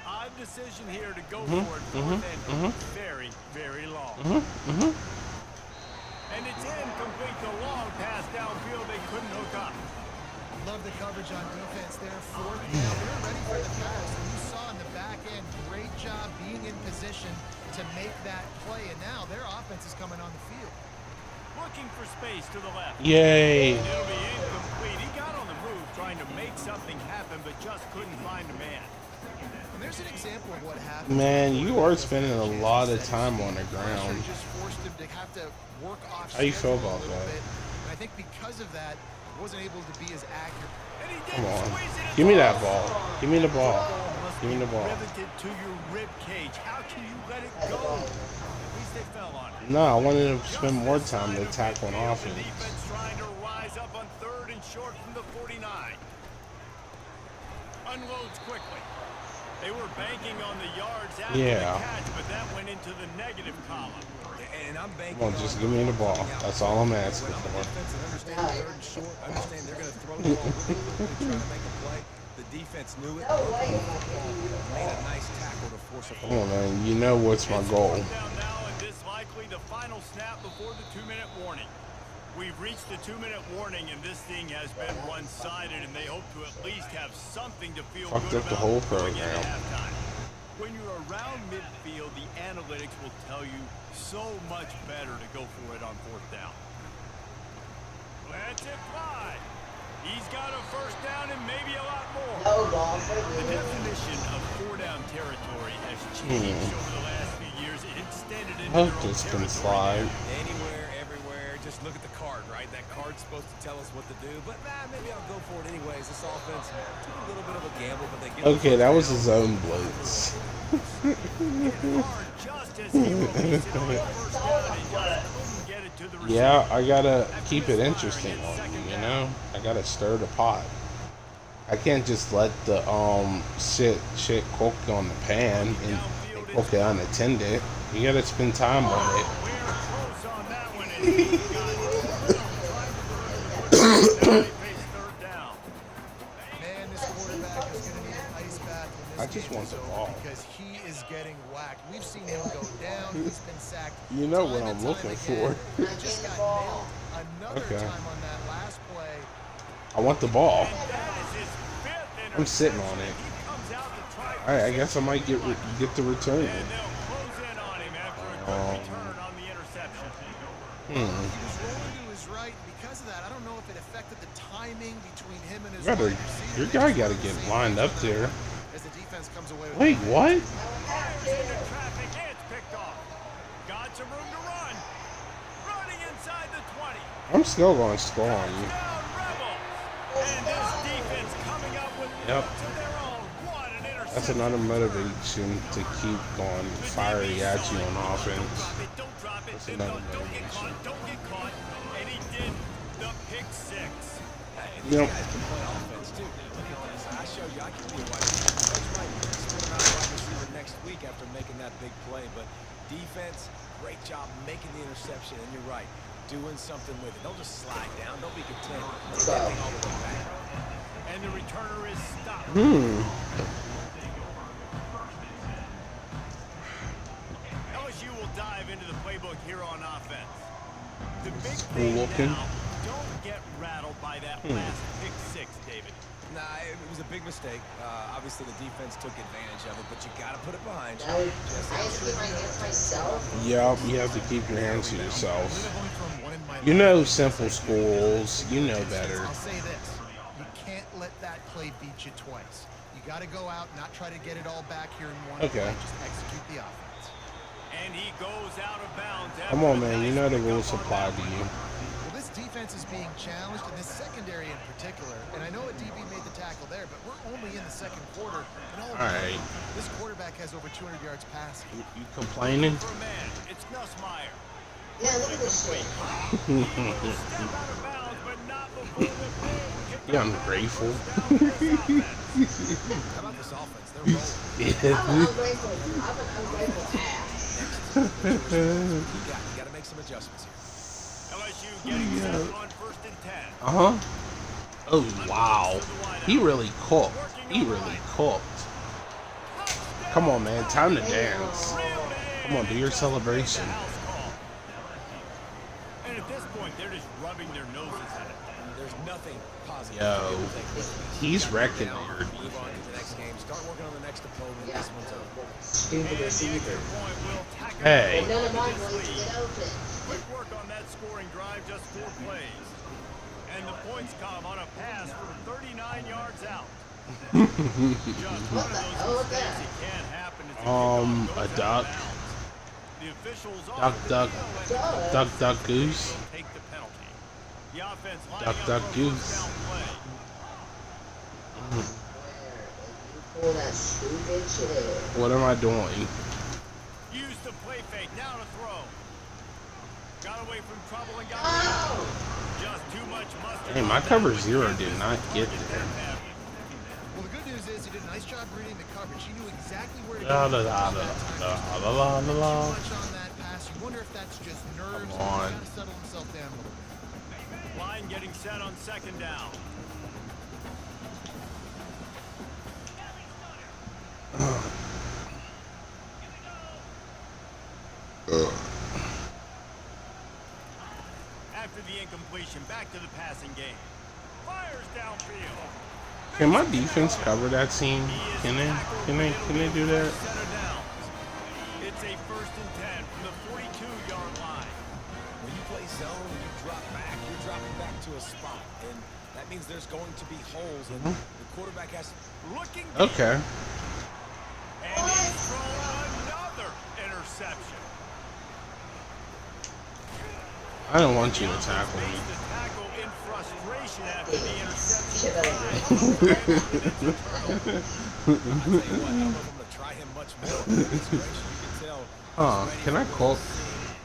Speaker 2: Odd decision here to go for it 4th and very, very long. And it's incomplete. The long pass downfield, they couldn't hook up.
Speaker 4: Love the coverage on defense there. 4th down, they're ready for the pass. And you saw in the back end, great job being in position to make that play. And now their offense is coming on the field.
Speaker 2: Looking for space to the left.
Speaker 1: Yay.
Speaker 2: It'll be incomplete. He got on the move trying to make something happen, but just couldn't find a man.
Speaker 4: And there's an example of what happened.
Speaker 1: Man, you are spending a lot of time on the ground.
Speaker 4: Just forced him to have to work off.
Speaker 1: How you feel
Speaker 4: schedule a
Speaker 1: about
Speaker 4: little
Speaker 1: that?
Speaker 4: bit. And I think because of that, he wasn't able to be as accurate.
Speaker 2: And he
Speaker 1: Come
Speaker 2: didn't
Speaker 1: on.
Speaker 2: squeeze it.
Speaker 1: Give me that ball. Give me the ball.
Speaker 2: Must
Speaker 1: Give me
Speaker 2: be
Speaker 1: the ball.
Speaker 2: riveted to your rib cage. How can you let it go? At least they fell on it.
Speaker 1: No, I wanted to spend more time to attack on
Speaker 2: The
Speaker 1: offense.
Speaker 2: defense trying to rise up on 3rd and short from the 49. Unloads quickly. They were banking on the yards after the catch, but that went into the negative column.
Speaker 5: And I'm banking
Speaker 1: Come on, just give me the ball. That's all I'm asking
Speaker 5: I'm
Speaker 1: for.
Speaker 5: defense and understand 3rd and short. Understand they're going to throw the ball really trying to make a play. The defense knew it. Made a nice tackle to force a
Speaker 1: Come on, man. You know what's my goal.
Speaker 2: Down now, and this likely the final snap before the 2-minute warning. We've reached the 2-minute warning, and this thing has been one-sided, and they hope to at least have something to feel
Speaker 1: Fucked
Speaker 2: good
Speaker 1: up the
Speaker 2: about
Speaker 1: whole
Speaker 2: going into
Speaker 1: program.
Speaker 2: halftime. When you're around midfield, the analytics will tell you so much better to go for it on 4th down. Let it fly. He's got a 1st down and maybe a lot more.
Speaker 3: No ball for
Speaker 2: The
Speaker 3: you.
Speaker 2: definition of 4-down territory has changed over the last few years. It extended into
Speaker 1: Hope
Speaker 2: their own
Speaker 1: this can
Speaker 2: territory.
Speaker 1: slide.
Speaker 5: Anywhere, everywhere, just look at the card, right? That card's supposed to tell us what to do, but maybe I'll go for it anyways. This offense took a little bit of a gamble, but they get
Speaker 1: Okay, that was a zone blitz.
Speaker 2: Just as he released it on the 1st down, he just couldn't get it to the receiver.
Speaker 1: Yeah, I gotta keep it interesting on you, you know? I gotta stir the pot. I can't just let the shit cook on the pan and cook it unattended. You gotta spend time on it.
Speaker 2: We're close on that one, and he got 3rd down.
Speaker 4: Man, this quarterback is going to need an ice bath when this
Speaker 1: I just
Speaker 4: game
Speaker 1: want
Speaker 4: is
Speaker 1: the
Speaker 4: over
Speaker 1: ball.
Speaker 4: because he is getting whacked. We've seen him go down. He's been sacked.
Speaker 1: You know what
Speaker 4: time
Speaker 1: I'm
Speaker 4: and
Speaker 1: looking
Speaker 4: time again.
Speaker 1: for.
Speaker 4: He just got nailed another
Speaker 1: Okay.
Speaker 4: time on that last play.
Speaker 1: I want the ball.
Speaker 2: That is his 5th
Speaker 1: I'm sitting on it.
Speaker 2: He comes out to try
Speaker 1: Alright, I guess I might get the return.
Speaker 2: and they'll close in on him after a good return on the interception.
Speaker 4: He was rolling to his right. Because of that, I don't know if it affected the timing between him and his
Speaker 1: Brother,
Speaker 4: wide receiver.
Speaker 1: your guy gotta get lined up there.
Speaker 4: As the defense comes away with
Speaker 1: Wait, what?
Speaker 2: Fires into traffic, and it's picked off. Got some room to run. Running inside the 20.
Speaker 1: I'm still gonna score on you.
Speaker 2: Down Rebels. And this defense coming up with
Speaker 1: Yep.
Speaker 2: points of their own.
Speaker 1: That's another motivation to keep going fiery at you on offense.
Speaker 2: Don't drop it.
Speaker 1: That's
Speaker 2: And
Speaker 1: another
Speaker 2: don't get
Speaker 1: motivation.
Speaker 2: caught. Don't get caught. And he did the pick six.
Speaker 5: And these
Speaker 1: Yep.
Speaker 5: guys can play offense too. Look at this. I showed you I can be a wide receiver. Coach might split him out a wide receiver next week after making that big play, but defense, great job making the interception. And you're right, doing something with it. Don't just slide down. Don't be content. Take that thing all the way back.
Speaker 2: And the returner is stopped. LSU will dive into the playbook here on offense. The big thing
Speaker 1: looking.
Speaker 2: now, don't get rattled by that last pick six, David.
Speaker 5: Nah, it was a big mistake. Obviously, the defense took advantage of it, but you got to put it behind you.
Speaker 3: Now, I have to keep my hands to myself.
Speaker 1: Yup, you have to keep your hands to yourself.
Speaker 4: Living from one in my
Speaker 1: You
Speaker 4: life.
Speaker 1: know simple schools. You know better.
Speaker 4: I'll say this. You can't let that play beat you twice. You got to go out, not try to get it all back here in one
Speaker 1: Okay.
Speaker 4: play. Just execute the offense.
Speaker 2: And he goes out of bounds.
Speaker 1: Come on, man. You know the rules apply to you.
Speaker 4: Well, this defense is being challenged, and this secondary in particular. And I know a DB made the tackle there, but we're only in the second quarter. And
Speaker 1: All right.
Speaker 4: This quarterback has over 200 yards passing.
Speaker 1: You complaining?
Speaker 2: For a man, it's Nussmeier.
Speaker 3: Yeah, look at this shit.
Speaker 2: Step out of bounds, but not before the big kick.
Speaker 1: You ungrateful.
Speaker 5: How about this offense? They're rolling.
Speaker 3: I'm an ungrateful ass.
Speaker 5: You got to make some adjustments here.
Speaker 2: LSU getting set on 1st and 10.
Speaker 1: Uh-huh. Oh, wow. He really cooked. He really cooked. Come on, man. Time to dance. Come on, do your celebration.
Speaker 2: House call. And at this point, they're just rubbing their noses at it.
Speaker 5: There's nothing positive.
Speaker 1: Yo, he's wrecking
Speaker 5: Now,
Speaker 1: there.
Speaker 5: move on to the next game. Start working on the next opponent.
Speaker 3: Yeah,
Speaker 5: This one's over.
Speaker 3: stupid receiver.
Speaker 2: Point will tackle
Speaker 1: Hey.
Speaker 3: But none of mine wanted to get open.
Speaker 2: Quick work on that scoring drive, just 4 plays. And the points come on a pass from 39 yards out. Just one of those mistakes that can't happen. It's
Speaker 1: A duck.
Speaker 2: The officials
Speaker 1: Duck, duck. Duck, duck, goose.
Speaker 2: will take the penalty. The offense lining
Speaker 1: Duck,
Speaker 2: up
Speaker 1: duck,
Speaker 2: for a
Speaker 1: goose.
Speaker 2: first down play.
Speaker 3: Where? You pull that stupid shit.
Speaker 1: What am I doing?
Speaker 2: Use the play fake. Now to throw. Got away from trouble and got
Speaker 3: Oh!
Speaker 2: just too much mustard.
Speaker 1: Hey, my cover 0 did not get there.
Speaker 4: Well, the good news is he did a nice job reading the coverage. He knew exactly where to
Speaker 1: La
Speaker 4: go.
Speaker 1: la la la la la la la.
Speaker 4: Too much on that pass. You wonder if that's just nerves.
Speaker 1: Come on.
Speaker 4: He's got to settle himself down a little bit.
Speaker 2: Line getting set on 2nd down. After the incompletion, back to the passing game. Fires downfield.
Speaker 1: Can my defense cover that seam? Can they? Can they do that?
Speaker 2: Center down. It's a 1st and 10 from the 42-yard line.
Speaker 5: When you play zone, when you drop back, you're dropping back to a spot. And that means there's going to be holes, and the quarterback has
Speaker 2: Looking deep,
Speaker 1: Okay.
Speaker 2: and he's thrown another interception.
Speaker 1: I don't want you to tackle me.
Speaker 2: Makes the tackle in frustration after the interception.
Speaker 3: Shit out of here.
Speaker 5: I tell you what, I don't know if I'm going to try him much more. Goodness gracious, you can tell.
Speaker 1: Huh, can I cook?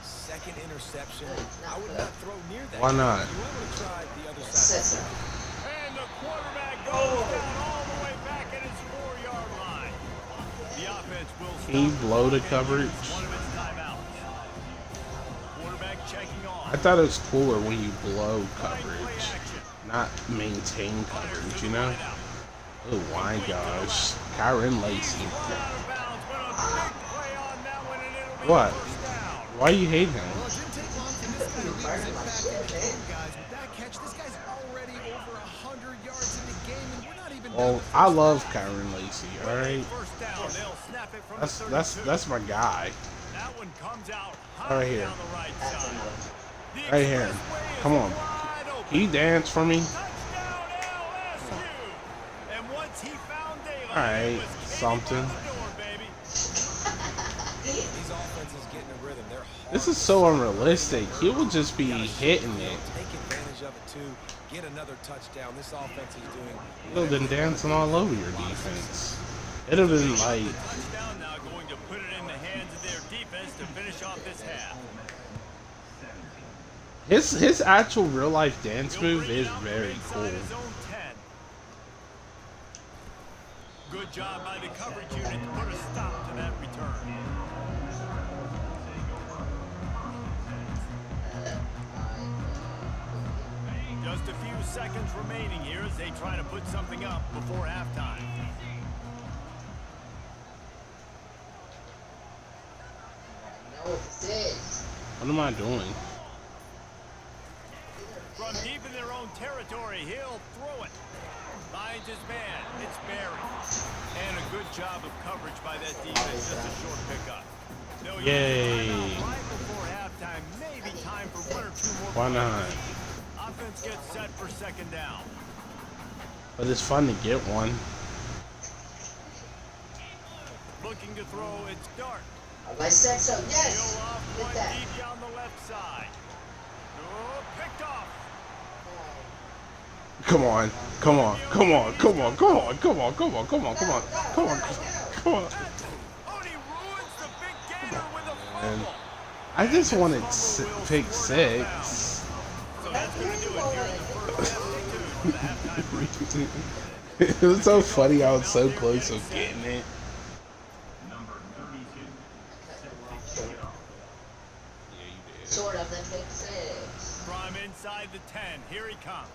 Speaker 5: Second interception. I would not throw near that.
Speaker 1: Why not?
Speaker 5: You want to try the other
Speaker 3: That's
Speaker 5: side.
Speaker 3: it.
Speaker 2: And the quarterback goes down all the way back at his 4-yard line. The offense will
Speaker 1: Can you
Speaker 2: stop
Speaker 1: blow the
Speaker 2: and
Speaker 1: coverage?
Speaker 2: use one of its timeouts. Quarterback checking off.
Speaker 1: I thought it was cooler when you blow
Speaker 2: Fine play
Speaker 1: coverage,
Speaker 2: action.
Speaker 1: not maintain coverage, you know?
Speaker 2: Wide out.
Speaker 1: Oh my gosh. Kyron Lacey.
Speaker 2: Run out of bounds, but a big play on that one, and it'll be
Speaker 1: What?
Speaker 2: first down.
Speaker 1: Why you hate him?
Speaker 4: Well, it didn't take long for this guy to lead his
Speaker 3: Burning my
Speaker 4: impact
Speaker 3: shit,
Speaker 4: in the
Speaker 3: man.
Speaker 4: game, guys. With that catch, this guy's already over 100 yards in the game, and we're not even
Speaker 1: Well,
Speaker 4: done with
Speaker 1: I
Speaker 4: first
Speaker 1: love
Speaker 4: down.
Speaker 1: Kyron Lacey, alright?
Speaker 2: First down, they'll snap it from
Speaker 1: That's
Speaker 2: the 32.
Speaker 1: that's my guy.
Speaker 2: That one comes out
Speaker 1: Right
Speaker 2: high
Speaker 1: here.
Speaker 2: down the right
Speaker 3: That's
Speaker 2: side.
Speaker 3: enough.
Speaker 2: The
Speaker 1: Right here.
Speaker 2: expressway is
Speaker 1: Come on.
Speaker 2: wide open.
Speaker 1: Can you dance for me?
Speaker 2: Touchdown LSU. And once he found daylight,
Speaker 1: Alright,
Speaker 2: it was Katie
Speaker 1: something.
Speaker 2: by the door, baby.
Speaker 5: These offenses getting a rhythm. They're hard.
Speaker 1: This is so unrealistic. He will just be hitting it.
Speaker 5: Take advantage of it too. Get another touchdown. This offense is doing.
Speaker 1: He'll been dancing all over your defense. It'd have been like
Speaker 2: Touchdown now going to put it in the hands of their defense to finish off this half.
Speaker 1: his actual real life dance
Speaker 2: He'll
Speaker 1: move
Speaker 2: bring it
Speaker 1: is
Speaker 2: out from
Speaker 1: very
Speaker 2: inside
Speaker 1: cool.
Speaker 2: his own 10. Good job by the coverage unit to put a stop to that return. Just a few seconds remaining here as they try to put something up before halftime.
Speaker 3: I know what this is.
Speaker 1: What am I doing?
Speaker 2: From deep in their own territory, he'll throw it. Finds his man. It's Barry. And a good job of coverage by that defense. Just a short pickup. No,
Speaker 1: Yay.
Speaker 2: right before halftime. Maybe time for one or two more.
Speaker 1: Why not?
Speaker 2: Offense gets set for second down.
Speaker 1: But it's fun to get one.
Speaker 2: Looking to throw. It's Dart.
Speaker 3: I said so. Yes.
Speaker 2: He'll off
Speaker 3: Get
Speaker 2: one
Speaker 3: that.
Speaker 2: deep down the left side. Oh, picked off.
Speaker 1: Come on, come on, come on, come on, come on, come on, come on, come on, come on, come on, come on.
Speaker 2: Oh, he ruins the big gainer with a
Speaker 1: And
Speaker 2: fumble.
Speaker 1: I just wanted pick 6.
Speaker 2: So that's going to do it here in the first half for the halftime break.
Speaker 1: It was so funny. I was so close to getting it.
Speaker 3: Sort of the pick 6.
Speaker 2: From inside the 10, here he comes.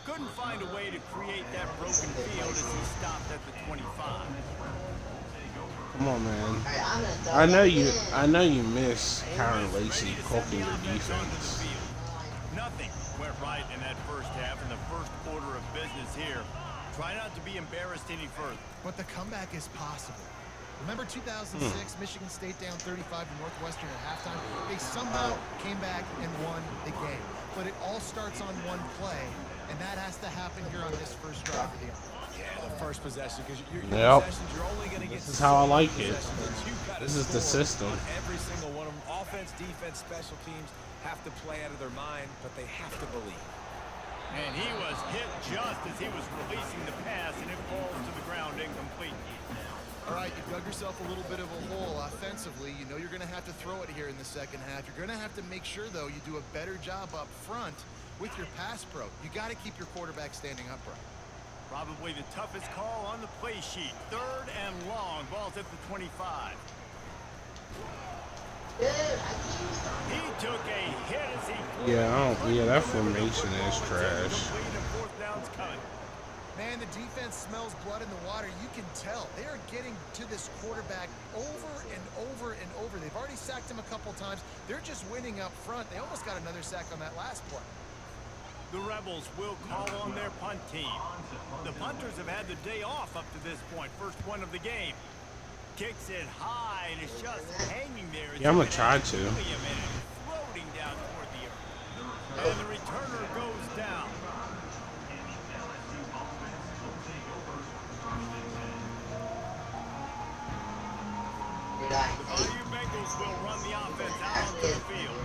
Speaker 2: Couldn't find a way to create that broken field as he stopped at the 25.
Speaker 1: Come on, man.
Speaker 3: Alright, I'm gonna throw
Speaker 1: I know
Speaker 3: that
Speaker 1: you.
Speaker 3: in.
Speaker 1: I know you miss Karen
Speaker 2: Ready
Speaker 1: Lacey
Speaker 2: to send
Speaker 1: cooking
Speaker 2: the
Speaker 1: your
Speaker 2: offense onto the
Speaker 1: defense.
Speaker 2: field. Nothing went right in that first half in the first order of business here. Try not to be embarrassed any further.
Speaker 4: But the comeback is possible. Remember 2006, Michigan State down 35 to Northwestern at halftime? They somehow came back and won the game. But it all starts on one play, and that has to happen here on this first drive of the game.
Speaker 5: Yeah, the first possession, because your
Speaker 1: Yep.
Speaker 5: possessions, you're only going to get
Speaker 1: This is how I like it.
Speaker 5: possessions, and you've got to
Speaker 1: This is the
Speaker 5: score
Speaker 1: system.
Speaker 5: on every single one of them. Offense, defense, special teams have to play out of their mind, but they have to believe.
Speaker 2: And he was hit just as he was releasing the pass, and it falls to the ground incomplete.
Speaker 4: All right, you dug yourself a little bit of a hole offensively. You know you're going to have to throw it here in the second half. You're going to have to make sure, though, you do a better job up front with your pass pro. You got to keep your quarterback standing upright.
Speaker 2: Probably the toughest call on the play sheet. 3rd and long. Ball's at the 25.
Speaker 3: Dude, I
Speaker 2: He took a hit as he...
Speaker 1: Yeah, I don't. Yeah, that formation is trash.
Speaker 2: Complete and 4th down's coming.
Speaker 4: Man, the defense smells blood in the water. You can tell. They are getting to this quarterback over and over and over. They've already sacked him a couple times. They're just winning up front. They almost got another sack on that last play.
Speaker 2: The Rebels will call on their punt team. The punters have had the day off up to this point. First one of the game. Kicks it high and it's just hanging there.
Speaker 1: Yeah, I'm gonna try to.
Speaker 2: Really a minute, floating down toward the earth. And the returner goes down.
Speaker 3: Dude, I
Speaker 2: The
Speaker 3: hate
Speaker 2: Bayou Bengals will run the offense out onto the field.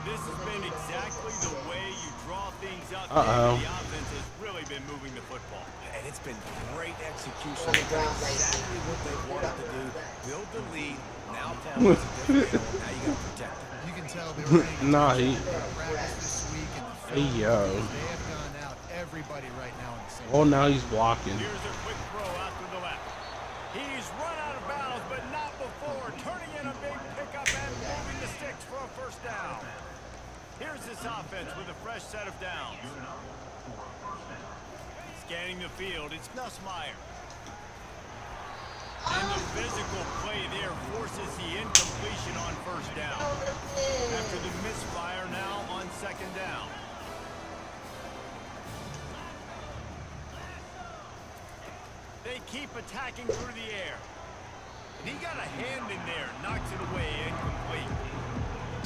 Speaker 2: This has been exactly the way you draw things up.
Speaker 1: Uh-oh.
Speaker 2: The offense has really been moving the football.
Speaker 5: And it's been great execution.
Speaker 3: On the ground,
Speaker 5: Exactly what they wanted to do. Build the lead. Now down. Now you got to protect it.
Speaker 4: You can tell they were ready to
Speaker 1: Nah, he.
Speaker 4: practice this week. And
Speaker 1: Hey, yo.
Speaker 4: they have gone out. Everybody right now in the same.
Speaker 1: Oh, now he's blocking.
Speaker 2: Here's a quick throw out to the left. He's run out of bounds, but not before. Turning in a big pickup and moving the sticks for a first down. Here's this offense with a fresh set of downs. Scanning the field, it's Nussmeier. And the physical play there forces the incompletion on first down. After the misfire now on second down. They keep attacking through the air. And he got a hand in there, knocks it away, incomplete.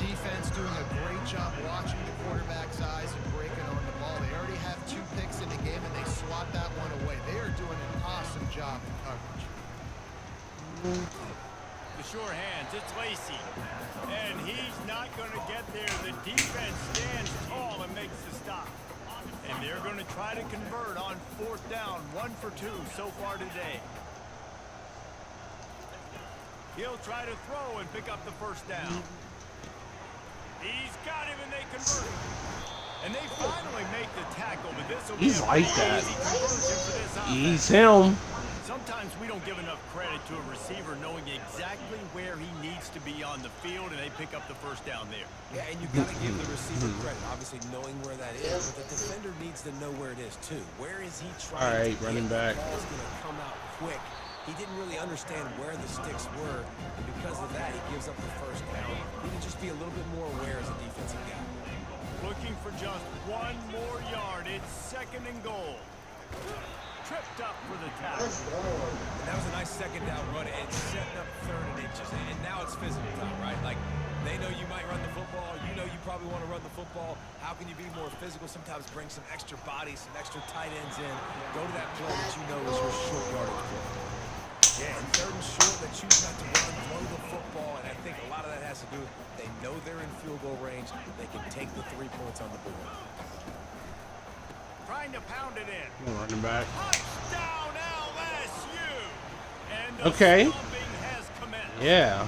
Speaker 4: Defense doing a great job watching the quarterback's eyes and breaking on the ball. They already have 2 picks in the game, and they swat that one away. They are doing an awesome job in coverage.
Speaker 2: The sure hands, it's Lacey. And he's not going to get there. The defense stands tall and makes the stop. And they're going to try to convert on 4th down. 1 for 2 so far today. He'll try to throw and pick up the first down. He's got him and they convert him. And they finally make the tackle, but this will be
Speaker 1: He's like that.
Speaker 2: easy conversion for this offense.
Speaker 1: He's him.
Speaker 2: Sometimes we don't give enough credit to a receiver knowing exactly where he needs to be on the field, and they pick up the first down there.
Speaker 5: Yeah, and you got to give the receiver credit, obviously knowing where that is, but the defender needs to know where it is too. Where is he trying
Speaker 1: All right,
Speaker 5: to
Speaker 1: running
Speaker 5: get?
Speaker 1: back.
Speaker 5: The ball's going to come out quick. He didn't really understand where the sticks were, and because of that, he gives up the first down. He can just be a little bit more aware as a defensive guy.
Speaker 2: Looking for just one more yard. It's 2nd and goal. Tripped up for the tackle.
Speaker 5: And that was a nice second down run, and setting up 3rd and inches. And now it's physical time, right? Like, they know you might run the football. You know you probably want to run the football. How can you be more physical? Sometimes bring some extra bodies, some extra tight ends in. Go to that play that you know is your short yardage play. Yeah, and 3rd and short, they choose not to run, throw the football, and I think a lot of that has to do with they know they're in field goal range. They can take the 3 points on the board.
Speaker 2: Trying to pound it in.
Speaker 1: Running back.
Speaker 2: Touchdown LSU. And the
Speaker 1: Okay.
Speaker 2: stomping has commenced.
Speaker 1: Yeah.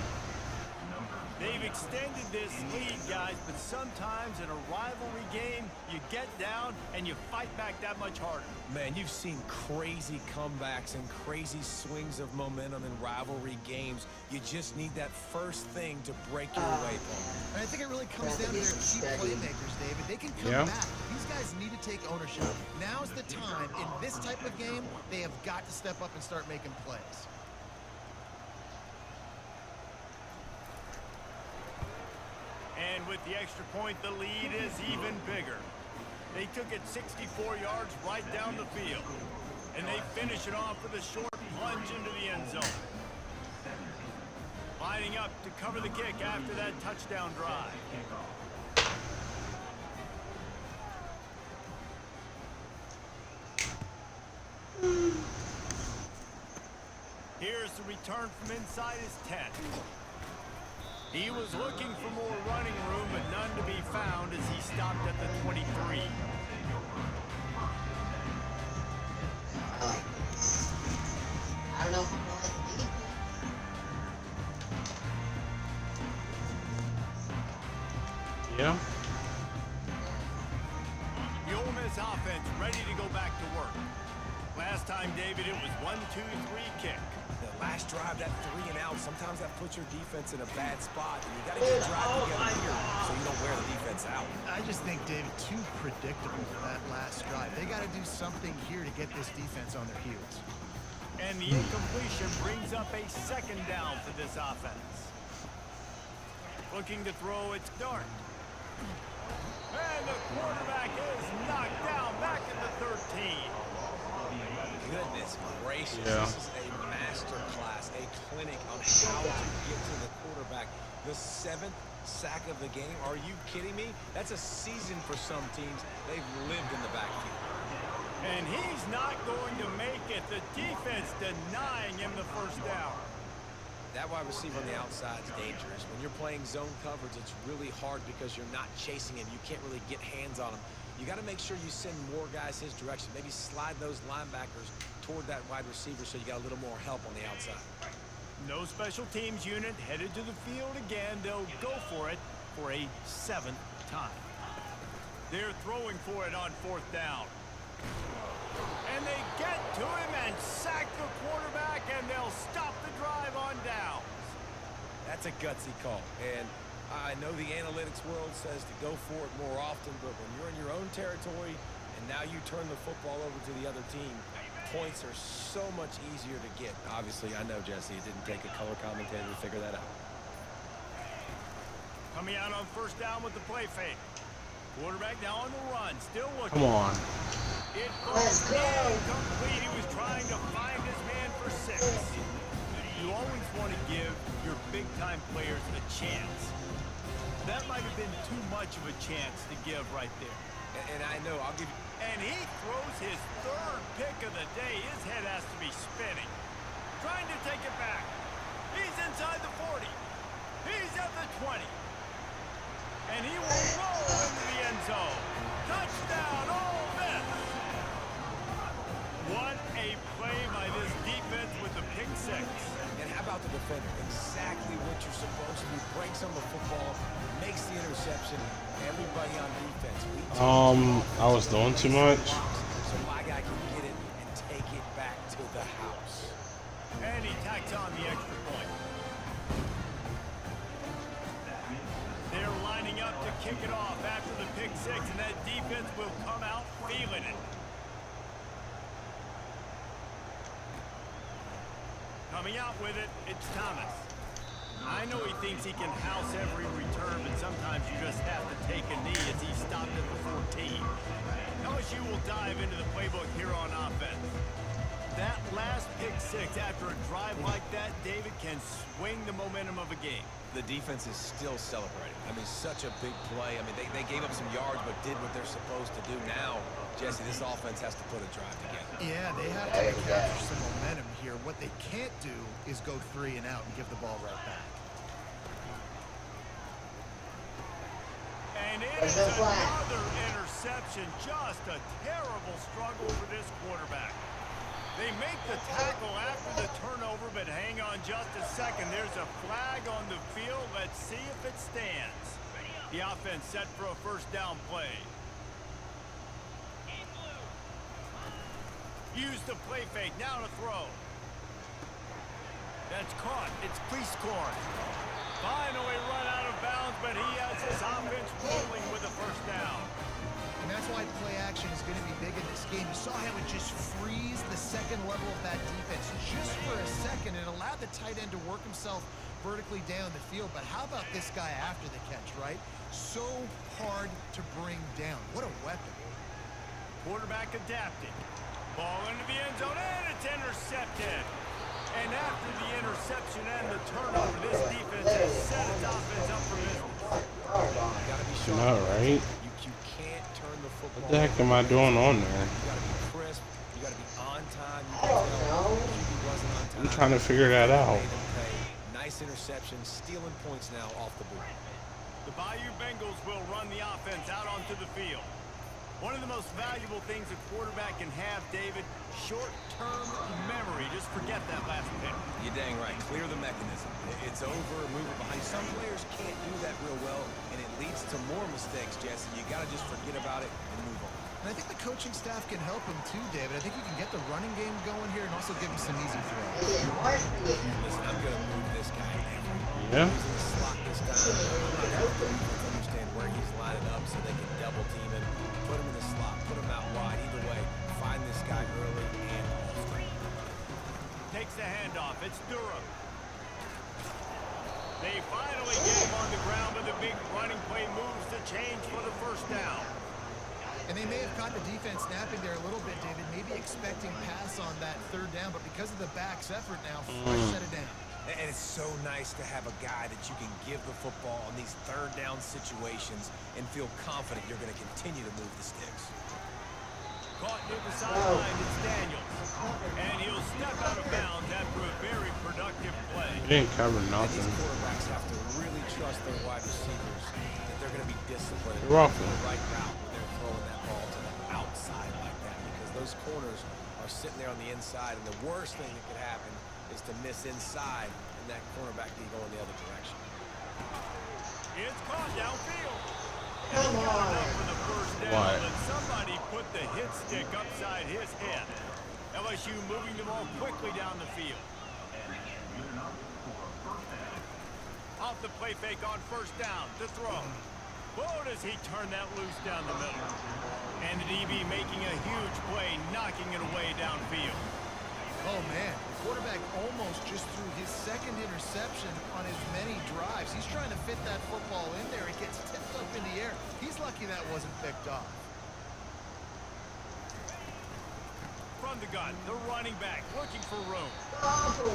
Speaker 2: They've extended this lead, guys, but sometimes in a rivalry game, you get down and you fight back that much harder.
Speaker 5: Man, you've seen crazy comebacks and crazy swings of momentum in rivalry games. You just need that first thing to break your way, Paul.
Speaker 4: And I think it really comes down to their key playmakers, David. They can come
Speaker 1: Yeah.
Speaker 4: back. These guys need to take ownership. Now's the time. In this type of game, they have got to step up and start making plays.
Speaker 2: And with the extra point, the lead is even bigger. They took it 64 yards right down the field. And they finish it off with a short plunge into the end zone. Lining up to cover the kick after that touchdown drive. Here's the return from inside his 10. He was looking for more running room, but none to be found as he stopped at the 23.
Speaker 3: I don't know.
Speaker 1: Yeah.
Speaker 2: The Ole Miss offense ready to go back to work. Last time, David, it was 1-2-3 kick.
Speaker 5: The last drive, that 3 and out, sometimes that puts your defense in a bad spot. And you got to get a drive together here so you don't wear the defense out.
Speaker 4: I just think, David, too predictable for that last drive. They got to do something here to get this defense on their heels.
Speaker 2: And the incompletion brings up a 2nd down for this offense. Looking to throw its dart. And the quarterback is knocked down back at the 13.
Speaker 5: Goodness gracious.
Speaker 1: Yeah.
Speaker 5: This is a master class, a clinic on how to get to the quarterback. The 7th sack of the game. Are you kidding me? That's a season for some teams. They've lived in the backfield.
Speaker 2: And he's not going to make it. The defense denying him the first down.
Speaker 5: That wide receiver on the outside is dangerous. When you're playing zone coverage, it's really hard because you're not chasing him. You can't really get hands on him. You got to make sure you send more guys his direction. Maybe slide those linebackers toward that wide receiver so you got a little more help on the outside.
Speaker 2: No special teams unit headed to the field again. They'll go for it for a 7th time. They're throwing for it on 4th down. And they get to him and sack the quarterback, and they'll stop the drive on downs.
Speaker 5: That's a gutsy call. And I know the analytics world says to go for it more often, but when you're in your own territory and now you turn the football over to the other team, points are so much easier to get. Obviously, I know, Jesse, it didn't take a color commentator to figure that out.
Speaker 2: Coming out on 1st down with the play fake. Quarterback now on the run, still looking.
Speaker 1: Come on.
Speaker 2: It goes incomplete. He was trying to find his man for 6. You always want to give your big-time players a chance. That might have been too much of a chance to give right there.
Speaker 5: And I know, I'll give you...
Speaker 2: And he throws his 3rd pick of the day. His head has to be spinning. Trying to take it back. He's inside the 40. He's at the 20. And he will roll into the end zone. Touchdown, Ole Miss. What a play by this defense with the pick 6.
Speaker 5: And how about out the defender. Exactly what you're supposed to do. Breaks on the football, makes the interception. Everybody on defense.
Speaker 1: I was doing too much.
Speaker 5: So my guy can get it and take it back to the house.
Speaker 2: And he tacks on the extra point. They're lining up to kick it off after the pick six, and that defense will come out feeling it. Coming out with it, it's Thomas. I know he thinks he can house every return, but sometimes you just have to take a knee as he stopped at the 14. LSU will dive into the playbook here on offense. That last pick six after a drive like that, David, can swing the momentum of a game.
Speaker 5: The defense is still celebrating. I mean, such a big play. I mean, they gave up some yards, but did what they're supposed to do. Now, Jesse, this offense has to put a drive together.
Speaker 4: Yeah, they have to capture some momentum here. What they can't do is go 3 and out and give the ball right back.
Speaker 2: And it is another interception. Just a terrible struggle for this quarterback. They make the tackle after the turnover, but hang on just a second. There's a flag on the field. Let's see if it stands. The offense set for a first down play. Use the play fake. Now to throw. That's caught. It's Prieskorn. Finally run out of bounds, but he has his offense rolling with a first down.
Speaker 4: And that's why play action is going to be big in this game. You saw how it just frees the second level of that defense just for a second. It allowed the tight end to work himself vertically down the field. But how about this guy after the catch, right? So hard to bring down. What a weapon.
Speaker 2: Quarterback adapting. Ball into the end zone, and it's intercepted. And after the interception and the turnover, this defense has set its offense up for business.
Speaker 1: All right.
Speaker 5: You can't turn the football.
Speaker 1: What the heck am I doing on there?
Speaker 5: You gotta be crisp. You gotta be on time. You can tell he wasn't on time.
Speaker 1: I'm trying to figure that out.
Speaker 5: Nice interception, stealing points now off the board.
Speaker 2: The Bayou Bengals will run the offense out onto the field. One of the most valuable things a quarterback can have, David, short-term memory. Just forget that last pick.
Speaker 5: You're dang right. Clear the mechanism. It's over, move it behind. Some players can't do that real well, and it leads to more mistakes, Jesse. You got to just forget about it and move on.
Speaker 4: And I think the coaching staff can help him too, David. I think you can get the running game going here and also give him some easy throws.
Speaker 5: Listen, I'm going to move this guy every
Speaker 1: Yeah.
Speaker 5: He's in the slot this time. Understand where he's lining up so they can double team him. Put him in the slot, put him out wide. Either way, find this guy early and often.
Speaker 2: Takes the handoff. It's Durham. They finally get him on the ground, but the big running play moves the change for the first down.
Speaker 4: And they may have caught the defense snapping there a little bit, David, maybe expecting pass on that third down, but because of the back's effort now, shut it down.
Speaker 5: And it's so nice to have a guy that you can give the football in these third down situations and feel confident you're going to continue to move the sticks.
Speaker 2: Caught near the sideline, it's Daniels. And he'll step out of bounds after a very productive play.
Speaker 1: He didn't cover
Speaker 5: And
Speaker 1: nothing.
Speaker 5: these quarterbacks have to really trust their wide receivers that they're going to be disciplined.
Speaker 1: You're welcome.
Speaker 5: The right route when they're throwing that ball to the outside like that, because those corners are sitting there on the inside, and the worst thing that could happen is to miss inside and that cornerback can go in the other direction.
Speaker 2: It's caught downfield. Come on. For the first down,
Speaker 1: What?
Speaker 2: but somebody put the hit stick upside his head. LSU moving the ball quickly down the field. Off the play fake on first down to throw. Whoa, does he turn that loose down the middle. And the DB making a huge play, knocking it away downfield.
Speaker 4: Oh, man, the quarterback almost just threw his second interception on as many drives. He's trying to fit that football in there. It gets tipped up in the air. He's lucky that wasn't picked off.
Speaker 2: From the gun, the running back looking for room.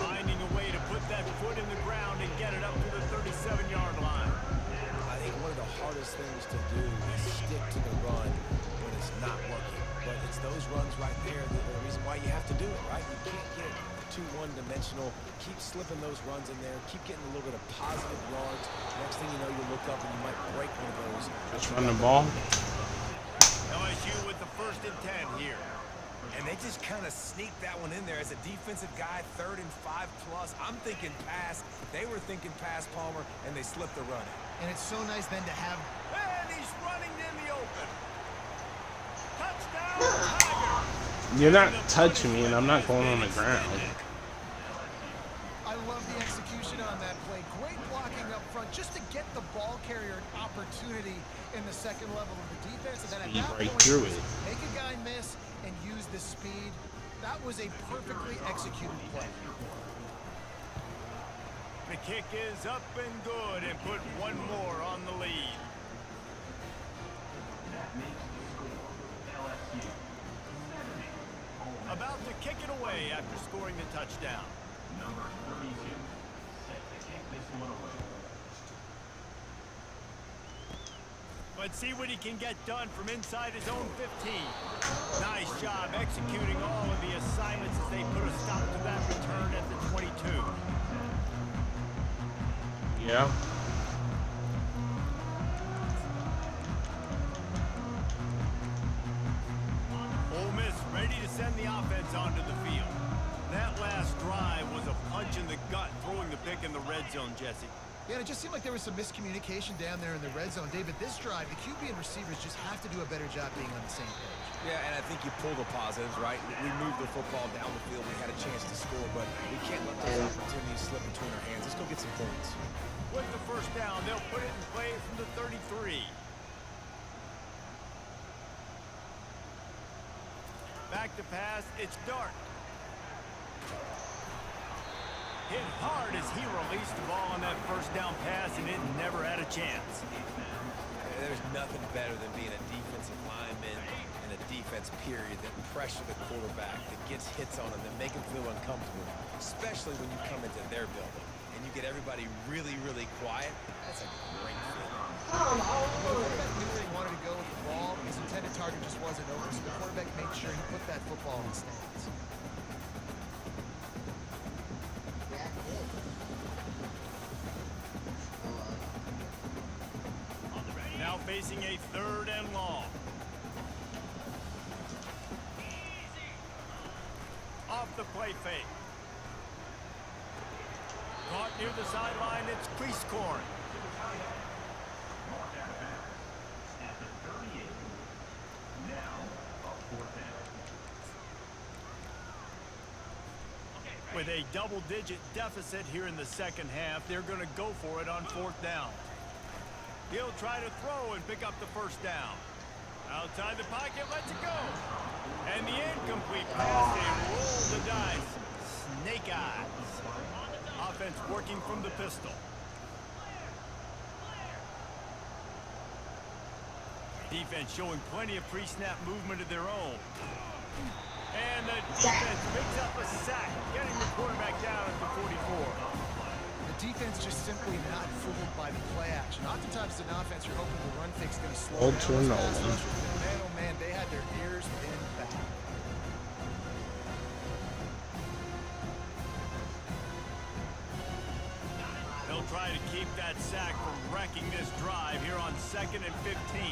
Speaker 2: Finding a way to put that foot in the ground and get it up to the 37-yard line.
Speaker 5: I think one of the hardest things to do is stick to the run when it's not working. But it's those runs right there that are the reason why you have to do it, right? You can't get too one-dimensional. Keep slipping those runs in there. Keep getting a little bit of positive yards. Next thing you know, you look up and you might break one of those.
Speaker 1: Just run the ball.
Speaker 2: LSU with the 1st and 10 here.
Speaker 5: And they just kind of sneaked that one in there as a defensive guy, 3rd and 5+. I'm thinking pass. They were thinking pass, Palmer, and they slipped the run.
Speaker 4: And it's so nice then to have...
Speaker 2: And he's running in the open. Touchdown, Tiger.
Speaker 1: You're not touching me, and I'm not going on the ground.
Speaker 4: I love the execution on that play. Great blocking up front just to get the ball carrier an opportunity in the second level of the defense. And then at that
Speaker 1: Right
Speaker 4: point,
Speaker 1: through it.
Speaker 4: make a guy miss and use the speed. That was a perfectly executed play.
Speaker 2: The kick is up and good and put one more on the lead. About to kick it away after scoring the touchdown. Number 32 set to kick this one away. Let's see what he can get done from inside his own 15. Nice job executing all of the assignments as they put a stop to that return at the 22.
Speaker 1: Yeah.
Speaker 2: Ole Miss ready to send the offense onto the field. That last drive was a punch in the gut, throwing the pick in the red zone, Jesse.
Speaker 4: Yeah, and it just seemed like there was some miscommunication down there in the red zone. David, this drive, the QB and receivers just have to do a better job being on the same page.
Speaker 5: Yeah, and I think you pull the positives, right? We moved the football down the field. We had a chance to score, but we can't let those opportunities slip between our hands. Let's go get some points.
Speaker 2: With the first down, they'll put it in play from the 33. Back to pass, it's Dart. Hit hard as he released the ball on that first down pass, and it never had a chance.
Speaker 5: There's nothing better than being a defensive lineman and a defense period that pressure the quarterback, that gets hits on him, that make him feel uncomfortable, especially when you come into their building and you get everybody really, really quiet. That's a great feeling.
Speaker 4: The quarterback knew where he wanted to go with the ball. His intended target just wasn't over, so the quarterback made sure he put that football in the stands.
Speaker 2: Now facing a 3rd and long. Off the play fake. Caught near the sideline, it's Priestcorn. With a double-digit deficit here in the second half, they're going to go for it on 4th down. He'll try to throw and pick up the first down. Outside the pocket, lets it go. And the incomplete pass, they roll the dice. Snake eyes. Offense working from the pistol. Defense showing plenty of pre-snap movement of their own. And the defense picks up a sack, getting the quarterback down at the 44.
Speaker 4: The defense just simply not fooled by the play action. Oftentimes, as an offense, you're hoping the run fake's going to slow
Speaker 1: Ultra
Speaker 4: down.
Speaker 1: Nolan.
Speaker 4: Man, oh man, they had their ears pinned back.
Speaker 2: They'll try to keep that sack from wrecking this drive here on 2nd and 15.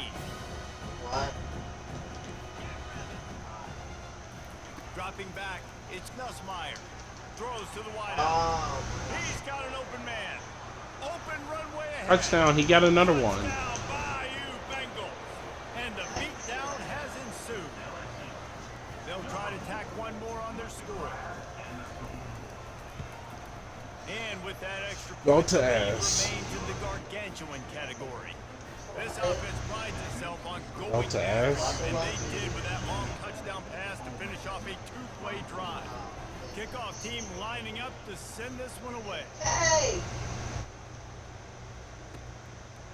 Speaker 3: What?
Speaker 2: Dropping back, it's Nussmeier. Throws to the wideout. He's got an open man. Open runway ahead.
Speaker 1: Touchdown. He got another one.
Speaker 2: Touchdown, Bayou Bengals. And the beatdown has ensued. They'll try to tack one more on their score. And with that extra point,
Speaker 1: Go to
Speaker 2: the lead
Speaker 1: ass.
Speaker 2: remains in the gargantuan category. This offense prides itself on going
Speaker 1: Go to ass.
Speaker 2: and they did with that long touchdown pass to finish off a 2-play drive. Kickoff team lining up to send this one away.
Speaker 3: Hey!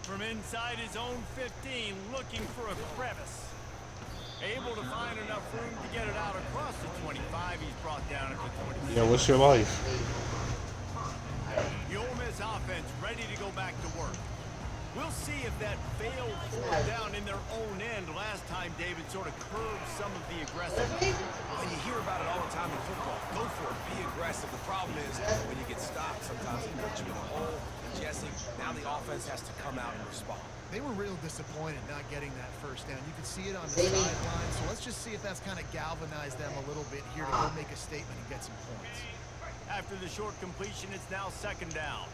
Speaker 2: From inside his own 15, looking for a crevice. Able to find enough room to get it out across the 25. He's brought down at the 26.
Speaker 1: Yeah, what's your life?
Speaker 2: The Ole Miss offense ready to go back to work. We'll see if that failed 4th down in their own end last time David sort of curbed some of the aggressiveness.
Speaker 5: Well, you hear about it all the time in football. Go for it. Be aggressive. The problem is when you get stopped, sometimes it puts you in a hole. And Jesse, now now the offense has to come out and respond.
Speaker 4: They were real disappointed not getting that first down. You could see it on the sideline. So let's just see if that's kind of galvanized them a little bit here to go make a statement and get some points.
Speaker 2: After the short completion, it's now second down.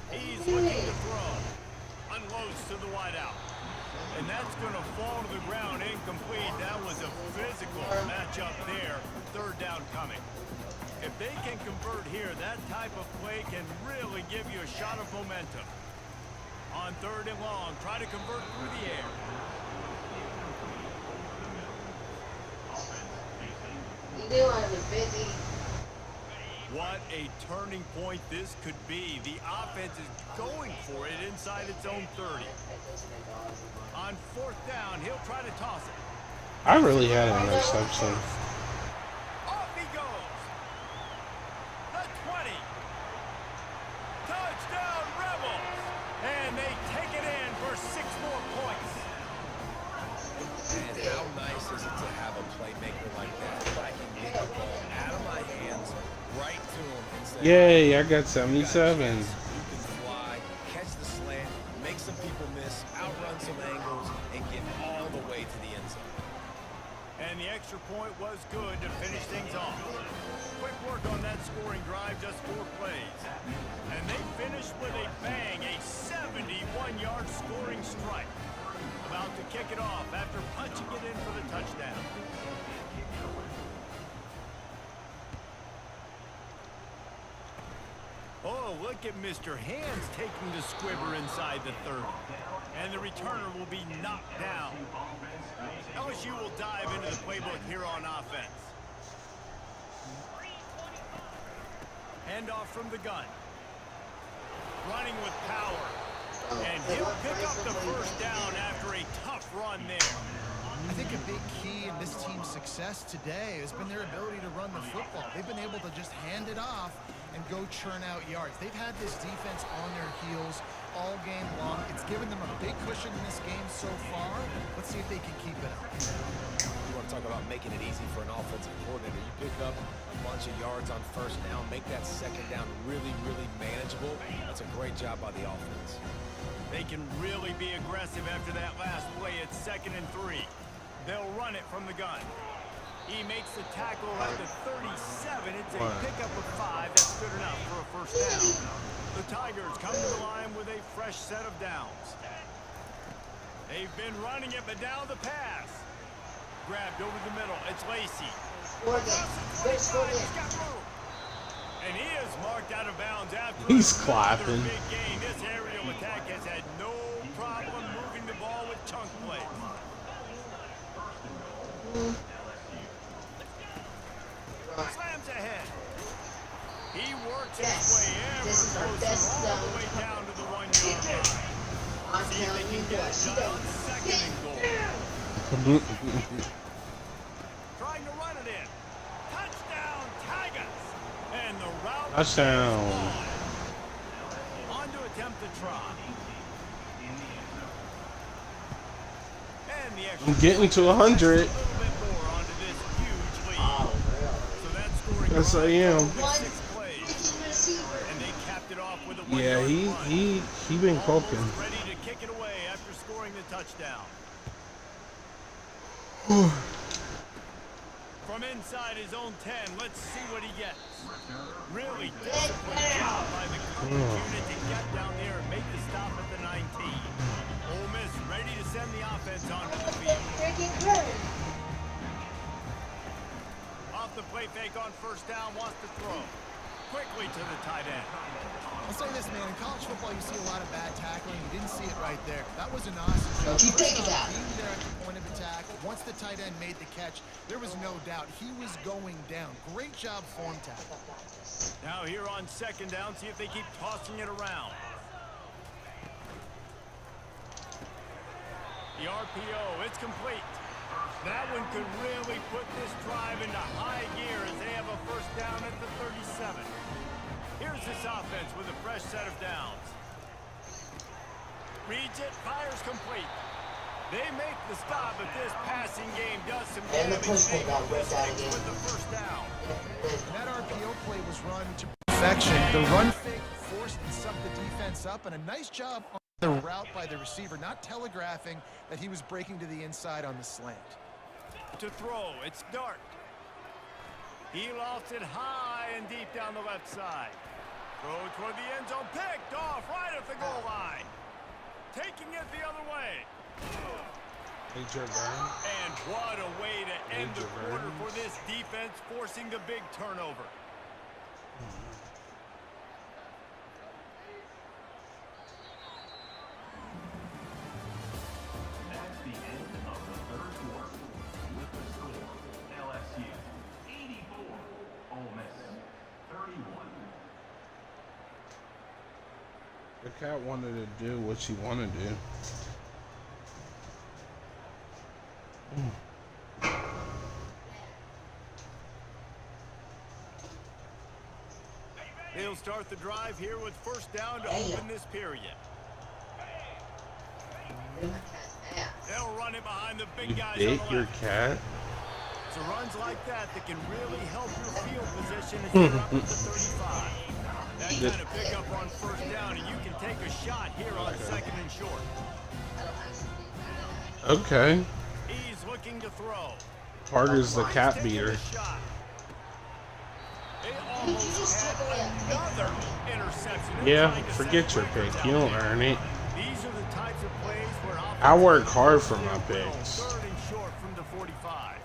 Speaker 2: He's looking to throw. Unloads to the wideout. And that's going to fall to the ground incomplete. That was a physical matchup there. Third down coming. If they can convert here, that type of play can really give you a shot of momentum. On third and long, try to convert through the air. What a turning point this could be. The offense is going for it inside its own 30. On fourth down, he'll try to toss it.
Speaker 1: I really had an interception.
Speaker 2: Off he goes. The 20. Touchdown Rebels. And they take it in for 6 more points.
Speaker 5: And how nice is it to have a playmaker like that? I can get the ball out of my hands right to him and say,
Speaker 1: Yay, I got 77.
Speaker 5: You can fly, catch the slant, make some people miss, outrun some angles, and get all the way to the end zone.
Speaker 2: And the extra point was good to finish things off. Quick work on that scoring drive, just 4 plays. And they finished with a bang, a 71-yard scoring strike. About to kick it off after punching it in for the touchdown. Oh, look at Mr. Hands taking the squibber inside the 30. And the returner will be knocked down. LSU will dive into the playbook here on offense. Handoff from the gun. Running with power. And he'll pick up the first down after a tough run there.
Speaker 4: I think a big key in this team's success today has been their ability to run the football. They've been able to just hand it off and go churn out yards. They've had this defense on their heels all game long. It's given them a big cushion in this game so far. Let's see if they can keep it up.
Speaker 5: You want to talk about making it easy for an offensive coordinator. You pick up a bunch of yards on first down, make that second down really, really manageable. That's a great job by the offense.
Speaker 2: They can really be aggressive after that last play. It's 2nd and 3. They'll run it from the gun. He makes the tackle at the 37. It's a pickup of 5. That's good enough for a first down. The Tigers come to the line with a fresh set of downs. They've been running it, but now the pass. Grabbed over the middle. It's Lacey. He's got room. And he is marked out of bounds after
Speaker 1: He's clapping.
Speaker 2: big game. This aerial attack has had no problem moving the ball with chunk plays. Slams ahead. He works his way ever closer all the way down to the 1-yard line. See if they can get it done on 2nd and goal. Trying to run it in. Touchdown, Tigers. And the route
Speaker 1: Touchdown.
Speaker 2: on to attempt the try. And the extra
Speaker 1: I'm getting to 100.
Speaker 2: a little bit more onto this huge lead. So that scoring
Speaker 1: Yes, I am.
Speaker 2: 6 plays. And they capped it off with a 1-yard
Speaker 1: Yeah,
Speaker 2: run.
Speaker 1: he been cooking.
Speaker 2: Almost ready to kick it away after scoring the touchdown. From inside his own 10, let's see what he gets. Really disciplined job by the coverage unit to get down there and make the stop at the 19. Ole Miss ready to send the offense onto the field. Off the play fake on first down, wants to throw. Quickly to the tight end.
Speaker 4: I'll say this, man. In college football, you see a lot of bad tackling. You didn't see it right there. That was an awesome job.
Speaker 3: Don't you think
Speaker 4: First
Speaker 3: that?
Speaker 4: off, being there at the point of attack, once the tight end made the catch, there was no doubt he was going down. Great job form tackle.
Speaker 2: Now here on 2nd down, see if they keep tossing it around. The RPO, it's complete. That one could really put this drive into high gear as they have a first down at the 37. Here's this offense with a fresh set of downs. Reads it, fires complete. They make the stop, but this passing game does some
Speaker 3: And the
Speaker 2: damage.
Speaker 3: push
Speaker 2: They
Speaker 3: pull got
Speaker 2: go
Speaker 3: ripped out
Speaker 2: with
Speaker 3: again.
Speaker 2: the first down.
Speaker 4: And that RPO play was run to perfection. The run fake forced and sucked the defense up, and a nice job on the route by the receiver, not telegraphing that he was breaking to the inside on the slant.
Speaker 2: To throw, it's Dart. He lofts it high and deep down the left side. Throw toward the end zone, picked off right at the goal line. Taking it the other way.
Speaker 1: Major burn.
Speaker 2: And what a way to end the quarter for this defense, forcing the big turnover.
Speaker 6: That's the end of the third quarter. With the score, LSU 84, Ole Miss 31.
Speaker 1: The cat wanted to do what she wanted to do.
Speaker 2: They'll start the drive here with first down to open this period. They'll run it behind the big guys on
Speaker 1: Bit
Speaker 2: the
Speaker 1: your
Speaker 2: left.
Speaker 1: cat.
Speaker 2: So runs like that can really help your field position as you're up at the 35. That kind of pickup on first down, and you can take a shot here on second and short.
Speaker 1: Okay.
Speaker 2: He's looking to throw.
Speaker 1: Parker's the cat beater.
Speaker 2: They almost had another interception.
Speaker 1: Yeah, forget your pick. You don't earn it.
Speaker 2: These are the types of plays where
Speaker 1: I work hard for my picks.
Speaker 2: third and short from the 45.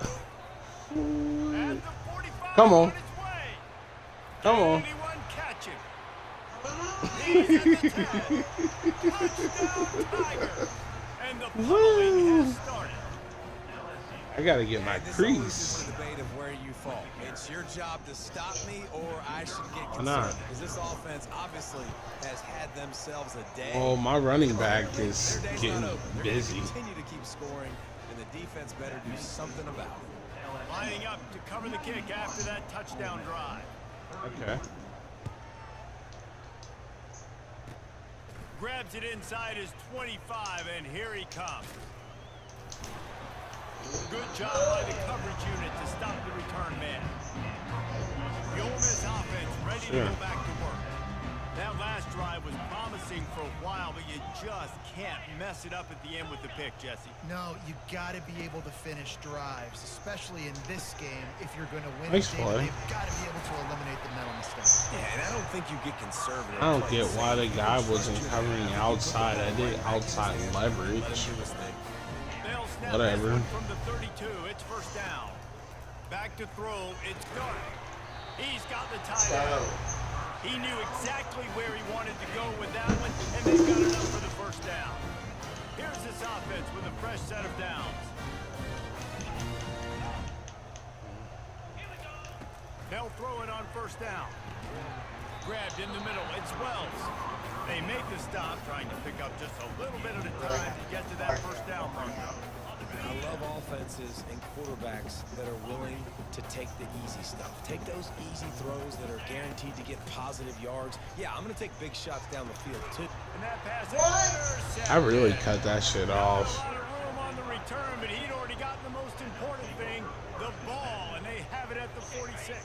Speaker 2: At the 45
Speaker 1: Come on.
Speaker 2: its way.
Speaker 1: Come on.
Speaker 2: Anyone catch him? He's at the 10. Touchdown, Tiger. And the pummeling has started.
Speaker 1: I gotta get my
Speaker 5: This always is
Speaker 1: crease.
Speaker 5: the debate of where you fall. It's your job to stop me, or I should get
Speaker 1: Why not?
Speaker 5: concerned. Because this offense obviously has had themselves a day.
Speaker 1: Oh, my running back is
Speaker 5: Their day's
Speaker 1: getting
Speaker 5: not over. They're
Speaker 1: busy.
Speaker 5: gonna continue to keep scoring, and the defense better do something about it.
Speaker 2: Lining up to cover the kick after that touchdown drive.
Speaker 1: Okay.
Speaker 2: Grabs it inside his 25, and here he comes. Good job by the coverage unit to stop the return man. The Ole Miss offense ready to go back to work. That last drive was promising for a while, but you just can't mess it up at the end with the pick, Jesse.
Speaker 4: No, you got to be able to finish drives, especially in this game. If you're going to win
Speaker 1: Nice
Speaker 4: the game,
Speaker 1: play.
Speaker 4: they've got to be able to eliminate the mental mistakes.
Speaker 5: Yeah, and I don't think you get conservative.
Speaker 1: I don't
Speaker 5: play
Speaker 1: get
Speaker 5: safe.
Speaker 1: why the guy wasn't covering outside. I did outside leverage.
Speaker 5: Let him do his thing.
Speaker 2: They'll snap
Speaker 1: Whatever.
Speaker 2: this one from the 32. It's first down. Back to throw. It's Dart. He's got the tight end. He knew exactly where he wanted to go with that one, and they got it up for the first down. Here's this offense with a fresh set of downs. They'll throw it on first down. Grabbed in the middle. It's Wells. They make the stop, trying to pick up just a little bit at a time to get to that first down marker.
Speaker 5: I love offenses and quarterbacks that are willing to take the easy stuff. Take those easy throws that are guaranteed to get positive yards. Yeah, I'm going to take big shots down the field, too.
Speaker 2: And that pass is
Speaker 1: I really cut that shit
Speaker 2: a
Speaker 1: off.
Speaker 2: lot of room on the return, but he'd already gotten the most important thing, the ball, and they have it at the 46.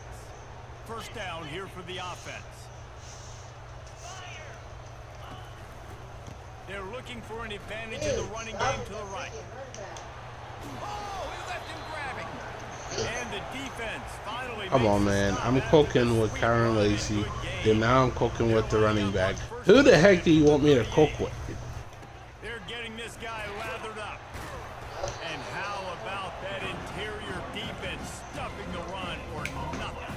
Speaker 2: First down here for the offense. They're looking for an advantage in the running game to the right. Oh, he left him grabbing. And the defense finally
Speaker 1: Come
Speaker 2: makes
Speaker 1: on,
Speaker 2: the
Speaker 1: man.
Speaker 2: stop
Speaker 1: I'm
Speaker 2: after
Speaker 1: cooking
Speaker 2: the
Speaker 1: with
Speaker 2: sweep
Speaker 1: Kyron
Speaker 2: run.
Speaker 1: Lacy.
Speaker 2: Good
Speaker 1: Then
Speaker 2: game.
Speaker 1: now I'm cooking with the running back. Who the heck do you want me to cook with?
Speaker 2: They're getting this guy lathered up. And how about that interior defense stuffing the run or nothing?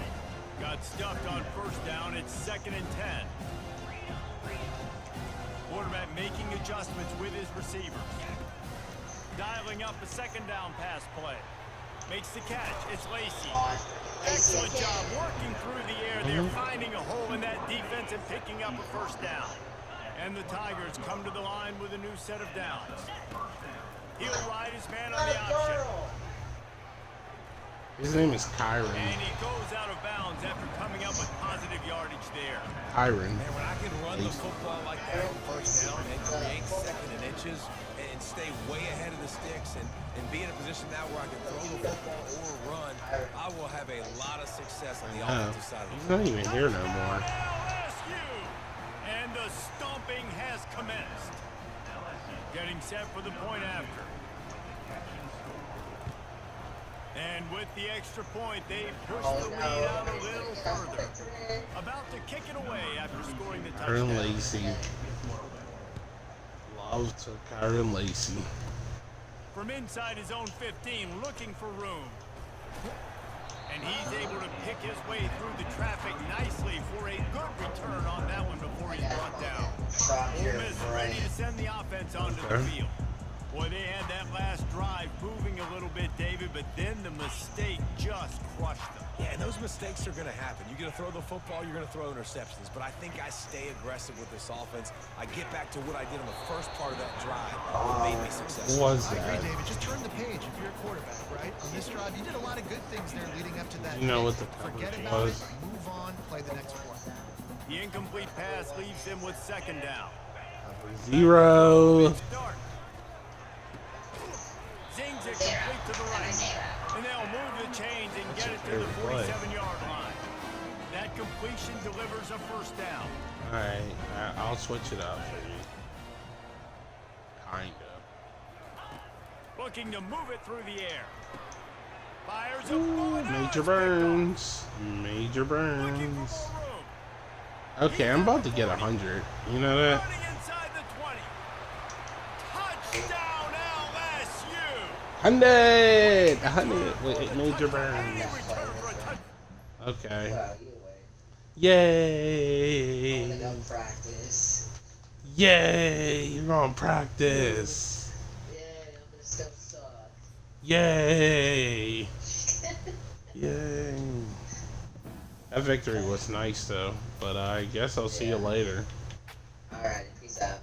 Speaker 2: Got stuffed on first down. It's 2nd and 10. Quarterback making adjustments with his receivers. Dialing up a second down pass play. Makes the catch. It's Lacy. Excellent job working through the air. They're finding a hole in that defense and picking up a first down. And the Tigers come to the line with a new set of downs. He'll ride his man on the option.
Speaker 1: His name is Kyron.
Speaker 2: And he goes out of bounds after coming up with positive yardage there.
Speaker 1: Tyron.
Speaker 5: And when I can run the football like that on first down and create second and inches and stay way ahead of the sticks and be in a position now where I can throw the football or run, I will have a lot of success on the offensive side of the
Speaker 1: He's
Speaker 5: ball.
Speaker 1: not even here no more.
Speaker 2: LSU! And the stomping has commenced. Getting set for the point after. And with the extra point, they push the lead out a little further. About to kick it away after scoring the
Speaker 1: Kyron
Speaker 2: touchdown.
Speaker 1: Lacy. Love to Kyron Lacy.
Speaker 2: From inside his own 15, looking for room. And he's able to pick his way through the traffic nicely for a good return on that one before he's brought down. Ole Miss ready to send the offense onto the field. Boy, they had that last drive moving a little bit, David, but then the mistake just crushed them.
Speaker 5: Yeah, and those mistakes are going to happen. You're going to throw the football, you're going to throw interceptions. But I think I stay aggressive with this offense. I get back to what I did on the first part of that drive that made me successful.
Speaker 1: What was
Speaker 4: I agree,
Speaker 1: that?
Speaker 4: David. Just turn the page if you're a quarterback, right? On this drive, you did a lot of good things there leading up to that.
Speaker 1: You know
Speaker 4: pick.
Speaker 1: what the
Speaker 4: Forget
Speaker 1: coverage
Speaker 4: about
Speaker 1: was?
Speaker 4: it, move on, play the next play.
Speaker 2: The incomplete pass leaves him with second down.
Speaker 1: 0.
Speaker 2: Start. Zings it complete to the right. And they'll move the chains and get it to the 47-yard line. That completion delivers a first down.
Speaker 1: Alright, I'll switch it up for you. Kinda.
Speaker 2: Looking to move it through the air. Fires a
Speaker 1: Ooh,
Speaker 2: bullet.
Speaker 1: Major Burns. Major
Speaker 2: Looking
Speaker 1: Burns.
Speaker 2: for more room.
Speaker 1: Okay, I'm about to get 100. You know that?
Speaker 2: Running inside the 20. Touchdown LSU.
Speaker 1: 100! 100! Wait, Major Burns.
Speaker 2: Return for a touchdown.
Speaker 1: Okay.
Speaker 3: Well, either way.
Speaker 1: Yay!
Speaker 3: I'm gonna go practice.
Speaker 1: Yay! You're gonna practice.
Speaker 3: Yeah, I'm gonna still suck.
Speaker 1: Yay! Yay! That victory was nice though, but I guess I'll see you later.
Speaker 3: Alright, peace out.